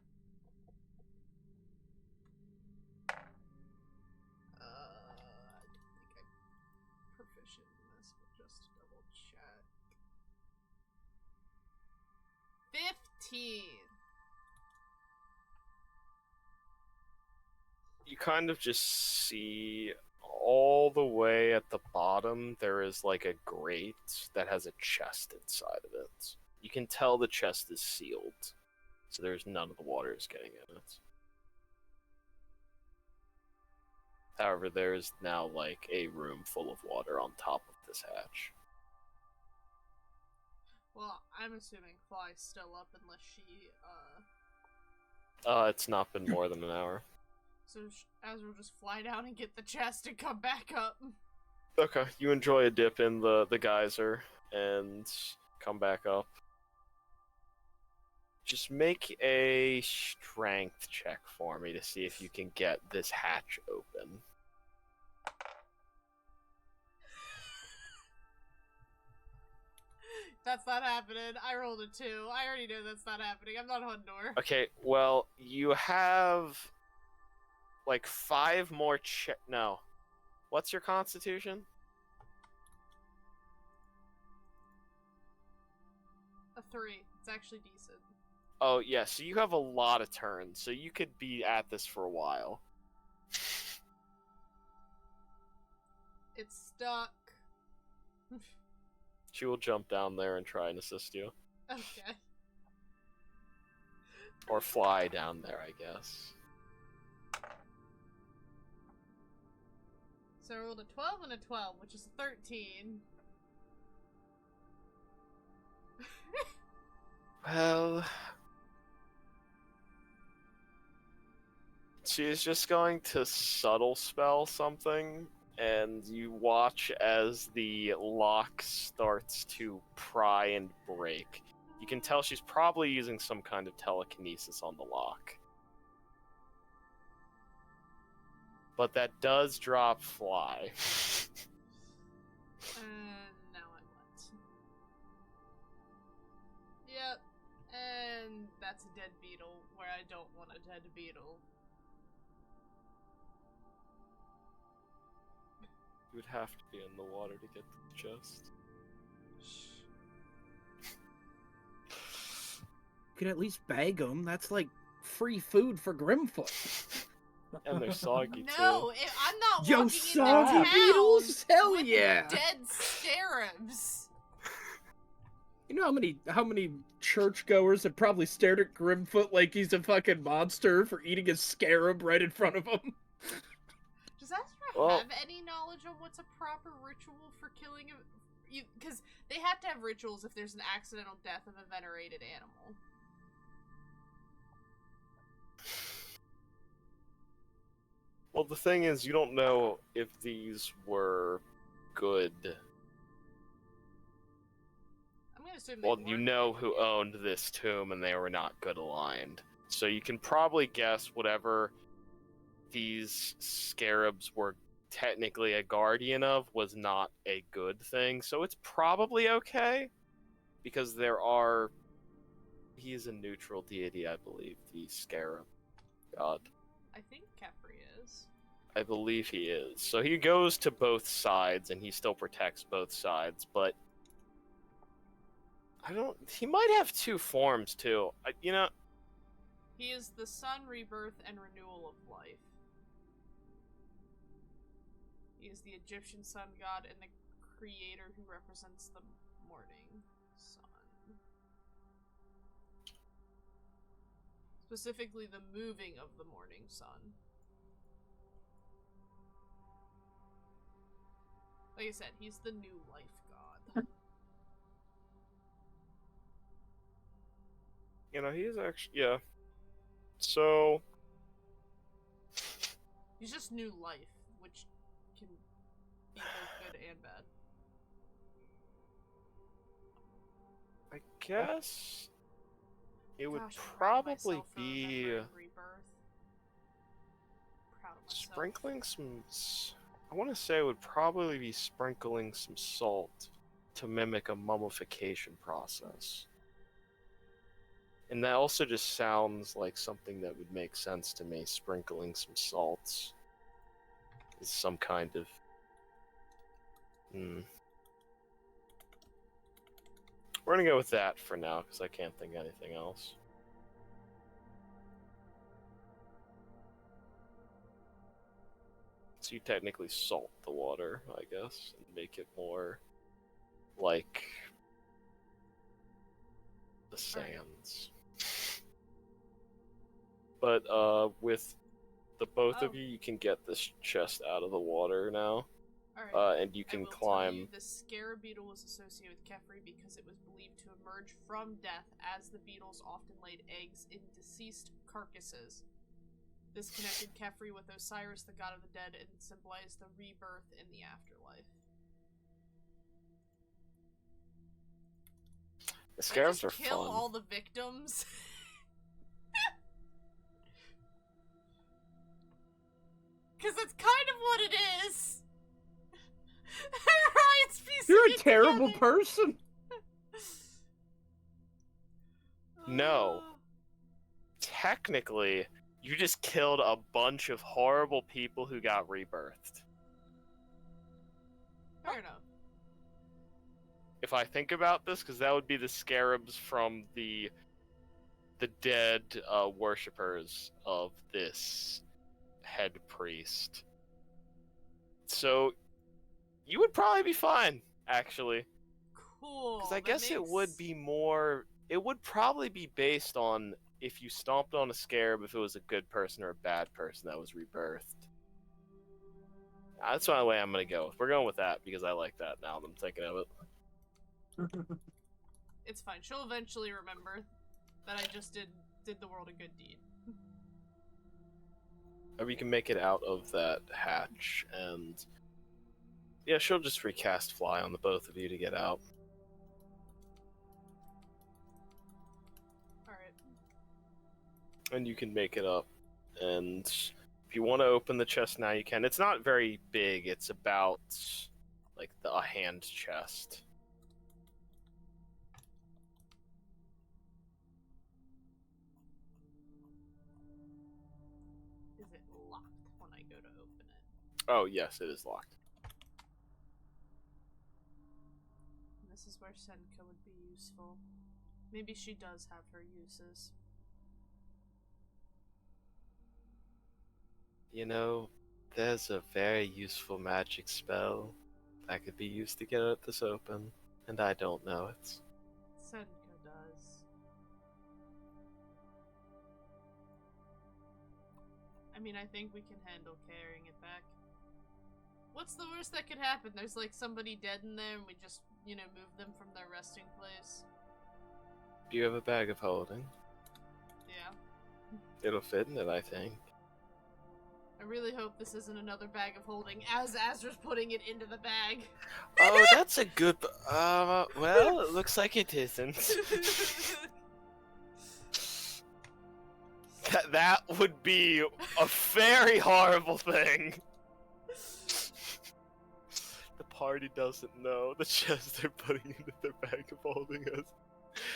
E: I'm proficient in this, but just to double check. 15!
H: You kind of just see all the way at the bottom, there is like a grate that has a chest inside of it. You can tell the chest is sealed, so there's none of the water is getting in it. However, there is now like a room full of water on top of this hatch.
E: Well, I'm assuming Fly's still up unless she,
H: It's not been more than an hour.
E: So Azra will just fly down and get the chest and come back up.
H: Okay, you enjoy a dip in the geyser and come back up. Just make a strength check for me to see if you can get this hatch open.
E: That's not happening. I rolled a 2. I already know that's not happening. I'm not Hundor.
H: Okay, well, you have like 5 more no. What's your constitution?
E: A 3. It's actually decent.
H: Oh, yeah, so you have a lot of turns, so you could be at this for a while.
E: It's stuck.
H: She will jump down there and try and assist you.
E: Okay.
H: Or fly down there, I guess.
E: So I rolled a 12 and a 12, which is a 13.
H: Well, she is just going to subtle spell something, and you watch as the lock starts to pry and break. You can tell she's probably using some kind of telekinesis on the lock. But that does drop Fly.
E: Now I what? Yep. And that's a dead beetle where I don't want a dead beetle.
H: You would have to be in the water to get to the chest.
B: You could at least bag them. That's like free food for Grimfoot.
H: And they're soggy
E: No,
H: too.
E: I'm not
B: Yo,
E: walking
B: soggy
E: into town
B: beetles? Hell
E: with
B: yeah!
E: dead scarabs.
B: You know how many churchgoers have probably stared at Grimfoot like he's a fucking monster for eating a scarab right in front of him?
E: Does Astra
H: Well-
E: have any knowledge on what's a proper ritual for killing a... Because they have to have rituals if there's an accidental death of a venerated animal.
H: Well, the thing is, you don't know if these were good.
E: I'm gonna assume they
H: Well, you
E: weren't
H: know
E: good.
H: who owned this tomb, and they were not good aligned. So you can probably guess whatever these scarabs were technically a guardian of was not a good thing. So it's probably okay, because he is a neutral deity, I believe, the scarab god.
E: I think Kefri is.
H: I believe he is. So he goes to both sides, and he still protects both sides, but he might have two forms, too.
E: He is the sun, rebirth, and renewal of life. He is the Egyptian sun god and the creator who represents the morning sun. Specifically, the moving of the morning sun. Like I said, he's the new life god.
H: He is actually, yeah. So,
E: He's just new life, which can be both good and bad.
H: I guess it would
E: Gosh, I'm proud of
H: probably
E: myself for
H: be
E: remembering Rebirth. Proud of myself.
H: sprinkling some. I want to say it would probably be sprinkling some salt to mimic a mummification process. And that also just sounds like something that would make sense to me. Sprinkling some salts is some kind of. We're gonna go with that for now because I can't think of anything else. So you technically salt the water, I guess, and make it more like the sands. But with the both of you, you can get this chest out of the water now.
E: Alright.
H: And you can
E: I will
H: climb.
E: tell you, the scarab beetle was associated with Kefri because it was believed to emerge from death as the beetles often laid eggs in deceased carcasses. This connected Kefri with Osiris, the god of the dead, and symbolized the rebirth in the afterlife.
H: The scarabs are
E: Just kill
H: fun.
E: all the victims. Because that's kind of what it is. Ryan's piecing
B: You're a
E: it
B: terrible
E: together.
B: person.
H: No. Technically, you just killed a bunch of horrible people who got rebirthed.
E: Fair enough.
H: If I think about this, because that would be the scarabs from the dead worshippers of this head priest. So you would probably be fine, actually.
E: Cool.
H: Because I guess it would be more. It would probably be based on if you stomped on a scarab, if it was a good person or a bad person that was rebirthed. That's the way I'm gonna go. We're going with that because I like that now that I'm thinking of it.
E: It's fine. She'll eventually remember that I just did the world a good deed.
H: Or we can make it out of that hatch, and yeah, she'll just recast fly on the both of you to get out.
E: Alright.
H: And you can make it up. And if you want to open the chest now, you can. It's not very big. It's about like a hand chest.
E: Is it locked when I go to open it?
H: Oh, yes, it is locked.
E: This is where Senka would be useful. Maybe she does have her uses.
H: You know, there's a very useful magic spell that could be used to get this open, and I don't know it.
E: Senka does. I mean, I think we can handle carrying it back. What's the worst that could happen? There's like somebody dead in there and we just, you know, move them from their resting place.
H: Do you have a bag of holding?
E: Yeah.
H: It'll fit in it, I think.
E: I really hope this isn't another bag of holding as Azra's putting it into the bag.
H: Oh, that's a good... well, it looks like it isn't. That would be a very horrible thing. The party doesn't know the chest they're putting into their bag of holding us.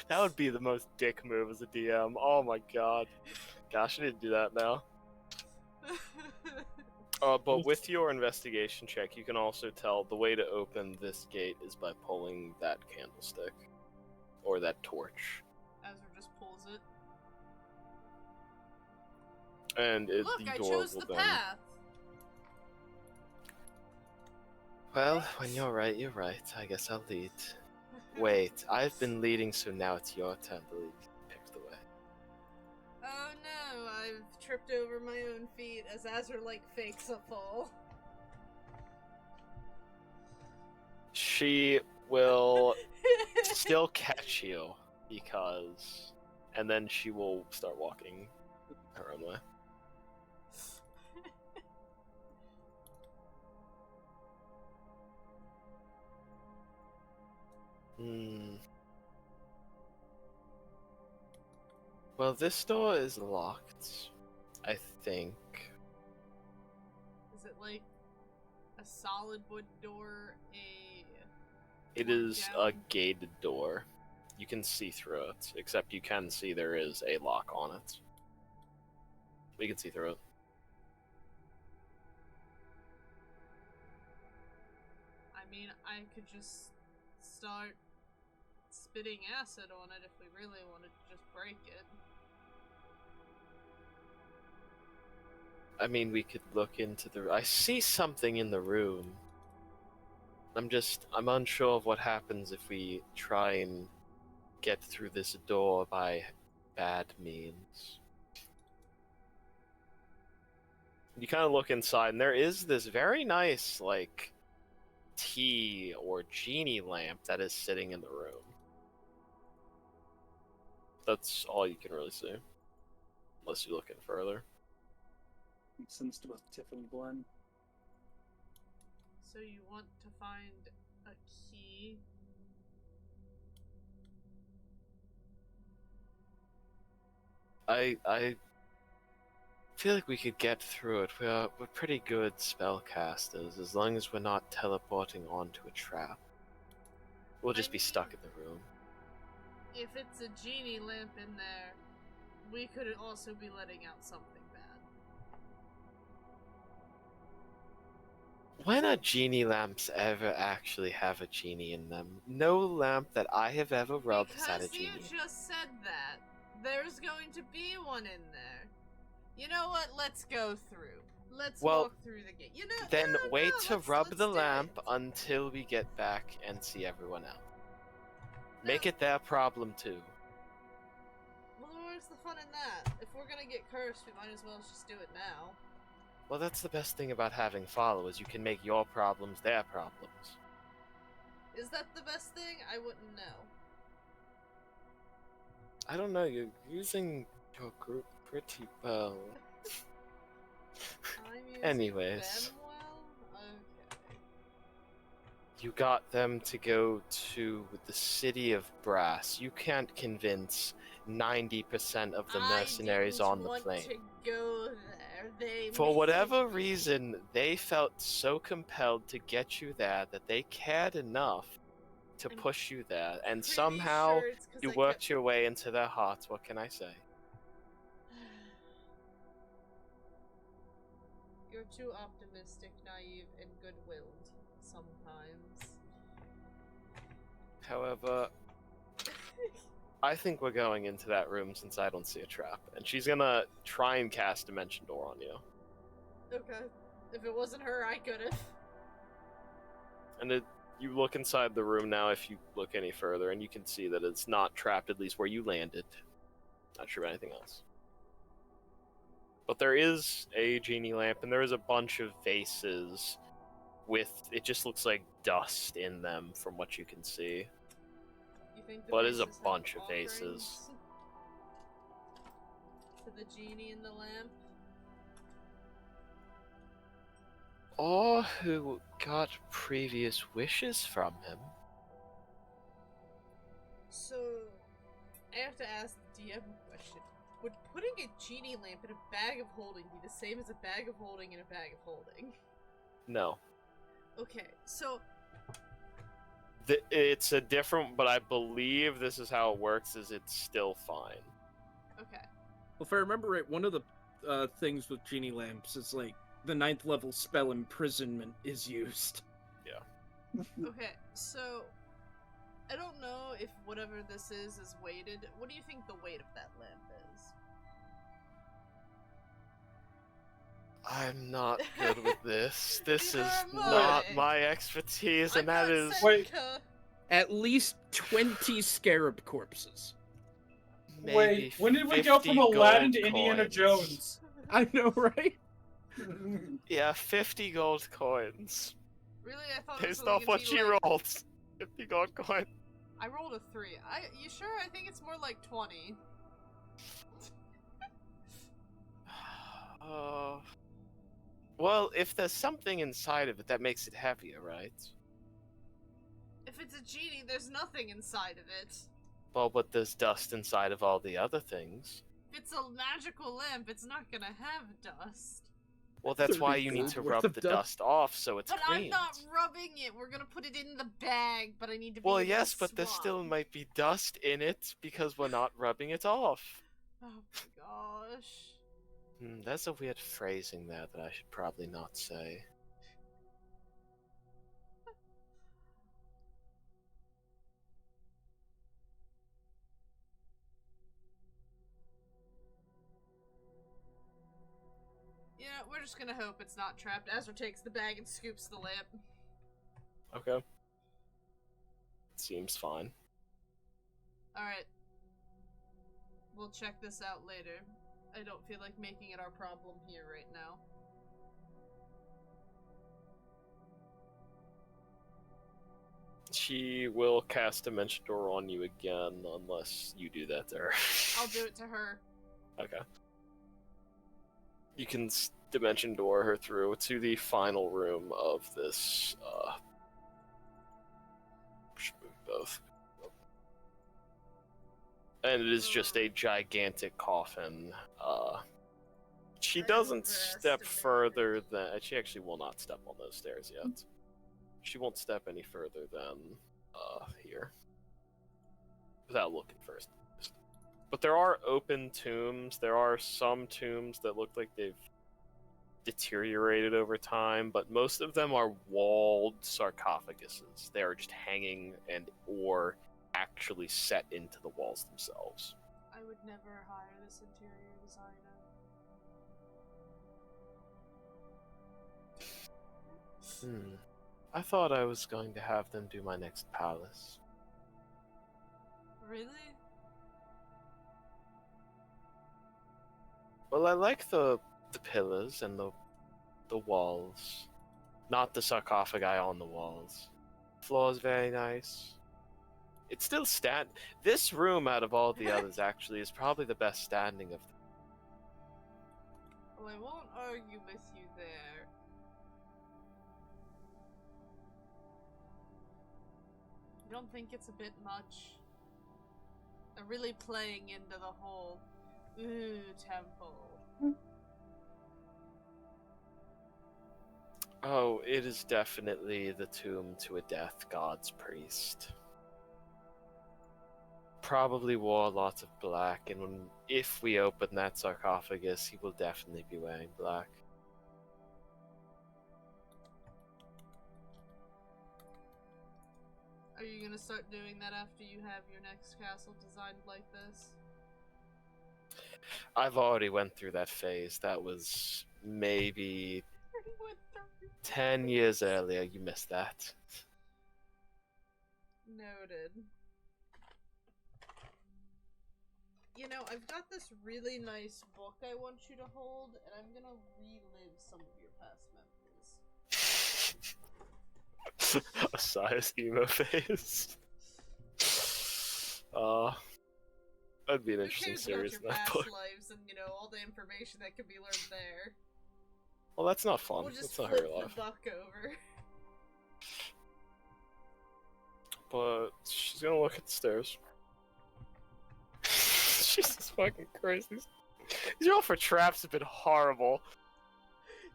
H: That would be the most dick move as a DM. Oh my god. Gosh, I need to do that now. But with your investigation check, you can also tell the way to open this gate is by pulling that candlestick. Or that torch.
E: Azra just pulls it.
H: And
E: Look,
H: the
E: I
H: door
E: chose
H: will
E: the
H: then...
E: path.
H: Well, when you're right, you're right. I guess I'll lead. Wait, I've been leading, so now it's your turn to lead. Pick the way.
E: Oh no, I've tripped over my own feet as Azra, like, fakes a fall.
H: She will still catch you, because... And then she will start walking her own way. Well, this door is locked, I think.
E: Is it like a solid wood door,
H: It is a
E: down?
H: gated door. You can see through it, except you can see there is a lock on it. We can see through it.
E: I mean, I could just start spitting acid on it if we really wanted to just break it.
H: I mean, we could look into the... I see something in the room. I'm unsure of what happens if we try and get through this door by bad means. You kind of look inside, and there is this very nice, like, tea or genie lamp that is sitting in the room. That's all you can really see. Unless you look in further.
G: Sensed with Tiffany blend.
E: So you want to find a key?
H: I feel like we could get through it. We're pretty good spellcasters, as long as we're not teleporting onto a trap. We'll just be stuck in the room.
E: If it's a genie lamp in there, we could also be letting out something bad.
H: When are genie lamps ever actually have a genie in them? No lamp that I have ever rubbed has had a
E: Because
H: genie.
E: you just said that. There's going to be one in there. You know what? Let's go through. Let's walk through the gate. You know.
H: Then wait to rub
E: let's
H: the
E: do
H: lamp
E: it.
H: until we get back and see everyone out. Make it their problem too.
E: Well, where's the fun in that? If we're gonna get cursed, we might as well just do it now.
H: Well, that's the best thing about having followers. You can make your problems their problems.
E: Is that the best thing? I wouldn't know.
H: I don't know, you're using your group pretty well.
E: I'm using
H: Anyways.
E: them well? Okay.
H: You got them to go to the city of Brass. You can't convince 90% of the mercenaries
E: I
H: on
E: didn't
H: the
E: want
H: plane.
E: to go there. They
H: For
E: made
H: whatever
E: me.
H: reason, they felt so compelled to get you there that they cared enough to
E: I'm
H: push you there, and
E: Pretty
H: somehow
E: sure it's 'cause
H: you
E: I
H: worked
E: kept...
H: your way into their hearts. What can I say?
E: You're too optimistic, naive, and good-willed sometimes.
H: However, I think we're going into that room since I don't see a trap, and she's gonna try and cast Dimension Door on you.
E: Okay. If it wasn't her, I could've.
H: And you look inside the room now if you look any further, and you can see that it's not trapped, at least where you landed. Not sure of anything else. But there is a genie lamp, and there is a bunch of vases with, it just looks like dust in them from what you can see.
E: You think the
H: But it is a
E: vases have
H: bunch of
E: offerings
H: vases.
E: to the genie in the lamp?
H: Or who got previous wishes from him.
E: So, I have to ask the DM a question. Would putting a genie lamp in a bag of holding be the same as a bag of holding in a bag of holding?
H: No.
E: Okay, so...
H: It's a different, but I believe this is how it works, is it's still fine.
E: Okay.
B: Well, if I remember right, one of the things with genie lamps is like the 9th level spell imprisonment is used.
H: Yeah.
E: Okay, so... I don't know if whatever this is weighted. What do you think the weight of that lamp is?
H: I'm not good with this. This
E: Neither
H: is
E: am
H: not
E: I.
H: my expertise,
E: I'm
H: and that
E: not
H: is
E: Seneca.
B: At least 20 scarab corpses.
H: maybe
F: Wait, when did we go
H: 50
F: from Aladdin
H: gold
F: to Indiana
H: coins.
F: Jones?
B: I know, right?
H: Yeah, 50 gold coins.
E: Really? I thought it was
H: Based
E: only
H: off
E: gonna
H: what
E: be
H: she
E: like...
H: rolled. 50 gold coins.
E: I rolled a 3. You sure? I think it's more like 20.
H: Well, if there's something inside of it, that makes it heavier, right?
E: If it's a genie, there's nothing inside of it.
H: Well, but there's dust inside of all the other things.
E: If it's a magical lamp, it's not gonna have dust.
H: Well, that's why
B: 30
H: you need
B: gold
H: to
B: worth
H: rub
B: of
H: the
B: dust.
H: dust off so it's
E: But
H: clean.
E: I'm not rubbing it. We're gonna put it in the bag, but I need to be
H: Well,
E: able
H: yes,
E: to
H: but there
E: swap.
H: still might be dust in it because we're not rubbing it off.
E: Oh my gosh.
H: That's a weird phrasing there that I should probably not say.
E: Yeah, we're just gonna hope it's not trapped. Ezra takes the bag and scoops the lamp.
H: Okay. Seems fine.
E: Alright. We'll check this out later. I don't feel like making it our problem here right now.
H: She will cast Dimension Door on you again unless you do that to her.
E: I'll do it to her.
H: Okay. You can Dimension Door her through to the final room of this, should move both. And it is just a gigantic coffin. She doesn't step further than... She actually will not step on those stairs yet. She won't step any further than, here. Without looking first. But there are open tombs. There are some tombs that look like they've deteriorated over time, but most of them are walled sarcophaguses. They are just hanging or actually set into the walls themselves.
E: I would never hire this interior designer.
H: I thought I was going to have them do my next palace.
E: Really?
H: Well, I like the pillars and the walls. Not the sarcophagi on the walls. Floor's very nice. It's still This room, out of all the others, actually, is probably the best standing of.
E: Well, I won't argue with you there. You don't think it's a bit much? They're really playing into the whole, ooh, temple.
H: Oh, it is definitely the tomb to a death god's priest. Probably wore lots of black, and if we open that sarcophagus, he will definitely be wearing black.
E: Are you gonna start doing that after you have your next castle designed like this?
H: I've already went through that phase. That was maybe 10 years earlier. You missed that.
E: Noted. You know, I've got this really nice book I want you to hold, and I'm gonna relive some of your past memories.
H: Asia's emo phase. That'd be an
E: Who
H: interesting
E: cares about
H: series
E: your
H: in that
E: past
H: book.
E: lives and, you know, all the information that can be learned there?
H: Well, that's not fun.
E: We'll just
H: That's not
E: flip
H: her
E: the
H: life.
E: buck over.
H: But she's gonna look at the stairs. Jesus fucking Christ. These roll for traps have been horrible.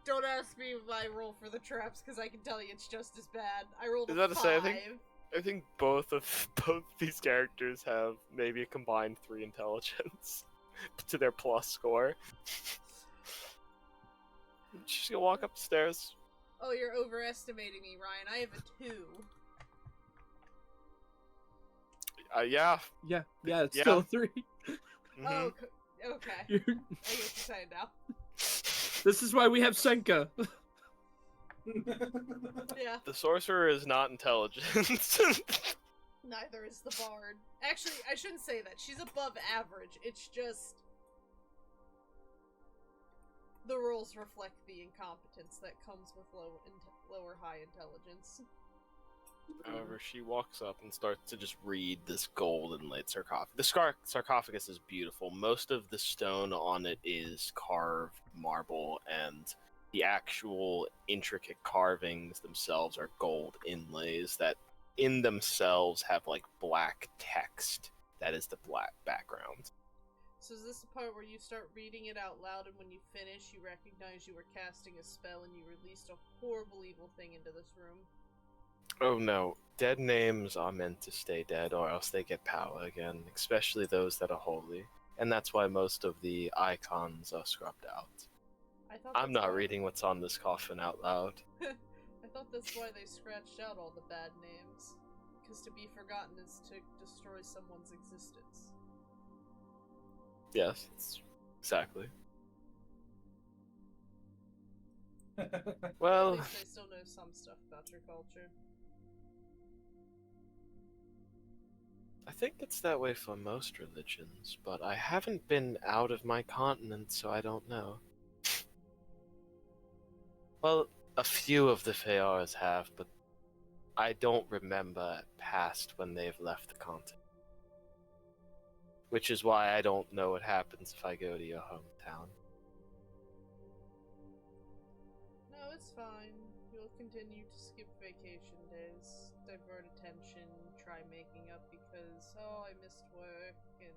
E: Don't ask me if I roll for the traps, because I can tell you it's just as bad. I rolled
H: Is
E: a
H: that to
E: 5.
H: say, I think both these characters have maybe a combined 3 intelligence to their plus score. She's gonna walk up the stairs.
E: Oh, you're overestimating me, Ryan. I have a 2.
H: Yeah.
B: Yeah, it's
H: Yeah.
B: still 3.
H: Mhm.
E: Oh, okay. I get what you're saying now.
B: This is why we have Senka.
E: Yeah.
H: The sorcerer is not intelligent.
E: Neither is the bard. Actually, I shouldn't say that. She's above average. It's just the rolls reflect the incompetence that comes with lower high intelligence.
H: However, she walks up and starts to just read this gold inlaid sarcophagus. The sarcophagus is beautiful. Most of the stone on it is carved marble, and the actual intricate carvings themselves are gold inlays that in themselves have like black text that is the black background.
E: So is this the part where you start reading it out loud, and when you finish, you recognize you were casting a spell and you released a horrible evil thing into this room?
H: Oh no, dead names are meant to stay dead or else they get power again, especially those that are holy. And that's why most of the icons are scrubbed out. I'm not reading what's on this coffin out loud.
E: I thought that's why they scratched out all the bad names. Because to be forgotten is to destroy someone's existence.
H: Yes, exactly. Well,
E: At least I still know some stuff about your culture.
H: I think it's that way for most religions, but I haven't been out of my continent, so I don't know. Well, a few of the Feyars have, but I don't remember past when they've left the continent. Which is why I don't know what happens if I go to your hometown.
E: No, it's fine. You'll continue to skip vacation days, divert attention, try making up because, I missed work, and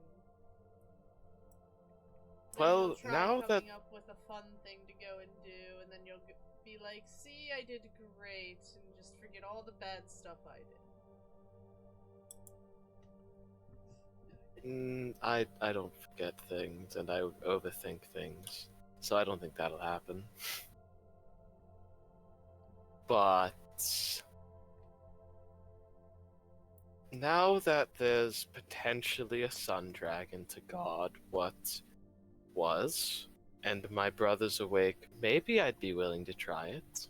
E: then
H: Well,
E: you'll try
H: now that...
E: coming up with a fun thing to go and do, and then you'll be like, see, I did great, and just forget all the bad stuff I did.
H: I don't forget things, and I overthink things, so I don't think that'll happen. But now that there's potentially a sun dragon to guard what was, and my brother's awake, maybe I'd be willing to try it.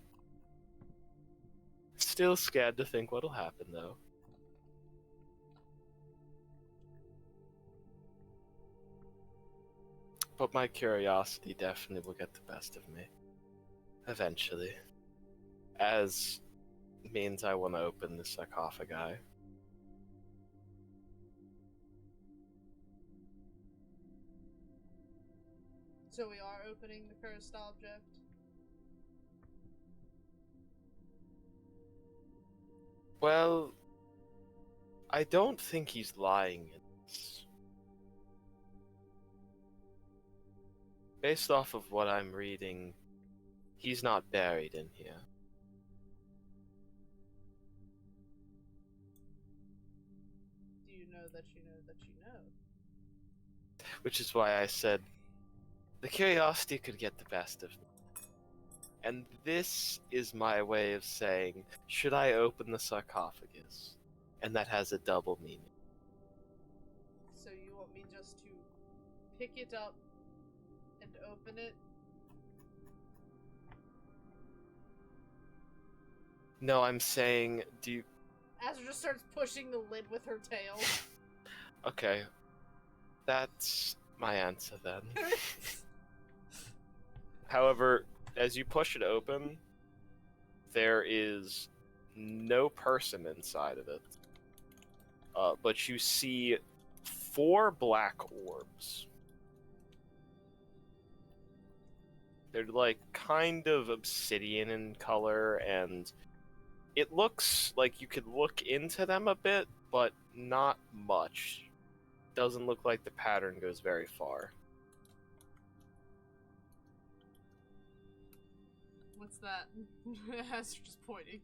H: Still scared to think what'll happen, though. But my curiosity definitely will get the best of me. Eventually. As means I want to open the sarcophagi.
E: So we are opening the cursed object.
H: Well, I don't think he's lying in this. Based off of what I'm reading, he's not buried in here.
E: Do you know that you know that you know?
H: Which is why I said the curiosity could get the best of me. And this is my way of saying, should I open the sarcophagus? And that has a double meaning.
E: So you want me just to pick it up and open it?
H: No, I'm saying, do you...
E: Azra just starts pushing the lid with her tail.
H: Okay. That's my answer then. However, as you push it open, there is no person inside of it. But you see 4 black orbs. They're like kind of obsidian in color, and it looks like you could look into them a bit, but not much. Doesn't look like the pattern goes very far.
E: What's that? Azra just pointing.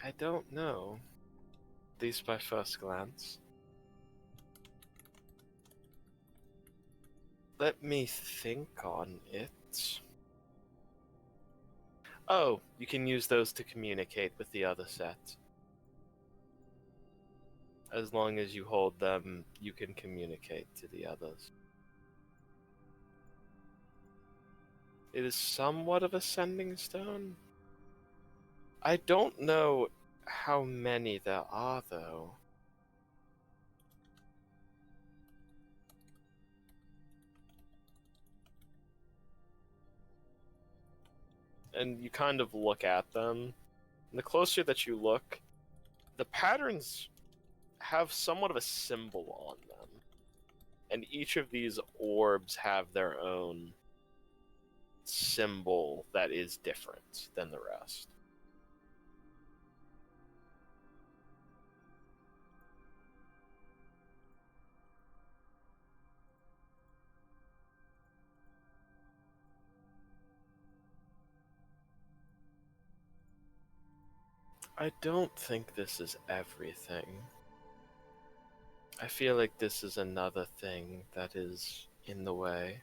H: I don't know. At least by first glance. Let me think on it. Oh, you can use those to communicate with the other set. As long as you hold them, you can communicate to the others. It is somewhat of a sending stone. I don't know how many there are, though. And you kind of look at them. And the closer that you look, the patterns have somewhat of a symbol on them. And each of these orbs have their own symbol that is different than the rest. I don't think this is everything. I feel like this is another thing that is in the way.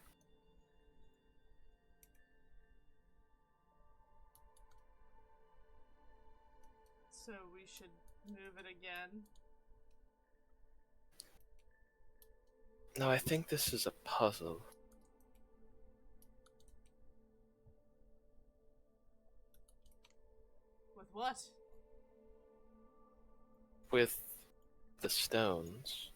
E: So we should move it again.
H: No, I think this is a puzzle.
E: With what?
H: With the stones.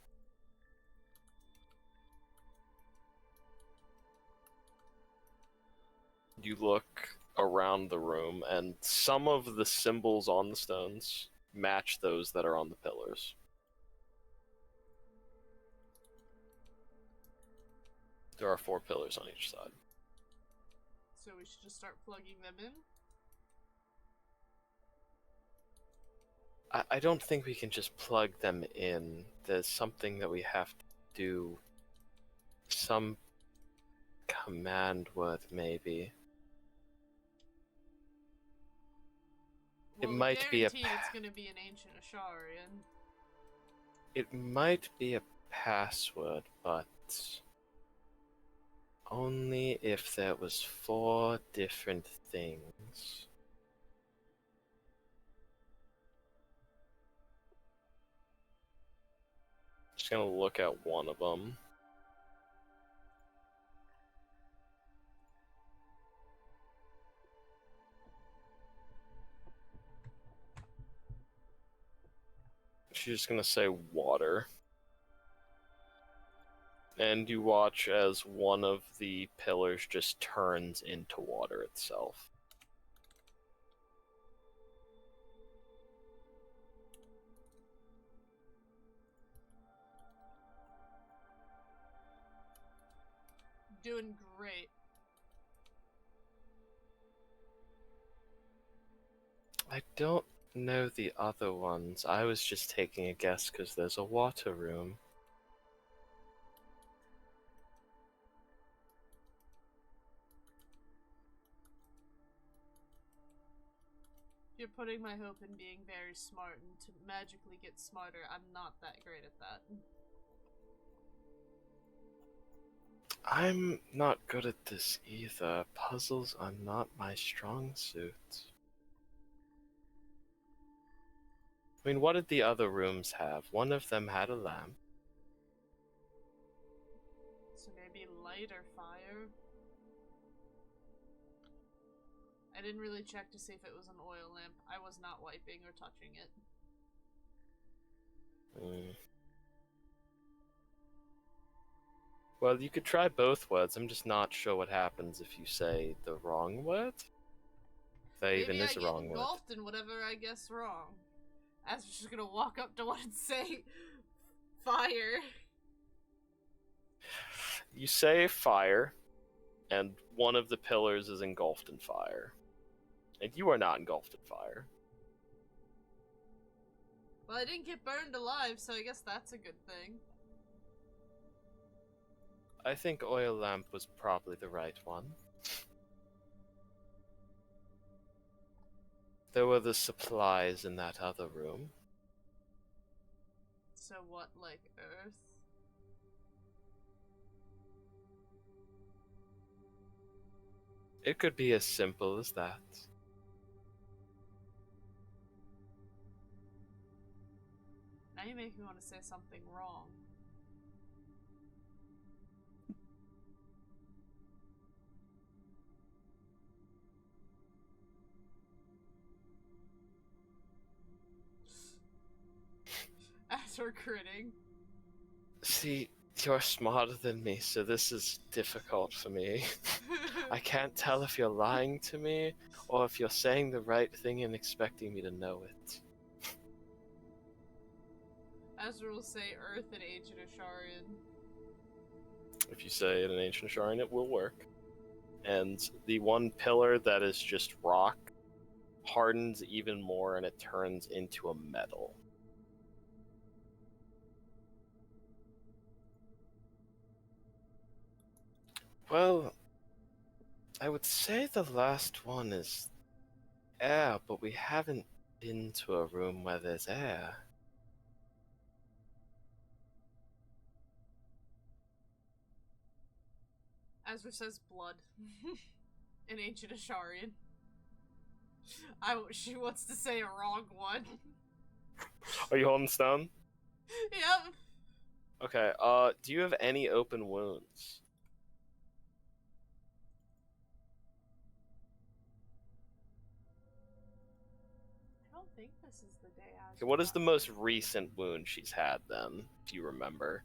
H: You look around the room, and some of the symbols on the stones match those that are on the pillars. There are 4 pillars on each side.
E: So we should just start plugging them in?
H: I don't think we can just plug them in. There's something that we have to do. Some command word, maybe.
E: Well,
H: might be a
E: guaranteed it's gonna be an ancient Asharian.
H: It might be a password, but only if there was 4 different things. Just gonna look at one of them. She's just gonna say water. And you watch as one of the pillars just turns into water itself.
E: Doing great.
H: I don't know the other ones. I was just taking a guess because there's a water room.
E: You're putting my hope in being very smart and to magically get smarter. I'm not that great at that.
H: I'm not good at this either. Puzzles are not my strong suit. I mean, what did the other rooms have? One of them had a lamp.
E: So maybe light or fire? I didn't really check to see if it was an oil lamp. I was not wiping or touching it.
H: Well, you could try both words. I'm just not sure what happens if you say the wrong word. If there even
E: Maybe I
H: is a
E: get
H: wrong word.
E: engulfed in whatever I guess wrong. As we're just gonna walk up to one and say, fire.
H: You say fire, and one of the pillars is engulfed in fire. And you are not engulfed in fire.
E: Well, I didn't get burned alive, so I guess that's a good thing.
H: I think oil lamp was probably the right one. There were the supplies in that other room.
E: So what, like Earth?
H: It could be as simple as that.
E: Now you make me want to say something wrong. As we're critting.
H: See, you're smarter than me, so this is difficult for me. I can't tell if you're lying to me, or if you're saying the right thing and expecting me to know it.
E: Azra will say Earth and Ancient Asharian.
H: If you say it in Ancient Asharian, it will work. And the one pillar that is just rock hardens even more and it turns into a metal. Well, I would say the last one is air, but we haven't been to a room where there's air.
E: Azra says blood. In Ancient Asharian. She wants to say a wrong one.
H: Are you holding stone?
E: Yep.
H: Okay, do you have any open wounds?
E: I don't think this is the day Azra.
H: Okay, what is the most recent wound she's had then, if you remember?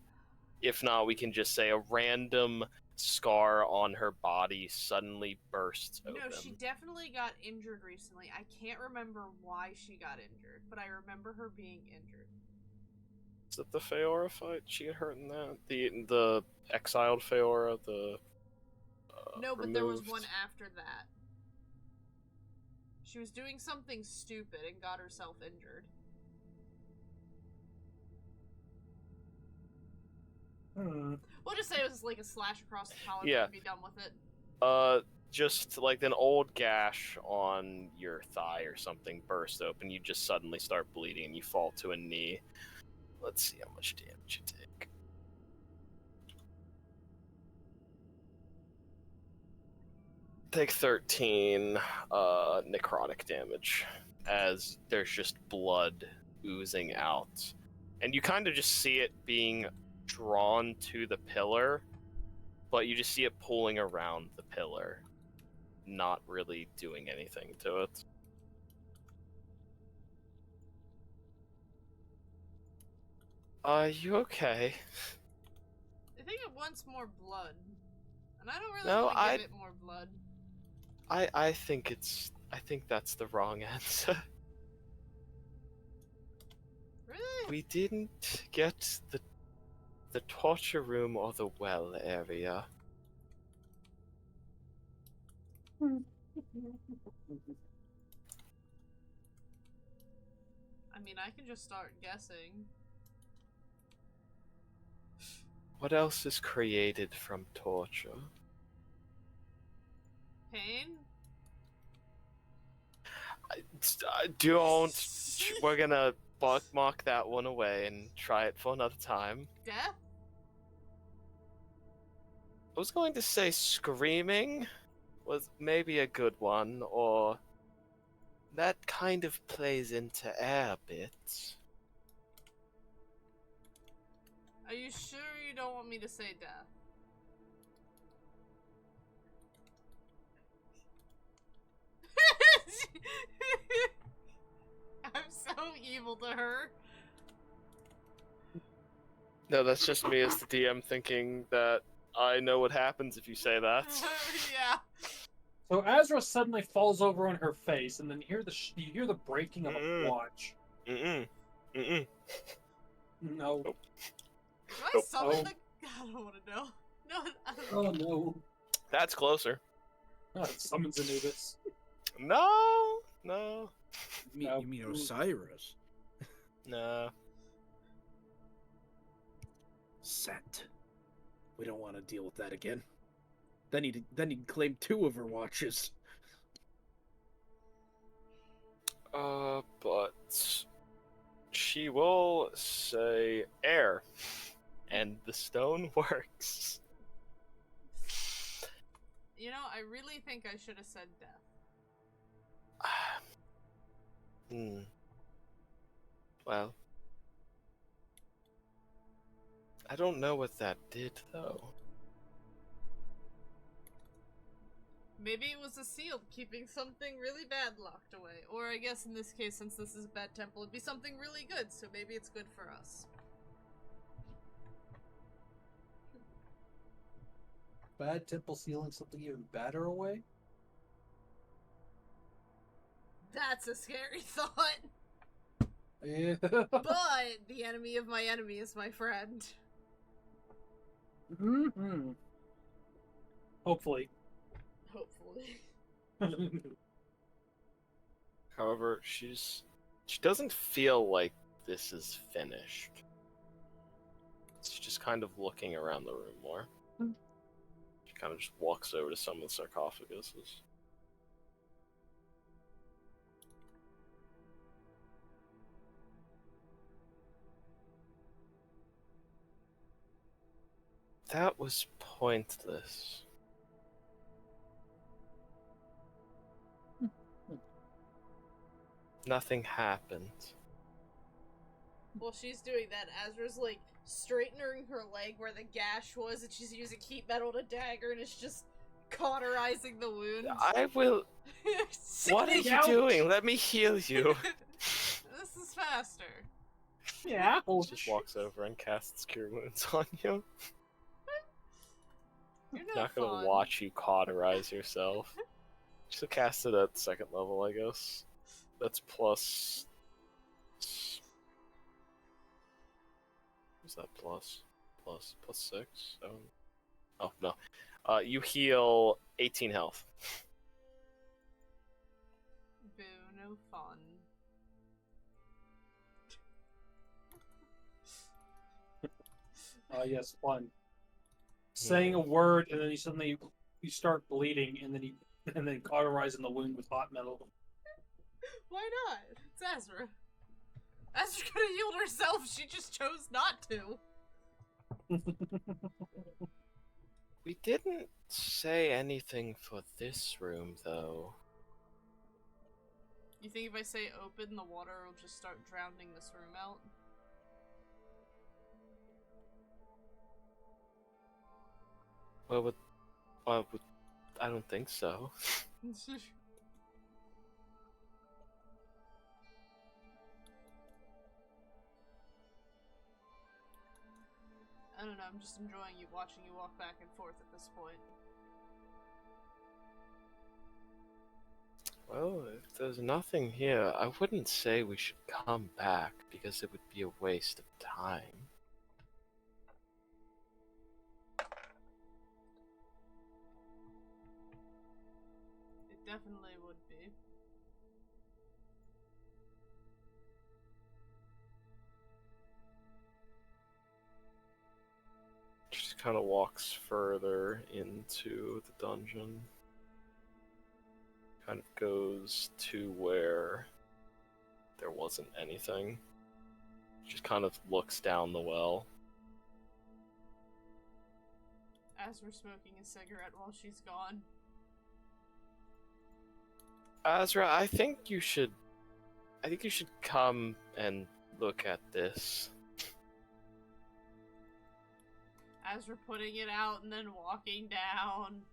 H: If not, we can just say a random scar on her body suddenly bursts open.
E: No, she definitely got injured recently. I can't remember why she got injured, but I remember her being injured.
H: Is it the Feora fight? She got hurt in that? The exiled Feora, the
E: No, but there was
H: removed?
E: one after that. She was doing something stupid and got herself injured. We'll just say it was like a slash across the collarbone
H: Yeah.
E: and be done with it.
H: Just like an old gash on your thigh or something burst open. You just suddenly start bleeding and you fall to a knee. Let's see how much damage you take. Take 13 necrotic damage as there's just blood oozing out. And you kind of just see it being drawn to the pillar, but you just see it pulling around the pillar, not really doing anything to it. Are you okay?
E: I think it wants more blood. And I don't really
H: No,
E: want to give it more blood.
H: I think that's the wrong answer.
E: Really?
H: We didn't get the torture room or the well area.
E: I mean, I can just start guessing.
H: What else is created from torture?
E: Pain?
H: Don't. We're gonna bookmark that one away and try it for another time.
E: Death?
H: I was going to say screaming was maybe a good one, or that kind of plays into air a bit.
E: Are you sure you don't want me to say death? I'm so evil to her.
H: No, that's just me as the DM thinking that I know what happens if you say that.
E: Yeah.
F: So Azra suddenly falls over on her face, and then you hear the breaking of a
H: Mm-mm.
F: watch.
H: Mm-mm. Mm-mm.
F: No.
H: Nope.
E: Do I
H: Nope.
E: summon
F: Oh.
E: the... I don't want to know. No, I don't
F: Oh no.
H: That's closer.
F: Oh, it summons Anubis.
H: No. No.
B: You mean Osiris?
H: No.
B: Set. We don't want to deal with that again. Then he'd claim 2 of her watches.
H: But she will say air, and the stone works.
E: You know, I really think I should have said death.
H: Well, I don't know what that did, though.
E: Maybe it was a seal keeping something really bad locked away. Or I guess in this case, since this is a bad temple, it'd be something really good, so maybe it's good for us.
F: Bad temple sealing something even badder away?
E: That's a scary thought.
F: Yeah.
E: But the enemy of my enemy is my friend.
F: Mm-hmm. Hopefully.
E: Hopefully.
H: However, she doesn't feel like this is finished. She's just kind of looking around the room more. She kind of just walks over to some of the sarcophaguses. That was pointless. Nothing happened.
E: While she's doing that, Azra's like straightening her leg where the gash was, and she's using heat metal to dagger, and it's just cauterizing the wound.
H: I will. What are you
F: Ouch.
H: doing? Let me heal you.
E: This is faster.
F: Yeah.
H: Just walks over and casts Cure Wounds on you.
E: You're
H: Not gonna
E: fun.
H: watch you cauterize yourself. Just cast it at 2nd level, I guess. That's plus. What's that plus? Plus 6? 7? Oh, no. You heal 18 health.
E: Boo, no fun.
F: Yes, fun. Saying a word and then you start bleeding and then cauterizing the wound with hot metal.
E: Why not? It's Azra. Azra could have healed herself, she just chose not to.
H: We didn't say anything for this room, though.
E: You think if I say open, the water will just start drowning this room out?
H: Well, I don't think so.
E: I don't know, I'm just enjoying watching you walk back and forth at this point.
H: Well, if there's nothing here, I wouldn't say we should come back, because it would be a waste of time.
E: definitely would be.
H: She just kind of walks further into the dungeon. Kind of goes to where there wasn't anything. Just kind of looks down the well.
E: As we're smoking a cigarette while she's gone.
H: Azra, I think you should come and look at this.
E: As we're putting it out and then walking down.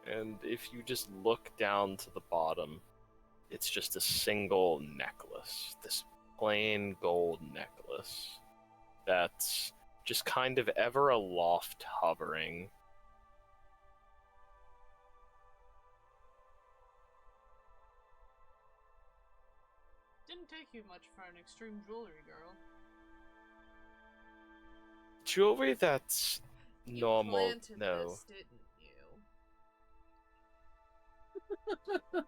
H: And if you just look down to the bottom, it's just a single necklace. This plain gold necklace that's just kind of ever aloft hovering.
E: Didn't take you much for an extreme jewelry girl.
H: Jewelry that's
E: You
H: normal,
E: planted
H: no.
E: this, didn't you?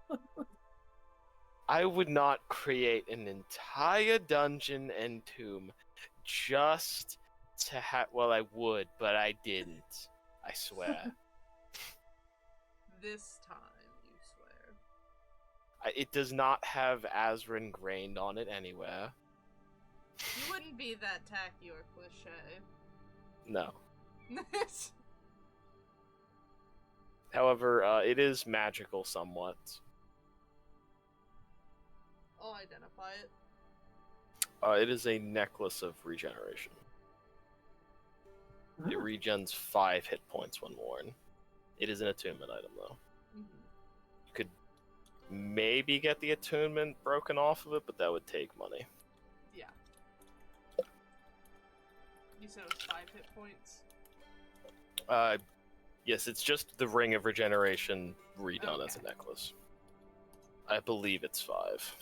H: I would not create an entire dungeon and tomb just to have. Well, I would, but I didn't. I swear.
E: This time, you swear.
H: It does not have Azra ingrained on it anywhere.
E: You wouldn't be that tacky or cliche.
H: No. However, it is magical somewhat.
E: I'll identify it.
H: It is a necklace of regeneration. It regens 5 hit points when worn. It is an attunement item, though.
E: Mm-hmm.
H: You could maybe get the attunement broken off of it, but that would take money.
E: Yeah. You said it was 5 hit points?
H: Yes, it's just the Ring of Regeneration redone as a
E: Okay.
H: necklace. I believe it's 5.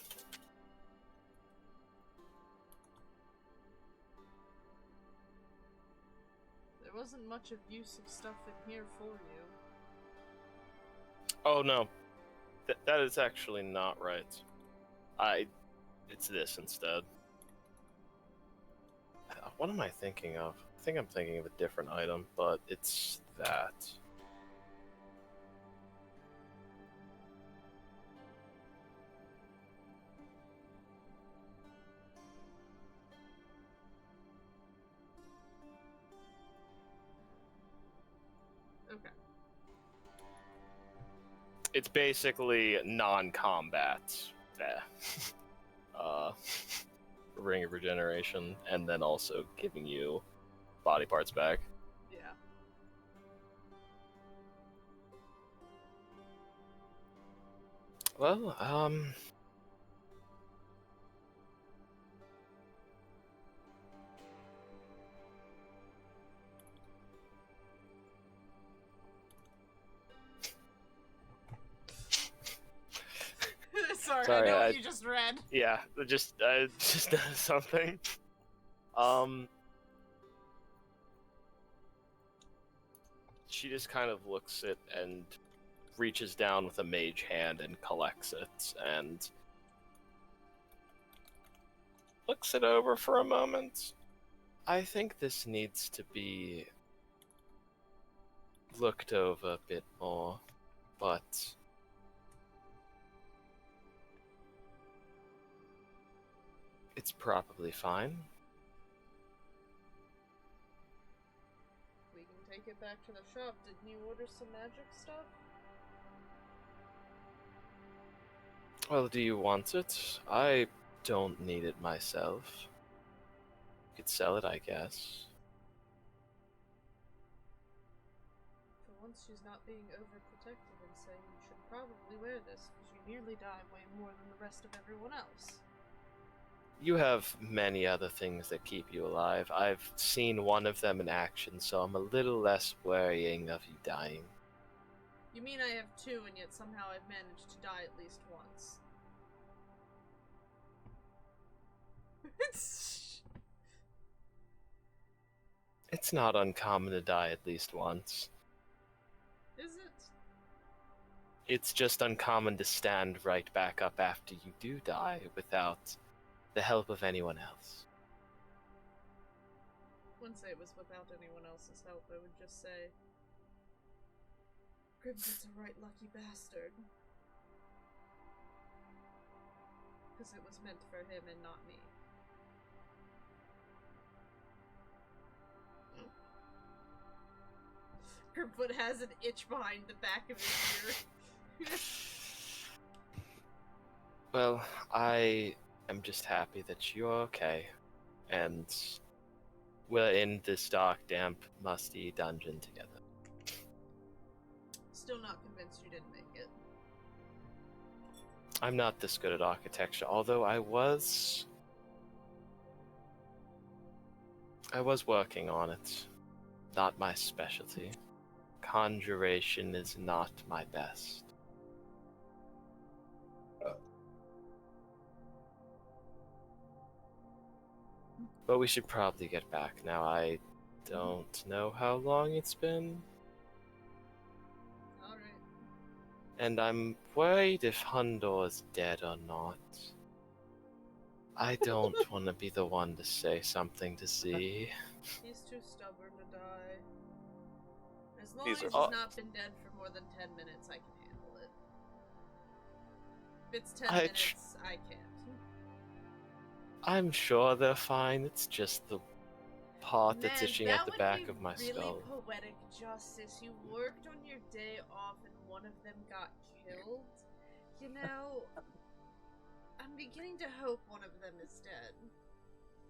E: There wasn't much of use of stuff in here for you.
H: Oh no, that is actually not right. It's this instead. What am I thinking of? I think I'm thinking of a different item, but it's that.
E: Okay.
H: It's basically non-combat. Ring of Regeneration, and then also giving you body parts back.
E: Yeah.
H: Well,
E: Sorry, I know what you just read.
H: yeah, just something. She just kind of looks it and reaches down with a mage hand and collects it and looks it over for a moment. I think this needs to be looked over a bit more, but it's probably fine.
E: We can take it back to the shop. Didn't you order some magic stuff?
H: Well, do you want it? I don't need it myself. You could sell it, I guess.
E: For once, she's not being overprotective and saying you should probably wear this because you nearly die way more than the rest of everyone else.
H: You have many other things that keep you alive. I've seen one of them in action, so I'm a little less worrying of you dying.
E: You mean I have 2 and yet somehow I've managed to die at least once?
H: It's not uncommon to die at least once.
E: Is it?
H: It's just uncommon to stand right back up after you do die without the help of anyone else.
E: Wouldn't say it was without anyone else's help. I would just say Grimson's a right lucky bastard. Because it was meant for him and not me. Grimfoot has an itch behind the back of his ear.
H: Well, I am just happy that you're okay, and we're in this dark, damp, musty dungeon together.
E: Still not convinced you didn't make it.
H: I'm not this good at architecture, although I was working on it. Not my specialty. Conjuration is not my best. But we should probably get back now. I don't know how long it's been.
E: Alright.
H: And I'm worried if Hundor's dead or not. I don't want to be the one to say something to Z.
E: He's too stubborn to die. As long
C: These
E: as
C: are
E: he's
C: all-
E: not been dead for more than 10 minutes, I can handle it. If it's 10
H: I
E: minutes, I can't.
H: I'm sure they're fine. It's just the part that's
E: Man,
H: itching
E: that
H: at the
E: would
H: back
E: be
H: of my
E: really
H: skull.
E: poetic justice. You worked on your day off and one of them got killed. You know, I'm beginning to hope one of them is dead.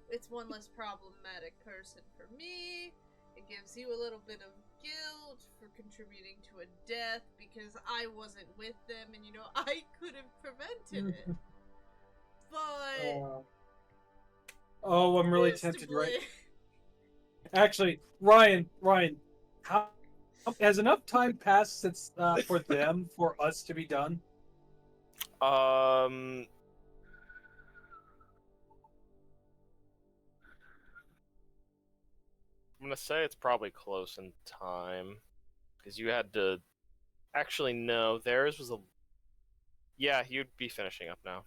E: It's one less problematic person for me. It gives you a little bit of guilt for contributing to a death because I wasn't with them and, you know, I could have prevented it. But...
F: Oh, I'm really
E: who's to
F: tempted right.
E: blame?
F: Actually, Ryan, how has enough time passed since for them for us to be done?
H: I'm gonna say it's probably close in time. Because you had to... Actually, no, theirs was a... Yeah, you'd be finishing up now.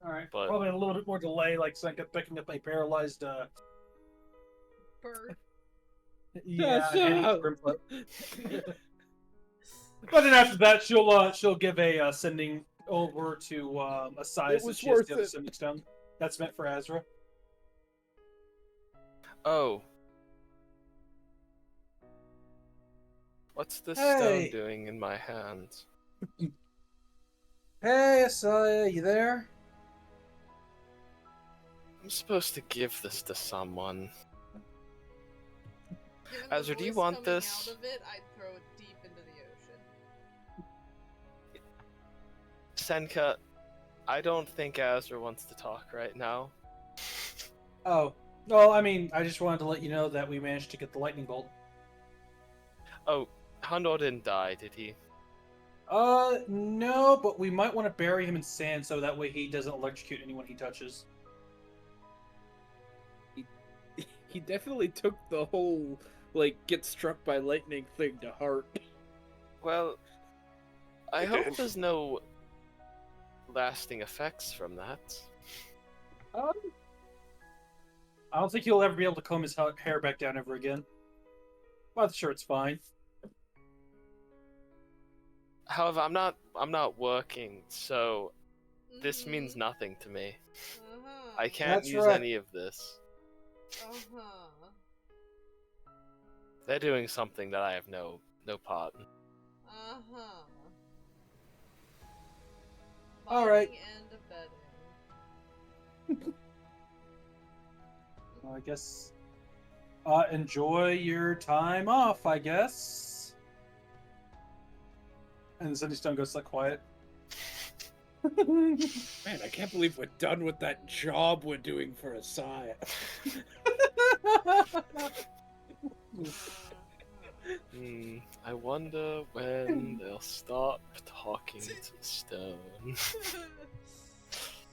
F: All right,
H: But-
F: probably a little bit more delay, like so I kept picking up a paralyzed.
E: Bird.
F: Yeah,
B: Shut
F: Annie
B: up.
F: Grimfoot. But then after that, she'll give a sending over to Asai
B: It
F: since
B: was
F: she has
B: worth
F: the other
B: it.
F: sending stone. That's meant for Azra.
H: Oh. What's this
F: Hey.
H: stone doing in my hands?
F: Hey, Asai, you there?
H: I'm supposed to give this to someone.
E: Given the
H: Azra, do you
E: voice
H: want
E: coming
H: this?
E: Out of it, I'd throw it deep into the ocean.
H: Senka, I don't think Azra wants to talk right now.
F: Oh, well, I mean, I just wanted to let you know that we managed to get the lightning bolt.
H: Oh, Handor didn't die, did he?
F: No, but we might want to bury him in sand so that way he doesn't electrocute anyone he touches.
B: He definitely took the whole, like, get struck by lightning thing to heart.
H: Well, I
C: He
H: hope
C: did.
H: there's no lasting effects from that.
F: I don't think he'll ever be able to comb his hair back down ever again. But sure, it's fine.
H: However, I'm not working, so this means
E: Mhm.
H: nothing to me.
E: Uh-huh.
H: I can't
F: That's
H: use
F: right.
H: any of this.
E: Uh-huh.
H: They're doing something that I have no part in.
E: Uh-huh.
F: All right.
E: Mining and abetting.
F: Well, I guess. Enjoy your time off, I guess. And the sending stone goes like quiet.
B: Man, I can't believe we're done with that job we're doing for Asai.
H: I wonder when they'll stop talking to the stone.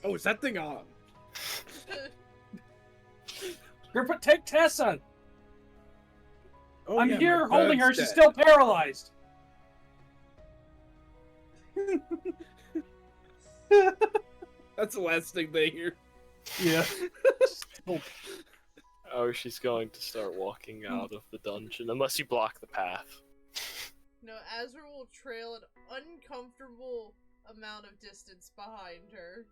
B: Oh, is that thing on?
F: Grandpa, take Tessa!
B: Oh,
F: I'm
B: yeah,
F: here
B: my
F: holding her,
B: dad's
F: she's
B: dead.
F: still paralyzed!
B: That's the last thing they hear.
F: Yeah.
H: Oh, she's going to start walking out of the dungeon, unless you block the path.
E: No, Azra will trail an uncomfortable amount of distance behind her.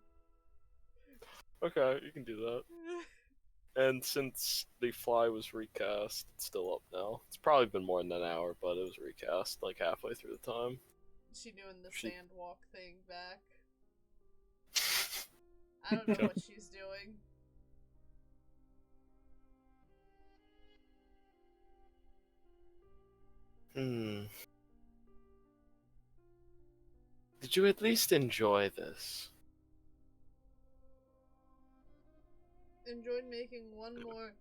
H: Okay, you can do that. And since the fly was recast, it's still up now. It's probably been more than an hour, but it was recast like halfway through the time.
E: She doing the sand walk thing back. I don't know what she's doing.
H: Did you at least enjoy this?
E: Enjoyed making one more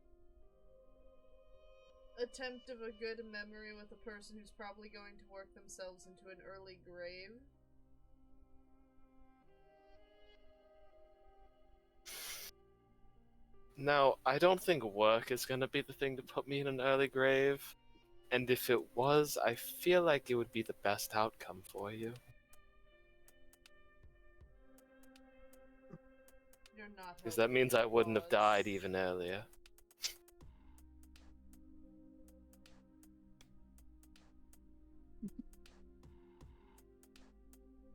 E: attempt of a good memory with a person who's probably going to work themselves into an early grave.
H: Now, I don't think work is gonna be the thing to put me in an early grave. And if it was, I feel like it would be the best outcome for you.
E: You're not.
H: Because that means I wouldn't have died even earlier.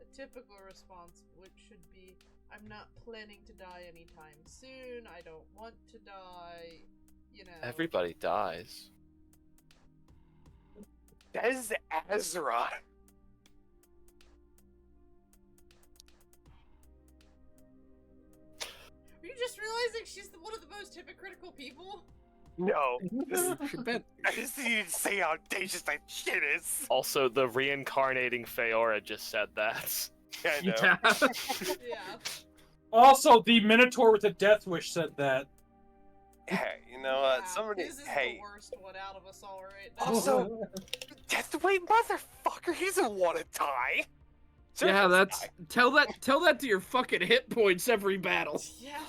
E: A typical response, which should be, I'm not planning to die anytime soon, I don't want to die, you know.
H: Everybody dies.
C: That is Azra.
E: Are you just realizing she's one of the most hypocritical people?
C: No.
B: Bet.
C: I just need to say how audacious that shit is.
H: Also, the reincarnating Feora just said that.
C: I know.
B: Yeah.
E: Yeah.
F: Also, the Minotaur with the Death Wish said that.
C: Hey, you know what?
E: Yeah,
C: Somebody.
E: this is
C: Hey.
E: the worst one out of us all right now.
C: Also, Deathweight motherfucker, he doesn't want to die.
B: Yeah,
C: Seriously.
B: that's tell that to your fucking hit points every battle.
E: Yeah.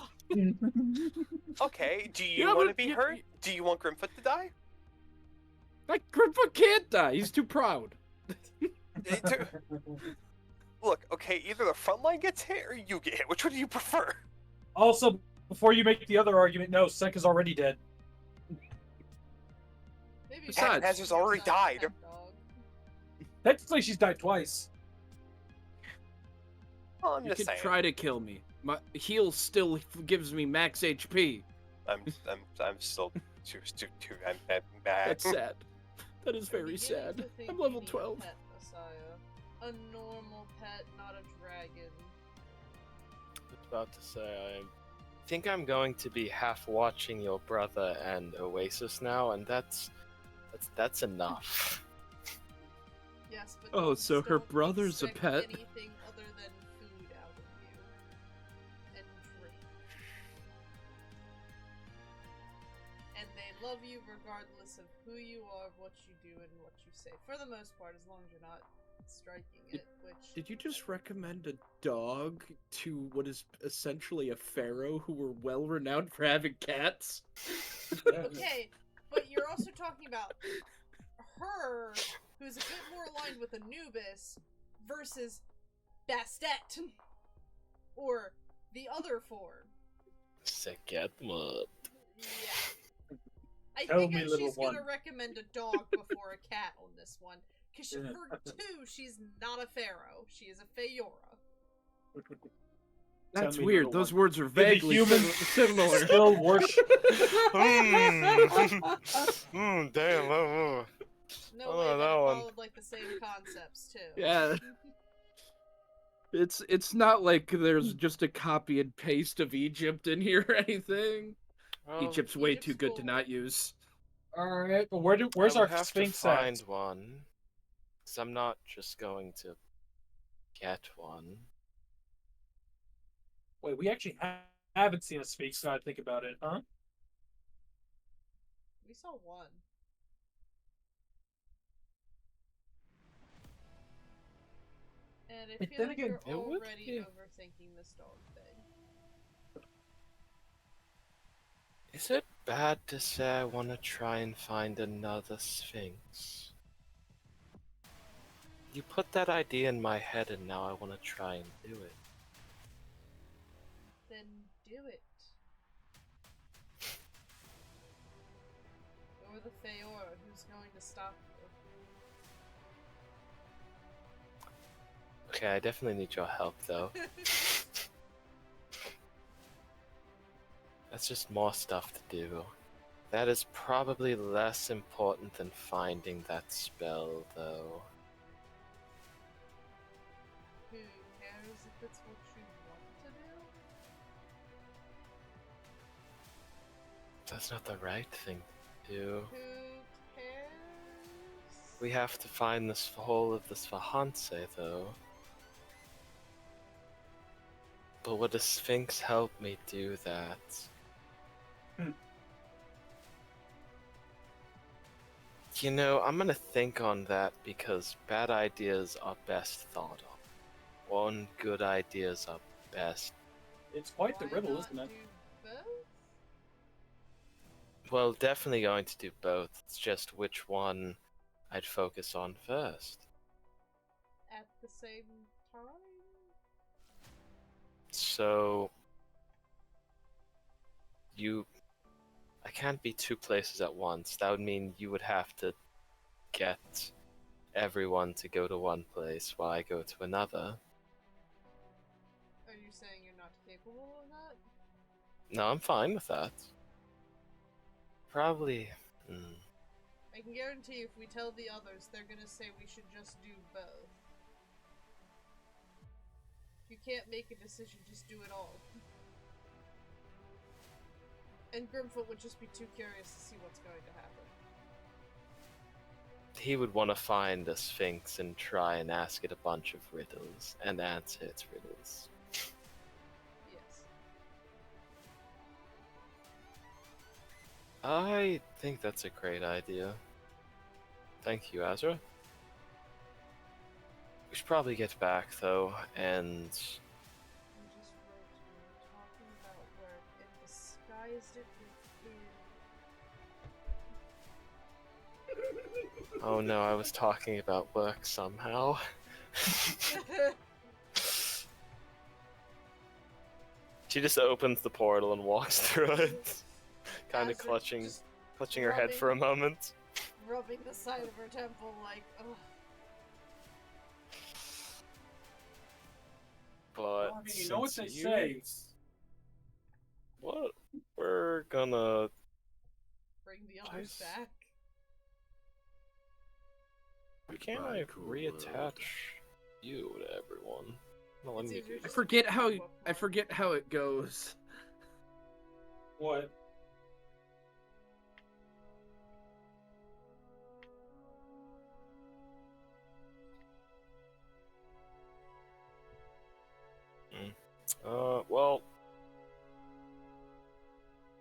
C: Okay. Do you
B: Yeah,
C: want to
B: but
C: be
B: you-
C: hurt? Do you want Grimfoot to die?
B: Like Grandpa can't die. He's too proud.
C: Look, okay, either the front line gets hit or you get hit. Which one do you prefer?
F: Also, before you make the other argument, no, Senka's already dead.
E: Maybe
B: Besides-
C: Azra's already died.
E: Pet dog.
F: Technically, she's died twice.
C: Well, I'm
B: You
C: just
B: could
C: saying.
B: try to kill me. My heal still gives me max HP.
C: I'm still too. I'm bad.
B: That's sad. That is
E: I'm
B: very
E: beginning
B: sad.
E: to think
B: I'm
E: you
B: level
E: need a
B: 12.
E: Pet Messiah. A normal pet, not a dragon.
H: I was about to say, I think I'm going to be half watching your brother and Oasis now, and that's enough.
E: Yes, but
B: Oh, so her
E: don't
B: brother's a
E: expect
B: pet?
E: Anything other than food out of you and drink. And they love you regardless of who you are, what you do, and what you say. For the most part, as long as you're not striking it, which...
B: Did you just recommend a dog to what is essentially a pharaoh who were well renowned for having cats?
E: Okay, but you're also talking about her, who's a bit more aligned with Anubis, versus Bastet, or the other form.
H: Second mud.
E: Yeah. I
F: Tell
E: think
F: me, little
E: she's gonna
F: one.
E: recommend a dog before a cat on this one. Because for two, she's not a pharaoh. She is a Feora.
B: That's
F: Tell me,
B: weird.
F: little
B: Those
F: one.
B: words are
F: the
B: vaguely
F: humans
B: similar.
F: Still worship.
H: Damn.
E: No
H: Oh,
E: way that
H: that
E: it
H: one.
E: followed like the same concepts too.
B: Yeah. It's not like there's just a copy and paste of Egypt in here or anything.
H: Well,
B: Egypt's way
E: Egypt's
B: too good to
E: cool.
B: not use.
F: Alright, but where's
H: I
F: our
H: would have
F: Sphinx
H: to find
F: at?
H: one, because I'm not just going to get one.
F: Wait, we actually haven't seen a Sphinx now I think about it, huh?
E: We saw one. And I
F: But
E: feel
F: then
E: like
F: again,
E: you're
H: it would
E: already
H: be-
E: overthinking this dog thing.
H: Is it bad to say I want to try and find another Sphinx? You put that idea in my head and now I want to try and do it.
E: Then do it. You're the Feora. Who's going to stop you?
H: Okay, I definitely need your help though. That's just more stuff to do. That is probably less important than finding that spell, though.
E: Who cares if it's what you want to do?
H: That's not the right thing to do.
E: Who cares?
H: We have to find this whole of this Vahance, though. But would a Sphinx help me do that? You know, I'm gonna think on that because bad ideas are best thought of. One good ideas are best.
F: It's quite the
E: Why
F: riddle,
E: not
F: isn't it?
E: do both?
H: Well, definitely going to do both. It's just which one I'd focus on first.
E: At the same time?
H: So... I can't be two places at once. That would mean you would have to get everyone to go to one place while I go to another.
E: Are you saying you're not capable of that?
H: No, I'm fine with that. Probably...
E: I can guarantee if we tell the others, they're gonna say we should just do both. You can't make a decision, just do it all. And Grimfoot would just be too curious to see what's going to happen.
H: He would want to find a Sphinx and try and ask it a bunch of riddles and answer its riddles.
E: Yes.
H: I think that's a great idea. Thank you, Azra. We should probably get back, though, and...
E: You just wrote me talking about work and disguised it with food.
H: Oh no, I was talking about work somehow. She just opens the portal and walks through it, kind of
E: Azra
H: clutching
E: just
H: her head for a moment.
E: rubbing the side of her temple like, ugh.
H: But
F: I mean, you know what they
H: since
F: say.
H: What? We're gonna...
E: Bring the others back.
H: Why can't I reattach you to everyone? No, let
E: It's
H: me
E: easier
H: do
B: I
E: just
H: that.
B: forget
E: to
B: how
E: do
B: I forget how it goes.
F: What?
H: Well...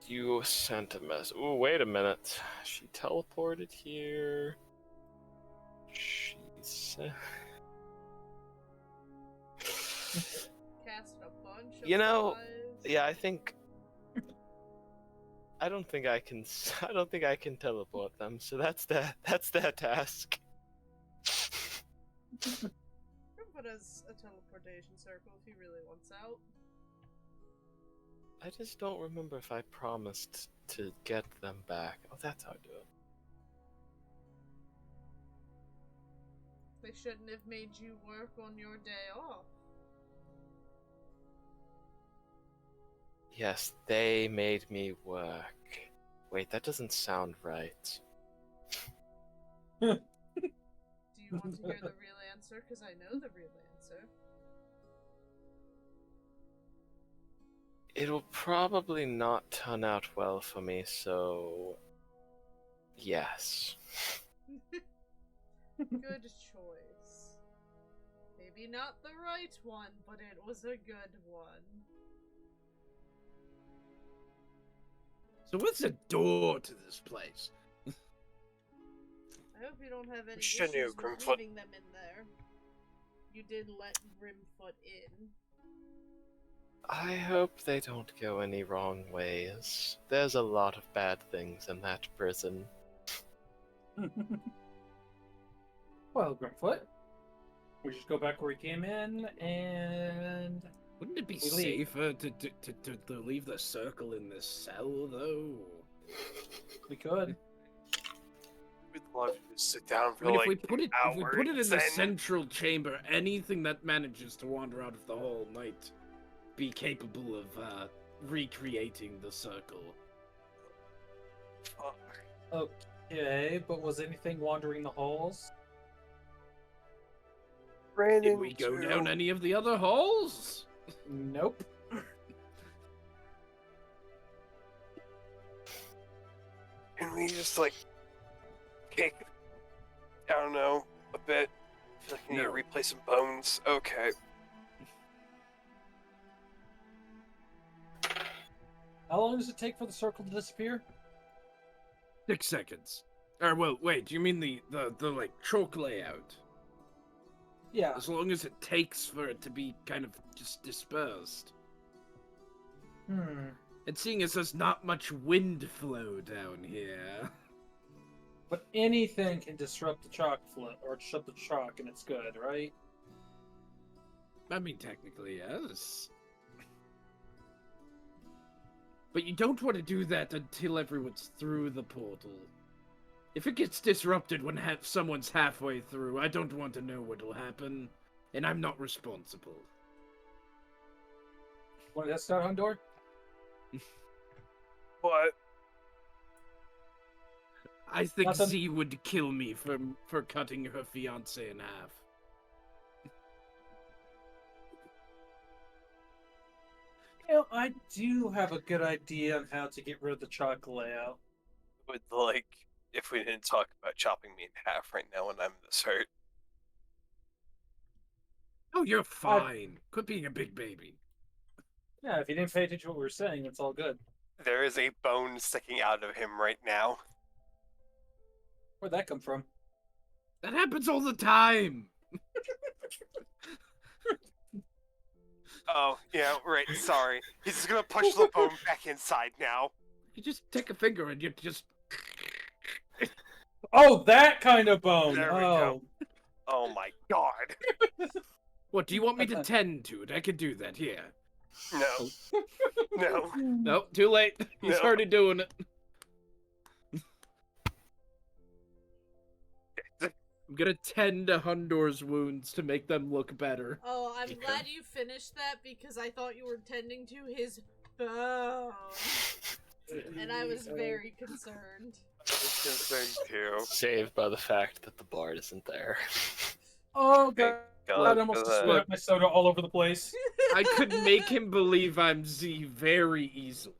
H: You sent a mess. Ooh, wait a minute. She teleported here. She's...
E: Cast a bunch of
H: You know,
E: flies.
H: yeah, I think... I don't think I can teleport them, so that's their task.
E: Grimfoot has a teleportation circle if he really wants out.
H: I just don't remember if I promised to get them back. Oh, that's how I do it.
E: They shouldn't have made you work on your day off.
H: Yes, they made me work. Wait, that doesn't sound right.
E: Do you want to hear the real answer? Because I know the real answer.
H: It'll probably not turn out well for me, so... Yes.
E: Good choice. Maybe not the right one, but it was a good one.
B: So what's the door to this place?
E: I hope you don't have any
C: Shouldn't you,
E: issues with
C: Grimfoot?
E: leaving them in there. You did let Grimfoot in.
H: I hope they don't go any wrong ways. There's a lot of bad things in that prison.
F: Well, Grimfoot, we just go back where we came in, and
B: Wouldn't it be
F: we leave.
B: safer to leave the circle in this cell, though?
F: We could.
C: We'd love to just sit down for
B: I mean,
C: like
B: if we put it in the
C: then-
B: central chamber, anything that manages to wander out of the hole might be capable of recreating the circle.
C: Fuck.
F: Okay, but was anything wandering the halls?
C: Ran
B: Did we go
C: into-
B: down any of the other halls?
F: Nope.
C: Can we just like kick? I don't know, a bit. I feel like I need to
B: No.
C: replay some bones. Okay.
F: How long does it take for the circle to disappear?
B: 6 seconds. Or, well, wait, do you mean the like, chalk layout?
F: Yeah.
B: As long as it takes for it to be kind of just dispersed.
F: Hmm.
B: And seeing as there's not much wind flow down here.
F: But anything can disrupt the chalk flow, or disrupt the chalk, and it's good, right?
B: I mean, technically, yes. But you don't want to do that until everyone's through the portal. If it gets disrupted when someone's halfway through, I don't want to know what'll happen, and I'm not responsible.
F: Want to start on door?
C: What?
B: I think
F: Nothing.
B: Z would kill me for cutting her fiance in half.
F: You know, I do have a good idea on how to get rid of the chalk layout.
C: Would like if we didn't talk about chopping me in half right now when I'm this hurt.
B: Oh, you're fine. Quit being a big baby.
F: Yeah, if you didn't pay attention to what we were saying, it's all good.
C: There is a bone sticking out of him right now.
F: Where'd that come from?
B: That happens all the time.
C: Oh, yeah, right, sorry. He's just gonna push the bone back inside now.
B: You just take a finger and you just...
F: Oh, that kind of bone!
C: There we go. Oh my god.
B: What, do you want me to tend to it? I could do that, here.
C: No. No.
B: Nope, too late. He's
C: No.
B: already doing it. I'm gonna tend to Hundor's wounds to make them look better.
E: Oh, I'm
H: Okay.
E: glad you finished that because I thought you were tending to his bone. And I was very concerned.
C: It's concerned too.
H: Saved by the fact that the bard isn't there.
F: Oh,
C: Thank
F: God.
C: God
F: I almost
C: for that.
F: spilled my soda all over the place.
B: I could make him believe I'm Z very easily.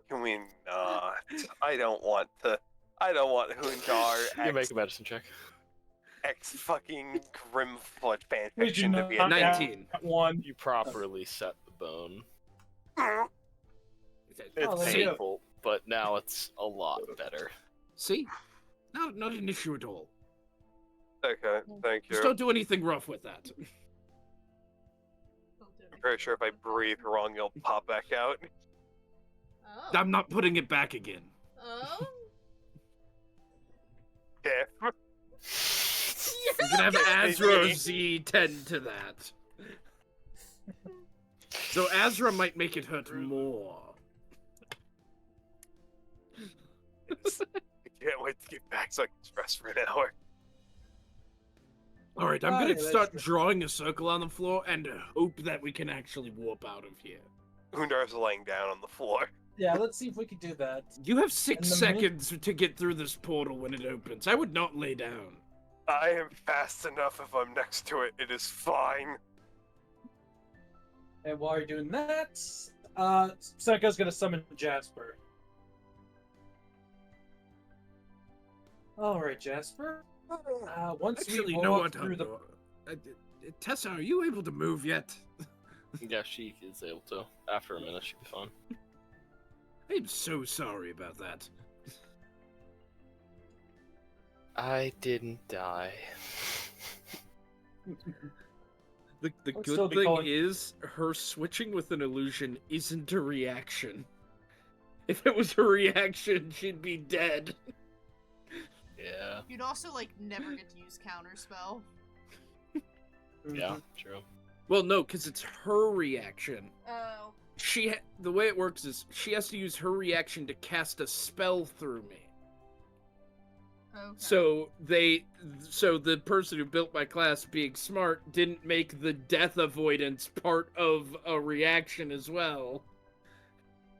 C: Can we not? I don't want Hundar
H: You make a medicine check.
C: X fucking Grimfoot
F: We do
C: fanfiction to
F: not
C: be
F: have
B: 19.
F: that one.
H: You properly set the bone.
C: a
H: It's
F: Oh, there you go.
H: painful, but now it's a lot better.
B: See? Not an issue at all.
C: Okay, thank
B: Just
C: you.
B: don't do anything rough with that.
E: Don't do
C: I'm pretty sure if I breathe wrong, you'll pop back out.
E: Oh.
B: I'm not putting it back again.
E: Oh?
C: Yeah.
B: We're gonna have Azra Z tend to that. So Azra might make it hurt more.
C: I can't wait to get back so I can just rest for an hour.
B: Alright, I'm
F: Oh,
B: gonna
F: yeah, that's
B: start
F: true.
B: drawing a circle on the floor and hope that we can actually warp out of here.
C: Hundar's laying down on the floor.
F: Yeah, let's see if we can do that.
B: You have 6
F: And the
B: seconds to get through this portal when it opens. I would not lay down.
C: I am fast enough if I'm next to it. It is fine.
F: And while you're doing that, Seneca's gonna summon Jasper. Alright, Jasper. Once
B: Actually,
F: we
B: no
F: walk
B: one
F: through the...
B: Tessa, are you able to move yet?
H: Yeah, she is able to. After a minute, she'll be fine.
B: I'm so sorry about that.
H: I didn't die.
B: The
F: I'd still
B: good
F: be
B: thing
F: calling-
B: is, her switching with an illusion isn't a reaction. If it was a reaction, she'd be dead.
H: Yeah.
E: You'd also, like, never get to use counterspell.
H: Yeah. True.
B: Well, no, because it's her reaction.
E: Oh.
B: The way it works is she has to use her reaction to cast a spell through me.
E: Okay.
B: So the person who built my class, being smart, didn't make the death avoidance part of a reaction as well.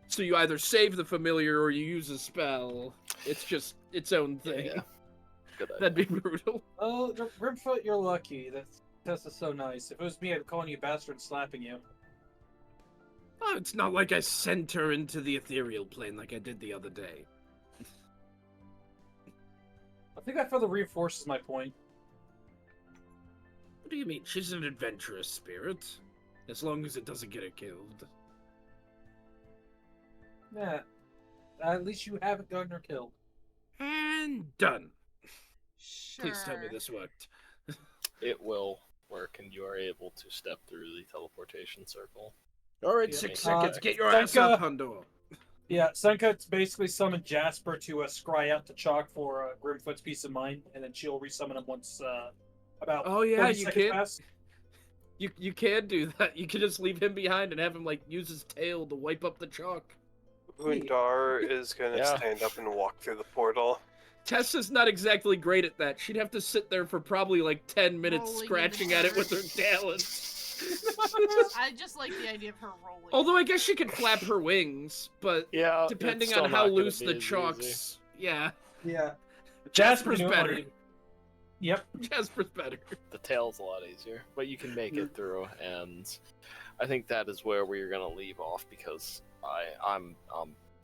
B: So you either save the familiar or you use a spell. It's just its own thing.
H: Yeah. Good idea.
B: That'd be brutal.
F: Oh, Grimfoot, you're lucky. That's so nice. If it was me, I'd be calling you bastard and slapping you.
B: Oh, it's not like I sent her into the ethereal plane like I did the other day.
F: I think that further reinforces my point.
B: What do you mean? She's an adventurous spirit. As long as it doesn't get her killed.
F: Yeah. At least you haven't gotten her killed.
B: And done.
E: Sure.
B: Please tell me this worked.
H: It will work, and you are able to step through the teleportation circle.
B: Alright,
F: Yeah.
B: 6 seconds. Get your ass
F: Senka-
B: up, Hundo.
F: Yeah, Senka basically summoned Jasper to scry out to Chalk for Grimfoot's peace of mind, and then she'll resummon him once about
B: Oh, yeah,
F: 30
B: you
F: seconds
B: can.
F: pass.
B: You can do that. You can just leave him behind and have him, like, use his tail to wipe up the chalk.
C: Undar is gonna
H: Yeah.
C: stand up and walk through the portal.
B: Tessa's not exactly great at that. She'd have to sit there for probably, like, 10 minutes
E: Rolling
B: scratching
E: in
B: at
E: the
B: it with her
E: dirt.
B: talons.
E: I just like the idea of her rolling.
B: Although I guess she could flap her wings, but
H: Yeah.
B: depending
H: it's still
B: on
H: not
B: how
H: gonna
B: loose
H: be
B: the
H: as
B: chalks...
H: easy.
B: Yeah,
F: Yeah.
B: Jasper's
F: knew it
B: better.
F: already. Yep.
B: Jasper's better.
H: The tail's a lot easier, but you can make it through, and I think that is where we're gonna leave off because I'm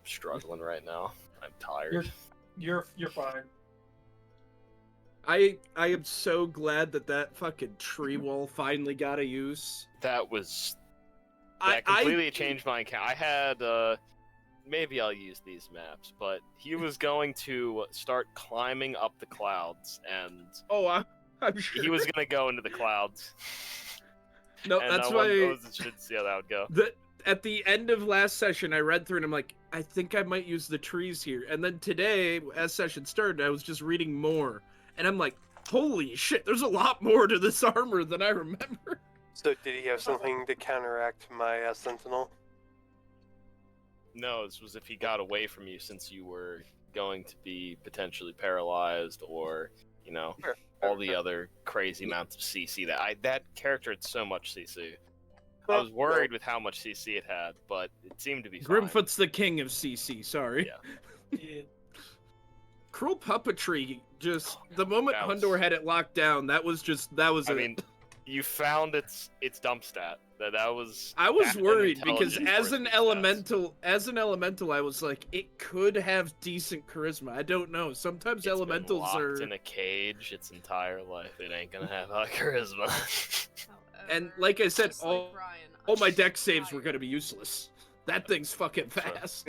H: struggling right now. I'm tired.
F: You're fine.
B: I am so glad that fucking tree wall finally got a use.
H: That
B: I
H: completely changed my account. I had maybe I'll use these maps, but he was going to start climbing up the clouds, and
B: I'm sure.
H: he was gonna go into the clouds.
B: No,
H: and
B: that's
H: I
B: why.
H: wasn't sure to see how that would go.
B: At the end of last session, I read through and I'm like, I think I might use the trees here. And then today, as session started, I was just reading more, and I'm like, holy shit, there's a lot more to this armor than I remember.
C: So did he have something to counteract my Sentinel?
H: No, this was if he got away from you, since you were going to be potentially paralyzed, or all the other crazy amounts of CC that character had so much CC. I was worried with how much CC it had, but it seemed to be fine.
B: Grimfoot's the king of CC, sorry.
H: Yeah.
F: Yeah.
B: Cruel puppetry, just the moment
H: That was-
B: Hundor had it locked down, that was
H: I
B: it.
H: mean, you found its dump stat. That was.
B: I was
H: that and
B: worried because
H: intelligence
B: as
H: were
B: an
H: its stats.
B: elemental, I was like, it could have decent charisma. I don't know. Sometimes
H: It's been
B: elementals
H: locked
B: are,
H: in a cage its entire life. It ain't gonna have high charisma.
B: and
E: However,
B: like I said,
E: just like
B: all
E: Ryan,
B: my
E: I'm
B: deck saves were
E: tired.
B: gonna be useless. That thing's fucking fast.